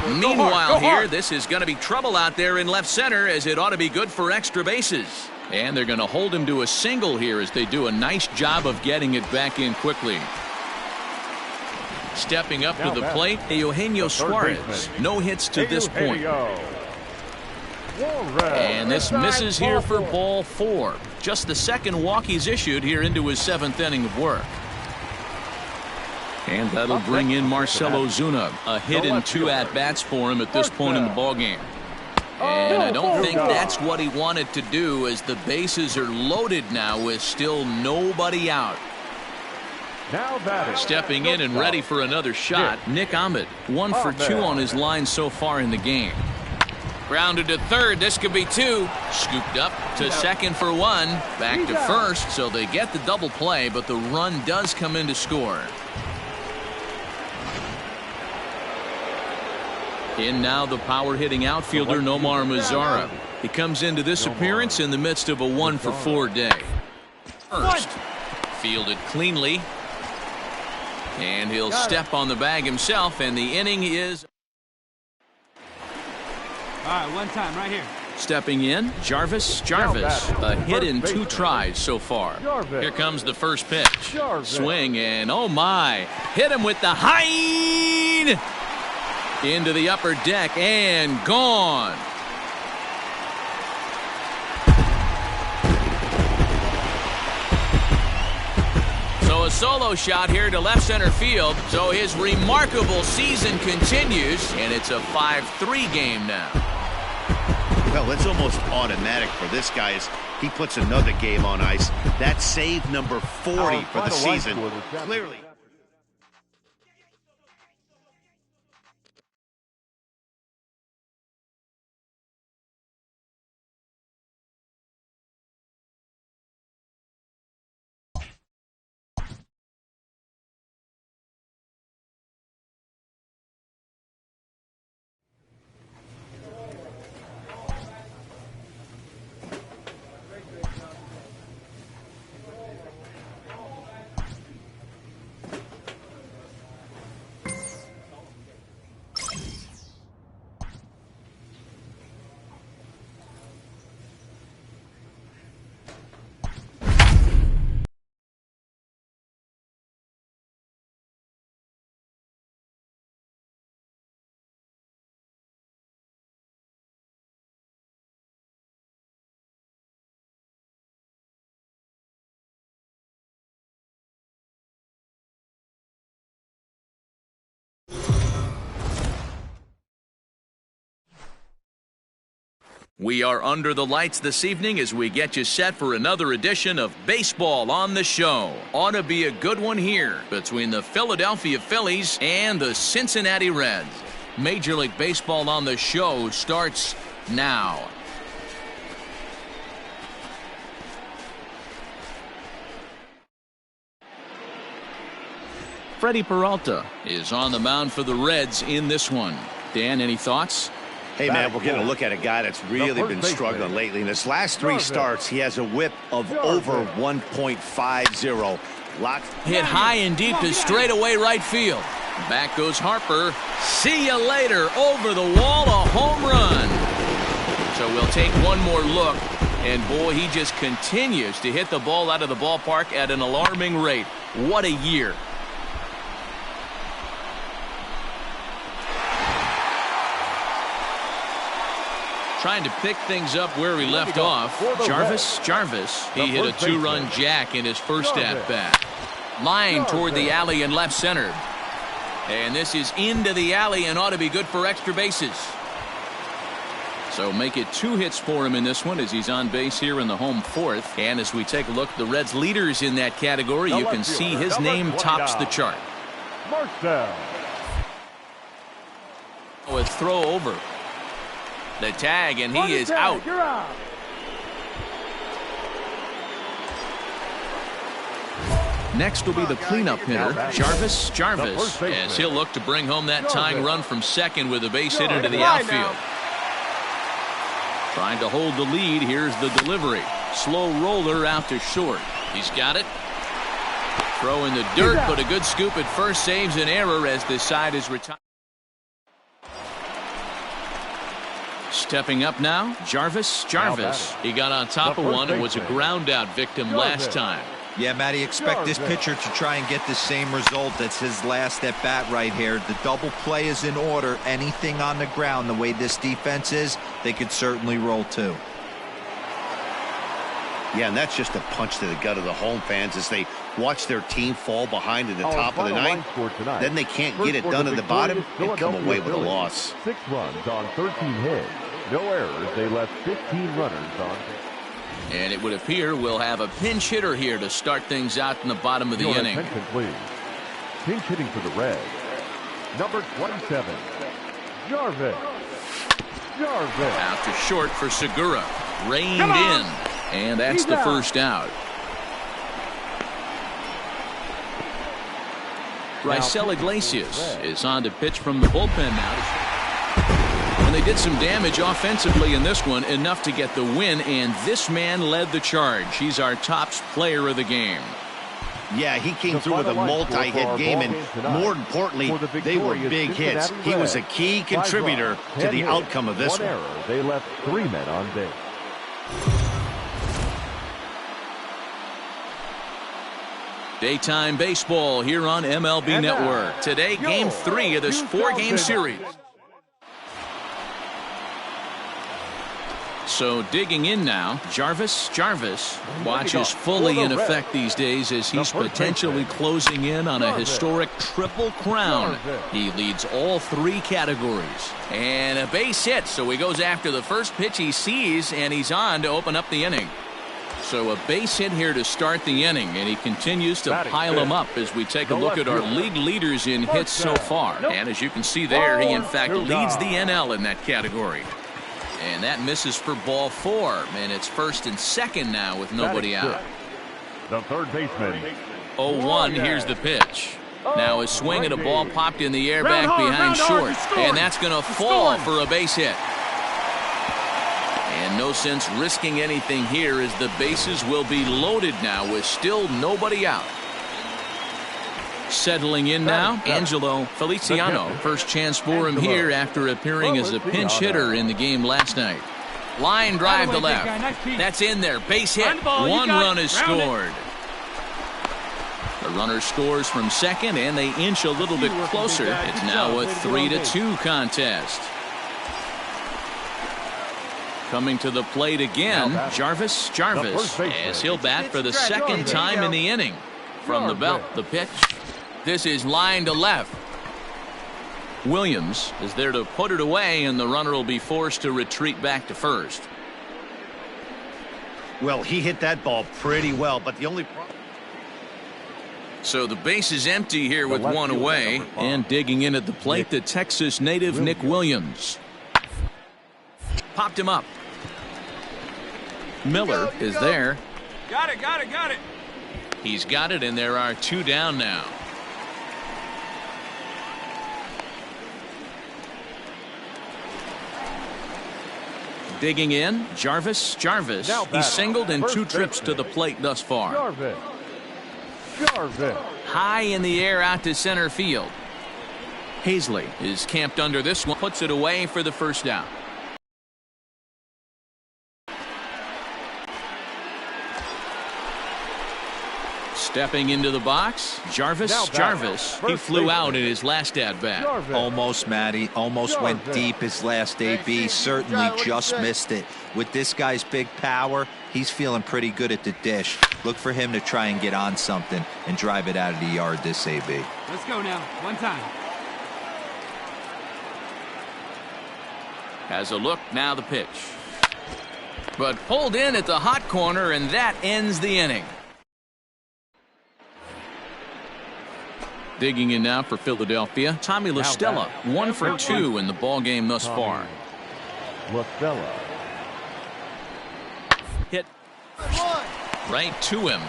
Meanwhile here, this is going to be trouble out there in left center, as it ought to be good for extra bases. And they're going to hold him to a single here as they do a nice job of getting it back in quickly. Stepping up to the plate, Eugenio Suarez. No hits to this point. And this misses here for ball 4. Just the second walk he's issued here into his 7th inning of work. And that'll bring in Marcell Ozuna. A hit in 2 at-bats for him at this point in the ballgame. And I don't think that's what he wanted to do, as the bases are loaded now with still nobody out. Stepping in and ready for another shot, Nick Ahmed. 1 for 2 on his line so far in the game. Grounded to third. This could be 2. Scooped up to second for 1. Back to first, so they get the double play, but the run does come in to score. In now the power-hitting outfielder Nomar Mazara. He comes into this appearance in the midst of a 1 for 4 day. First, fielded cleanly. And he'll step on the bag himself, and the inning is... All right, one time right here. Stepping in, Jarvis. A hit in 2 tries so far. Here comes the first pitch. Swing, and oh my. Hit him with the hind. Into the upper deck, and gone. So a solo shot here to left center field. So his remarkable season continues, and it's a 5-3 game now. Well, it's almost automatic for this guy as he puts another game on ice. That's save number 40 for the season. Clearly. We are under the lights this evening as we get you set for another edition of Baseball on the Show. Ought to be a good one here between the Philadelphia Phillies and the Cincinnati Reds. Major League Baseball on the Show starts now. Freddie Peralta is on the mound for the Reds in this one. Dan, any thoughts? Hey, man, we're going to look at a guy that's really been struggling lately. In his last 3 starts, he has a whip of over 1.50. Hit high and deep to straightaway right field. Back goes Harper. See you later. Over the wall, a home run. So we'll take one more look. And, boy, he just continues to hit the ball out of the ballpark at an alarming rate. What a year. Trying to pick things up where we left off. Jarvis. He hit a 2-run jack in his first at-bat. Line toward the alley and left center. And this is into the alley and ought to be good for extra bases. So make it 2 hits for him in this one as he's on base here in the home 4th. And as we take a look at the Reds leaders in that category, you can see his name tops the chart. Marcell. A throw over the tag, and he is out. You're out. Next will be the cleanup hitter, Jarvis, as he'll look to bring home that tying run from second with a base hit into the outfield. Trying to hold the lead. Here's the delivery. Slow roller out to short. He's got it. Throw in the dirt, but a good scoop at first saves an error as the side is retired. Stepping up now, Jarvis. He got on top of one and was a ground out victim last time. Yeah, Matty, expect this pitcher to try and get the same result. That's his last at bat right here. The double play is in order. Anything on the ground, the way this defense is, they could certainly roll too. Yeah, and that's just a punch to the gut of the home fans as they watch their team fall behind in the top of the ninth. Then they can't get it done in the bottom and come away with a loss. 6 runs on 13 hits. No errors. They left 15 runners on. And it would appear we'll have a pinch hitter here to start things out in the bottom of the inning. Attention, please. Pinch hitting for the Reds. Number 27, Jarvis. Out to short for Segura. Reined in. And that's the first out. Raisel Iglesias is on to pitch from the bullpen now. And they did some damage offensively in this one, enough to get the win, and this man led the charge. He's our top player of the game. Yeah, he came through with a multi-hit game, and more importantly, they were big hits. He was a key contributor to the outcome of this one. They left 3 men on base. Daytime baseball here on MLB Network. Today, Game 3 of this 4-game series. So digging in now, Jarvis. Watch is fully in effect these days as he's potentially closing in on a historic triple crown. He leads all 3 categories. And a base hit, so he goes after the first pitch he sees, and he's on to open up the inning. So a base hit here to start the inning, and he continues to pile them up as we take a look at our league leaders in hits so far. And as you can see there, he in fact leads the NL in that category. And that misses for ball 4, and it's first and second now with nobody out. The third baseman. 0-1, here's the pitch. Now a swing and a ball popped in the air back behind short, and that's going to fall for a base hit. And no sense risking anything here as the bases will be loaded now with still nobody out. Settling in now, Angelo Feliciano. First chance for him here after appearing as a pinch hitter in the game last night. Line drive to left. That's in there. Base hit. 1 run is scored. The runner scores from second, and they inch a little bit closer. It's now a 3-2 contest. Coming to the plate again, Jarvis, as he'll bat for the second time in the inning. From the belt, the pitch. This is line to left. Williams is there to put it away, and the runner will be forced to retreat back to first. Well, he hit that ball pretty well, but the only problem... So the base is empty here with 1 away, and digging in at the plate, the Texas native Nick Williams. Popped him up. Miller is there. Got it. He's got it, and there are 2 down now. Digging in, Jarvis. He's singled in 2 trips to the plate thus far. Jarvis. High in the air out to center field. Hazley is camped under this one, puts it away for the first down. Stepping into the box, Jarvis. He flew out in his last at-bat. Almost, Matty. Almost went deep his last AB. Certainly just missed it. With this guy's big power, he's feeling pretty good at the dish. Look for him to try and get on something and drive it out of the yard this AB. Let's go now. 1 time. Has a look, now the pitch. But pulled in at the hot corner, and that ends the inning. Digging in now for Philadelphia, Tommy La Stella, 1 for 2 in the ballgame thus far. La Stella. Hit right to him.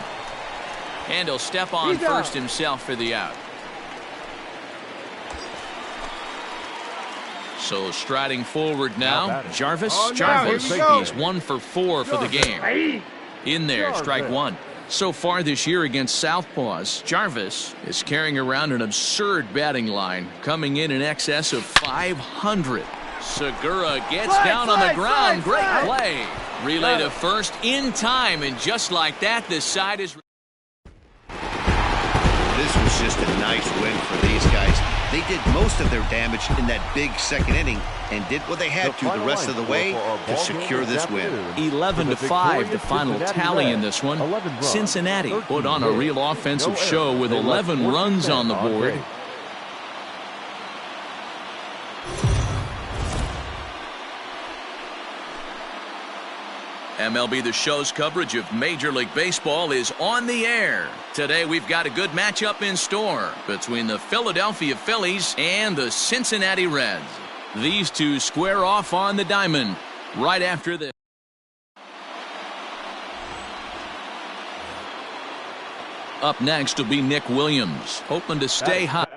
And he'll step on first himself for the out. So striding forward now, Jarvis. Jarvis, he's 1 for 4 for the game. In there, strike 1. So far this year against Southpaws, Jarvis is carrying around an absurd batting line, coming in excess of 500. Segura gets down on the ground. Great play. Relay to first in time, and just like that, this side is... This was just a nice win for these guys. They did most of their damage in that big second inning and did what they had to the rest of the way to secure this win. 11-5, the final tally in this one. Cincinnati put on a real offensive show with 11 runs on the board. MLB The Show's coverage of Major League Baseball is on the air. Today we've got a good matchup in store between the Philadelphia Phillies and the Cincinnati Reds. These two square off on the diamond right after this. Up next will be Nick Williams, hoping to stay hot.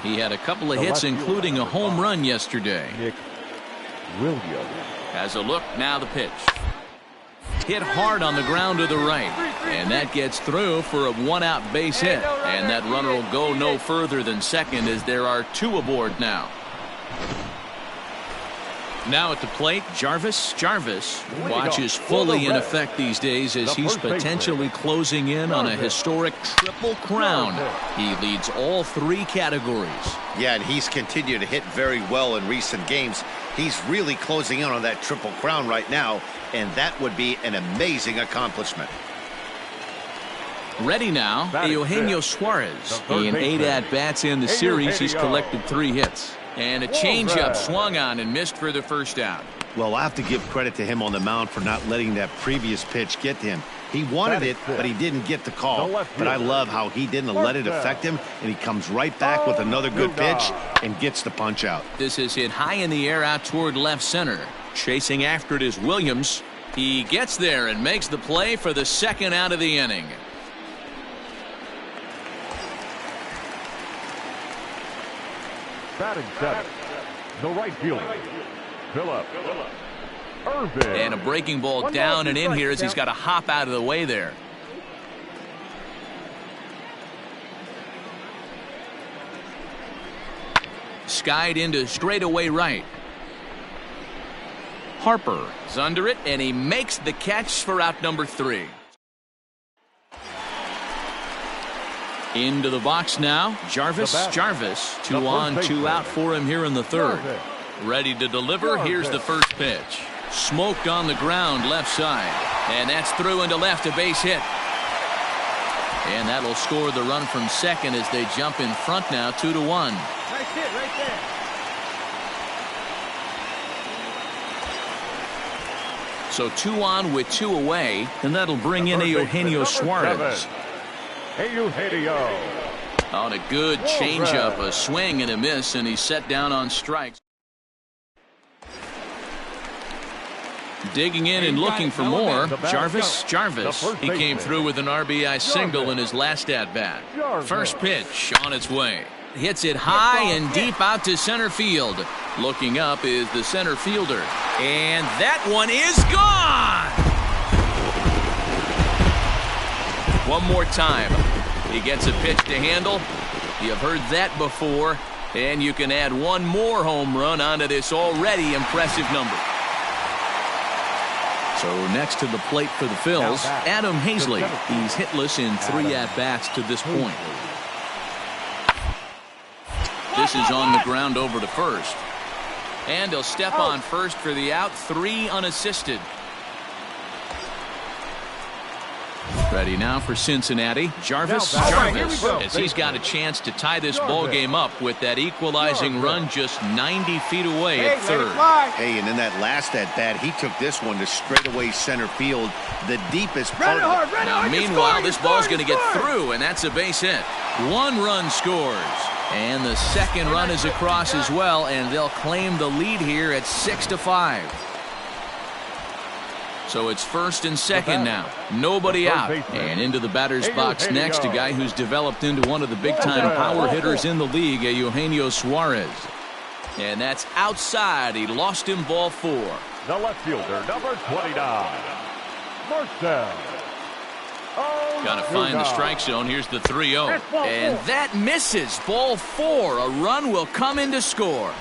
He had a couple of hits, including a home run yesterday. Nick Williams. Has a look, now the pitch. Hit hard on the ground to the right, and that gets through for a one-out base hit. And that runner will go no further than second as there are two aboard now. Now at the plate, Jarvis. Jarvis watches fully in effect these days as he's potentially closing in on a historic triple crown. He leads all three categories. Yeah, and he's continued to hit very well in recent games. He's really closing in on that triple crown right now, and that would be an amazing accomplishment. Ready now, Eugenio Suarez. In 8 at-bats in the series, he's collected 3 hits. And a changeup swung on and missed for the first out. Well, I have to give credit to him on the mound for not letting that previous pitch get to him. He wanted it, but he didn't get the call. But I love how he didn't let it affect him, and he comes right back with another good pitch and gets the punch out. This is hit high in the air out toward left center. Chasing after it is Williams. He gets there and makes the play for the second out of the inning. Batting seventh, the right fielder, Phillip Ervin. And a breaking ball down and in here as he's got to hop out of the way there. Skied into straightaway right. Harper is under it, and he makes the catch for out number 3. Into the box now, Jarvis. 2 on, 2 out for him here in the third. Ready to deliver. Here's the first pitch. Smoked on the ground left side. And that's through into left, a base hit. And that'll score the run from second as they jump in front now, 2-1. Nice hit right there. So 2 on with 2 away, and that'll bring in Eugenio Suarez. Eugenio. On a good changeup, a swing and a miss, and he's set down on strikes. Digging in and looking for more, Jarvis. He came through with an RBI single in his last at-bat. First pitch on its way. Hits it high and deep out to center field. Looking up is the center fielder. And that one is gone! One more time. He gets a pitch to handle. You've heard that before. And you can add one more home run onto this already impressive number. So next to the plate for the Phils, Adam Hazley. He's hitless in 3 at-bats to this point. This is on the ground over to first. And he'll step on first for the out, 3 unassisted. Ready now for Cincinnati. Jarvis, as he's got a chance to tie this ball game up with that equalizing run just 90 feet away at third. Hey, and in that last at-bat, he took this one to straightaway center field, the deepest part of it. Now, meanwhile, this ball's going to get through, and that's a base hit. 1 run scores. And the second run is across as well, and they'll claim the lead here at 6-5. So it's first and second now. Nobody out. And into the batter's box next, a guy who's developed into one of the big-time power hitters in the league, Eugenio Suarez. And that's outside. He lost him, ball 4. The left fielder, number 29, Marcell. Got to find the strike zone. Here's the 3-0. And that misses. Ball 4. A run will come in to score.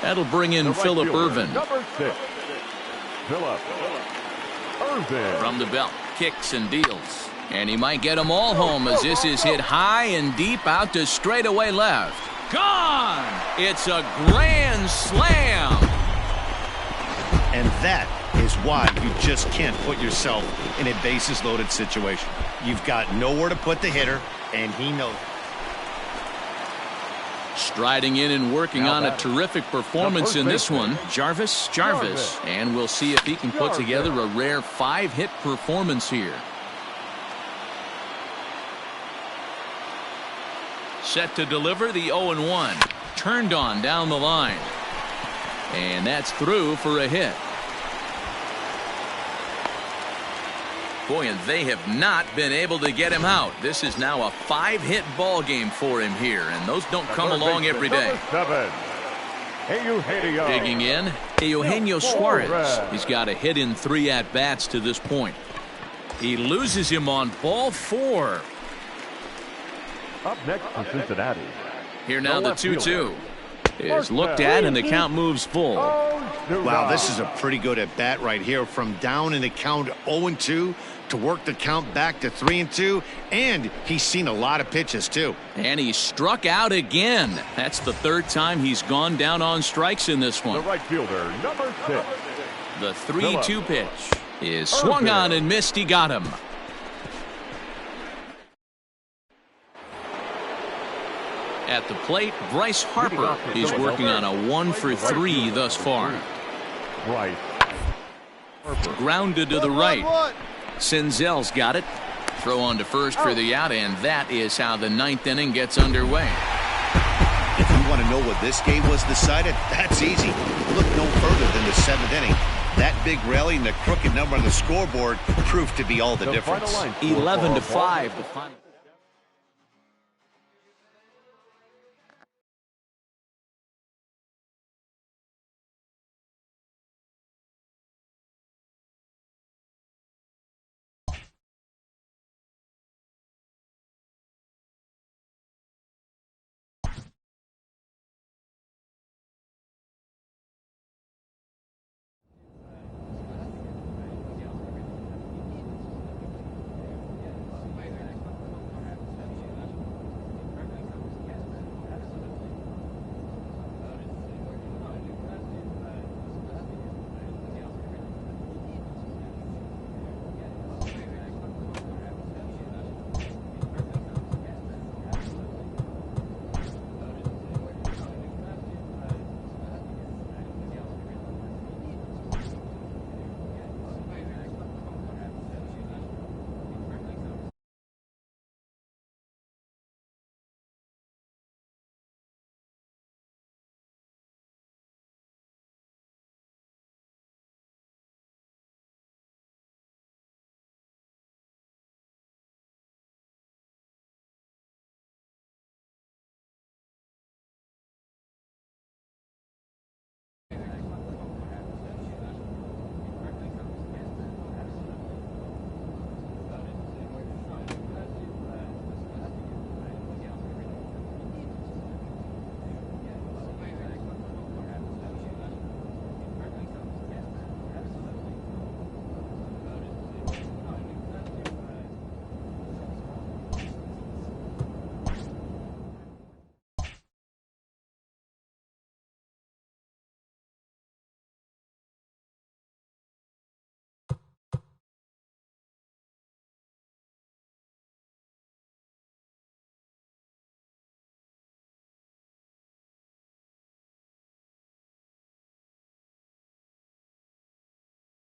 That'll bring in Phillip Ervin. Number 6. Phillip Ervin. From the belt, kicks and deals. And he might get them all home as this is hit high and deep out to straightaway left. Gone! It's a grand slam. And that is why you just can't put yourself in a bases loaded situation. You've got nowhere to put the hitter, and he knows. Striding in and working on a terrific performance in this one, Jarvis. And we'll see if he can put together a rare 5-hit performance here. Set to deliver the 0-1. Turned on down the line. And that's through for a hit. Boy, and they have not been able to get him out. This is now a 5-hit ball game for him here, and those don't come along every day. Digging in, Eugenio Suarez. He's got a hit in 3 at-bats to this point. He loses him on ball 4. Up next for Cincinnati. Here now the 2-2 is looked at, and the count moves full. Wow, this is a pretty good at bat right here. From down in the count 0-2 to work the count back to 3-2, and he's seen a lot of pitches too. And he struck out again. That's the 3rd time he's gone down on strikes in this one. The right fielder, number 6. The 3-2 pitch is swung on and missed. He got him. At the plate, Bryce Harper. He's working on a 1-for-3 thus far. Bryce Harper grounded to the right. Senzel's got it. Throw on to first for the out, and that is how the 9th inning gets underway. If you want to know what this game was decided, that's easy. Look no further than the 7th inning. That big rally and the crooked number on the scoreboard proved to be all the difference. 11-5.